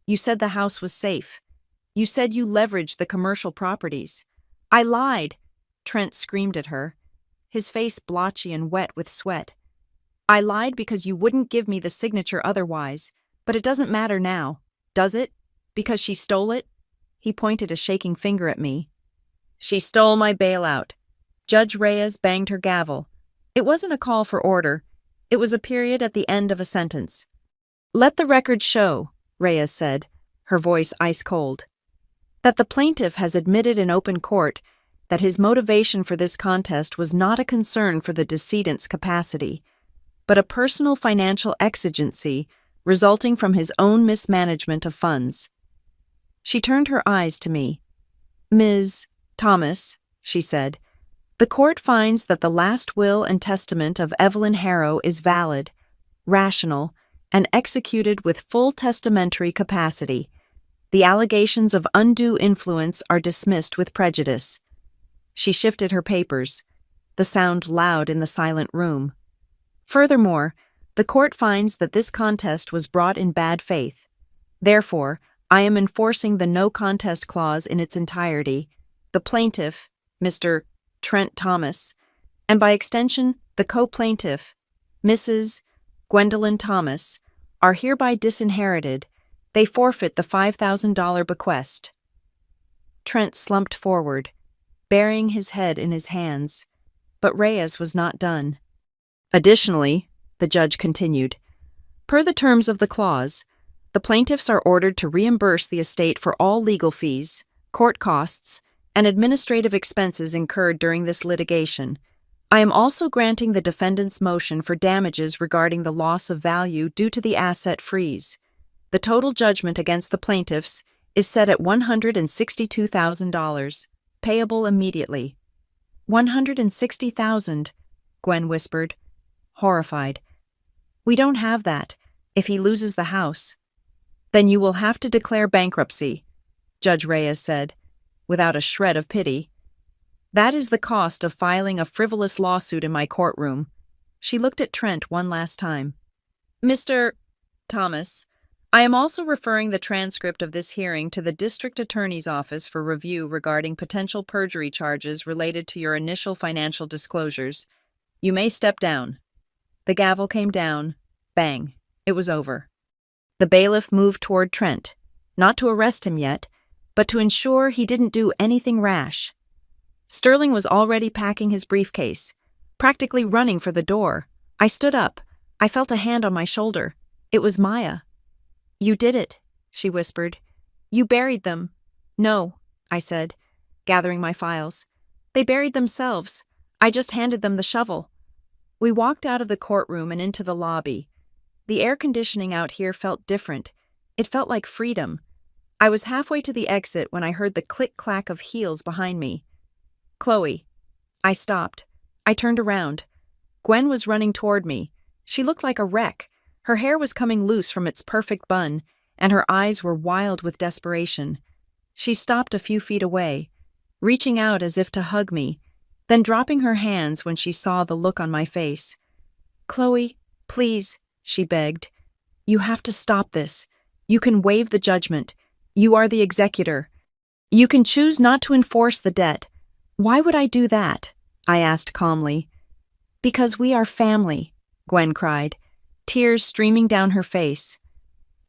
You said the house was safe. You said you leveraged the commercial properties. I lied, Trent screamed at her, his face blotchy and wet with sweat. I lied because you wouldn't give me the signature otherwise, but it doesn't matter now, does it? Because she stole it? He pointed a shaking finger at me. She stole my bailout. Judge Reyes banged her gavel. It wasn't a call for order. It was a period at the end of a sentence. Let the record show, Reyes said, her voice ice-cold, that the plaintiff has admitted in open court that his motivation for this contest was not a concern for the decedent's capacity, but a personal financial exigency resulting from his own mismanagement of funds. She turned her eyes to me. Ms. Thomas, she said, the court finds that the last will and testament of Evelyn Harrow is valid, rational, and executed with full testamentary capacity. The allegations of undue influence are dismissed with prejudice. She shifted her papers, the sound loud in the silent room. Furthermore, the court finds that this contest was brought in bad faith. Therefore, I am enforcing the no contest clause in its entirety. The plaintiff, Mr. Trent Thomas, and by extension, the co-plaintiff, Mrs. Gwendolyn Thomas, are hereby disinherited. They forfeit the $5,000 bequest. Trent slumped forward, burying his head in his hands, but Reyes was not done. Additionally, the judge continued, per the terms of the clause, the plaintiffs are ordered to reimburse the estate for all legal fees, court costs, and administrative expenses incurred during this litigation. I am also granting the defendant's motion for damages regarding the loss of value due to the asset freeze. The total judgment against the plaintiffs is set at $162,000, payable immediately. $160,000, Gwen whispered, horrified. We don't have that, if he loses the house. Then you will have to declare bankruptcy, Judge Reyes said, without a shred of pity. That is the cost of filing a frivolous lawsuit in my courtroom. She looked at Trent one last time. Mr. Thomas, I am also referring the transcript of this hearing to the District Attorney's Office for review regarding potential perjury charges related to your initial financial disclosures. You may step down. The gavel came down. Bang. It was over. The bailiff moved toward Trent, not to arrest him yet, but to ensure he didn't do anything rash. Sterling was already packing his briefcase, practically running for the door. I stood up. I felt a hand on my shoulder. It was Maya. You did it, she whispered. You buried them. No, I said, gathering my files. They buried themselves. I just handed them the shovel. We walked out of the courtroom and into the lobby. The air conditioning out here felt different. It felt like freedom. I was halfway to the exit when I heard the click-clack of heels behind me. Chloe. I stopped. I turned around. Gwen was running toward me. She looked like a wreck. Her hair was coming loose from its perfect bun, and her eyes were wild with desperation. She stopped a few feet away, reaching out as if to hug me, then dropping her hands when she saw the look on my face. Chloe, please, she begged. You have to stop this. You can waive the judgment. You are the executor. You can choose not to enforce the debt. Why would I do that? I asked calmly. Because we are family, Gwen cried, tears streaming down her face.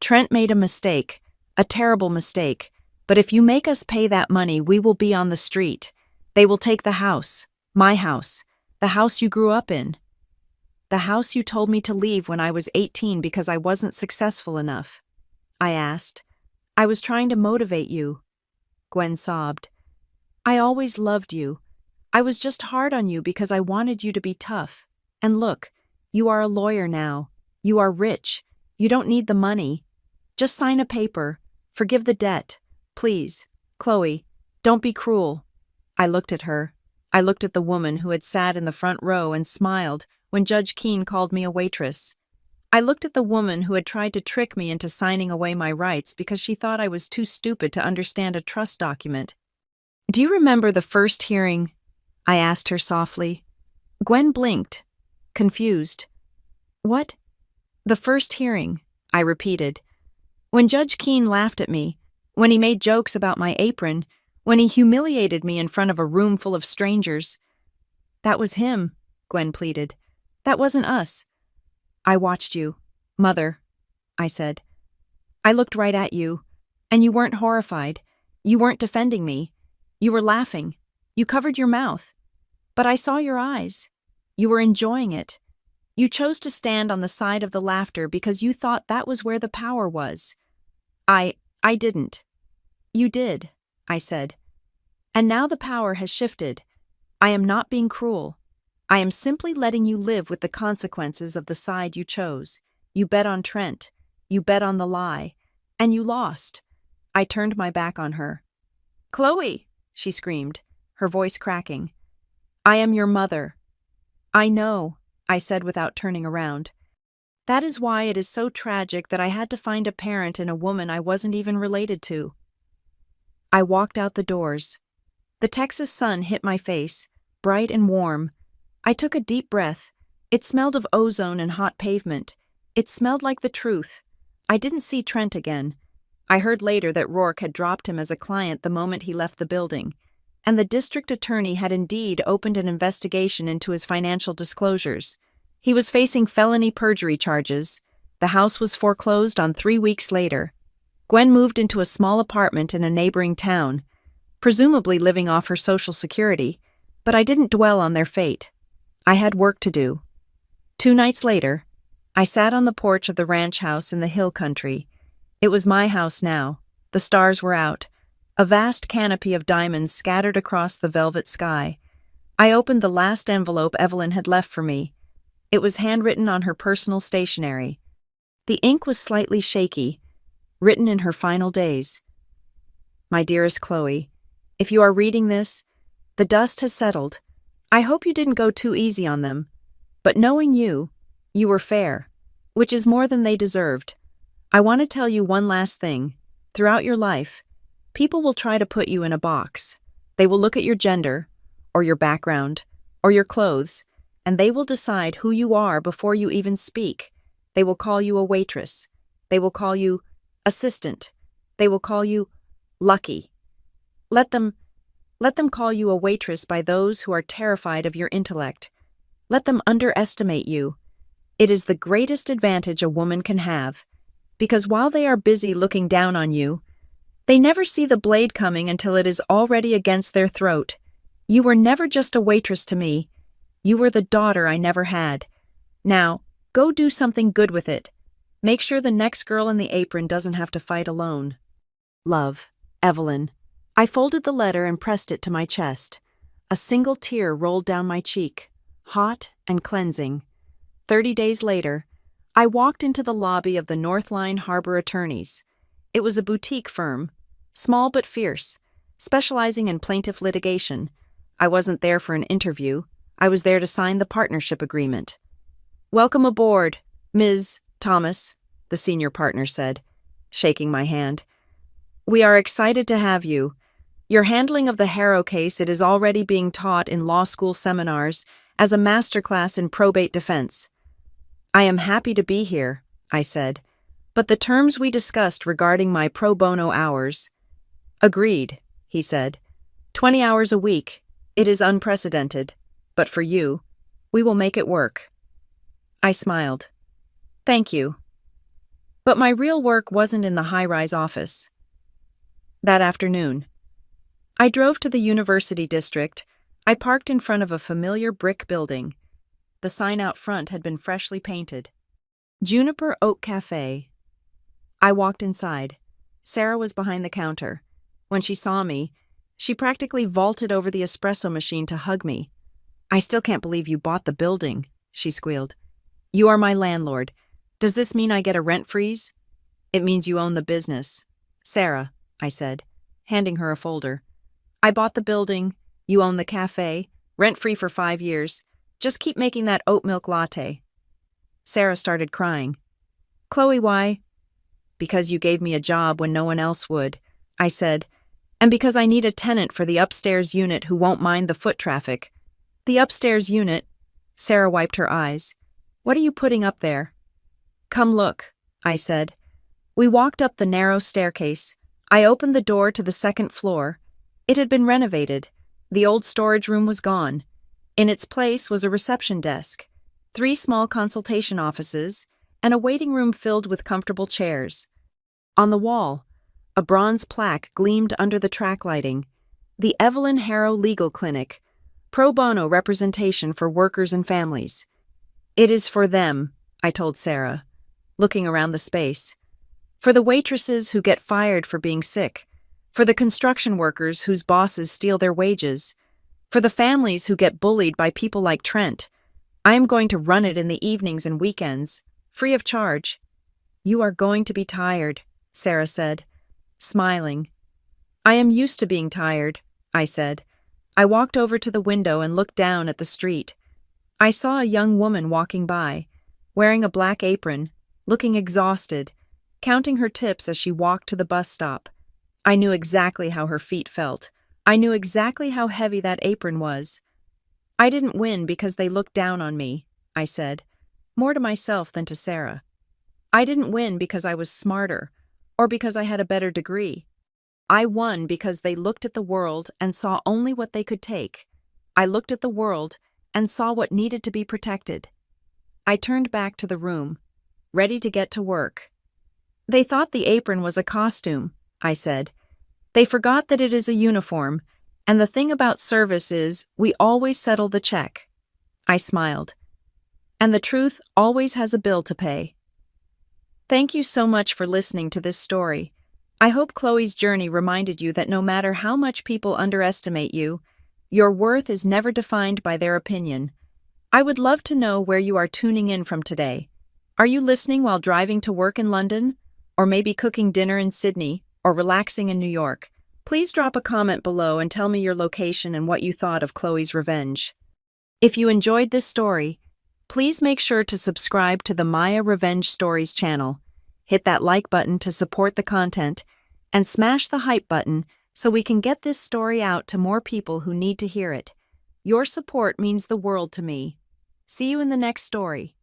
Trent made a mistake, a terrible mistake, but if you make us pay that money, we will be on the street. They will take the house, my house, the house you grew up in. The house you told me to leave when I was 18 because I wasn't successful enough. I asked. I was trying to motivate you. Gwen sobbed. I always loved you. I was just hard on you because I wanted you to be tough. And look, you are a lawyer now. You are rich. You don't need the money. Just sign a paper. Forgive the debt. Please. Chloe, don't be cruel. I looked at her. I looked at the woman who had sat in the front row and smiled when Judge Keene called me a waitress. I looked at the woman who had tried to trick me into signing away my rights because she thought I was too stupid to understand a trust document. "Do you remember the first hearing?" I asked her softly. Gwen blinked, confused. "What?" "The first hearing," I repeated. "When Judge Keene laughed at me, when he made jokes about my apron, when he humiliated me in front of a room full of strangers." "That was him," Gwen pleaded. "That wasn't us." "I watched you, Mother," I said. "I looked right at you, and you weren't horrified. You weren't defending me. You were laughing. You covered your mouth. But I saw your eyes. You were enjoying it. You chose to stand on the side of the laughter because you thought that was where the power was. I didn't." "You did," I said. "And now the power has shifted. I am not being cruel. I am simply letting you live with the consequences of the side you chose. You bet on Trent. You bet on the lie. And you lost." I turned my back on her. "Chloe," she screamed, her voice cracking. "I am your mother." "I know," I said without turning around. "That is why it is so tragic that I had to find a parent in a woman I wasn't even related to." I walked out the doors. The Texas sun hit my face, bright and warm. I took a deep breath. It smelled of ozone and hot pavement. It smelled like the truth. I didn't see Trent again. I heard later that Rourke had dropped him as a client the moment he left the building, and the district attorney had indeed opened an investigation into his financial disclosures. He was facing felony perjury charges. The house was foreclosed on 3 weeks later. Gwen moved into a small apartment in a neighboring town, presumably living off her Social Security, but I didn't dwell on their fate. I had work to do. 2 nights later, I sat on the porch of the ranch house in the hill country. It was my house now. The stars were out. A vast canopy of diamonds scattered across the velvet sky. I opened the last envelope Evelyn had left for me. It was handwritten on her personal stationery. The ink was slightly shaky, written in her final days. "My dearest Chloe, if you are reading this, the dust has settled. I hope you didn't go too easy on them. But knowing you, you were fair, which is more than they deserved. I want to tell you one last thing. Throughout your life, people will try to put you in a box. They will look at your gender, or your background, or your clothes, and they will decide who you are before you even speak. They will call you a waitress. They will call you assistant. They will call you lucky. Let them call you a waitress by those who are terrified of your intellect. Let them underestimate you. It is the greatest advantage a woman can have, because while they are busy looking down on you, they never see the blade coming until it is already against their throat. You were never just a waitress to me. You were the daughter I never had. Now, go do something good with it. Make sure the next girl in the apron doesn't have to fight alone. Love, Evelyn." I folded the letter and pressed it to my chest. A single tear rolled down my cheek, hot and cleansing. 30 days later, I walked into the lobby of the Northline Harbor Attorneys. It was a boutique firm, small but fierce, specializing in plaintiff litigation. I wasn't there for an interview. I was there to sign the partnership agreement. "Welcome aboard, Ms. Thomas," the senior partner said, shaking my hand. "We are excited to have you. Your handling of the Harrow case it is already being taught in law school seminars as a masterclass in probate defense." "I am happy to be here," I said, "but the terms we discussed regarding my pro bono hours—" "Agreed," he said. 20 hours a week. It is unprecedented. But for you, we will make it work." I smiled. "Thank you." But my real work wasn't in the high-rise office. That afternoon, I drove to the University District. I parked in front of a familiar brick building. The sign out front had been freshly painted. Juniper Oak Cafe. I walked inside. Sarah was behind the counter. When she saw me, she practically vaulted over the espresso machine to hug me. "I still can't believe you bought the building," she squealed. "You are my landlord. Does this mean I get a rent freeze?" "It means you own the business." "Sarah," I said, handing her a folder. "I bought the building, you own the cafe, rent-free for 5 years. Just keep making that oat milk latte." Sarah started crying. Chloe, why? Because you gave me a job when no one else would, I said, and because I need a tenant for the upstairs unit who won't mind the foot traffic. The upstairs unit? Sarah wiped her eyes. What are you putting up there? Come look, I said. We walked up the narrow staircase. I opened the door to the second floor. It had been renovated. The old storage room was gone. In its place was a reception desk, 3 small consultation offices, and a waiting room filled with comfortable chairs. On the wall, a bronze plaque gleamed under the track lighting. The Evelyn Harrow Legal Clinic, pro bono representation for workers and families. It is for them, I told Sarah, looking around the space. For the waitresses who get fired for being sick. For the construction workers whose bosses steal their wages. For the families who get bullied by people like Trent. I am going to run it in the evenings and weekends, free of charge. You are going to be tired, Sarah said, smiling. I am used to being tired, I said. I walked over to the window and looked down at the street. I saw a young woman walking by, wearing a black apron, looking exhausted, counting her tips as she walked to the bus stop. I knew exactly how her feet felt. I knew exactly how heavy that apron was. I didn't win because they looked down on me, I said, more to myself than to Sarah. I didn't win because I was smarter, or because I had a better degree. I won because they looked at the world and saw only what they could take. I looked at the world and saw what needed to be protected. I turned back to the room, ready to get to work. They thought the apron was a costume, I said. They forgot that it is a uniform, and the thing about service is we always settle the check. I smiled. And the truth always has a bill to pay. Thank you so much for listening to this story. I hope Chloe's journey reminded you that no matter how much people underestimate you, your worth is never defined by their opinion. I would love to know where you are tuning in from today. Are you listening while driving to work in London? Or maybe cooking dinner in Sydney? Or relaxing in New York? Please drop a comment below and tell me your location and what you thought of Chloe's revenge. If you enjoyed this story, please make sure to subscribe to the Maya Revenge Stories channel. Hit that like button to support the content, and smash the hype button so we can get this story out to more people who need to hear it. Your support means the world to me. See you in the next story.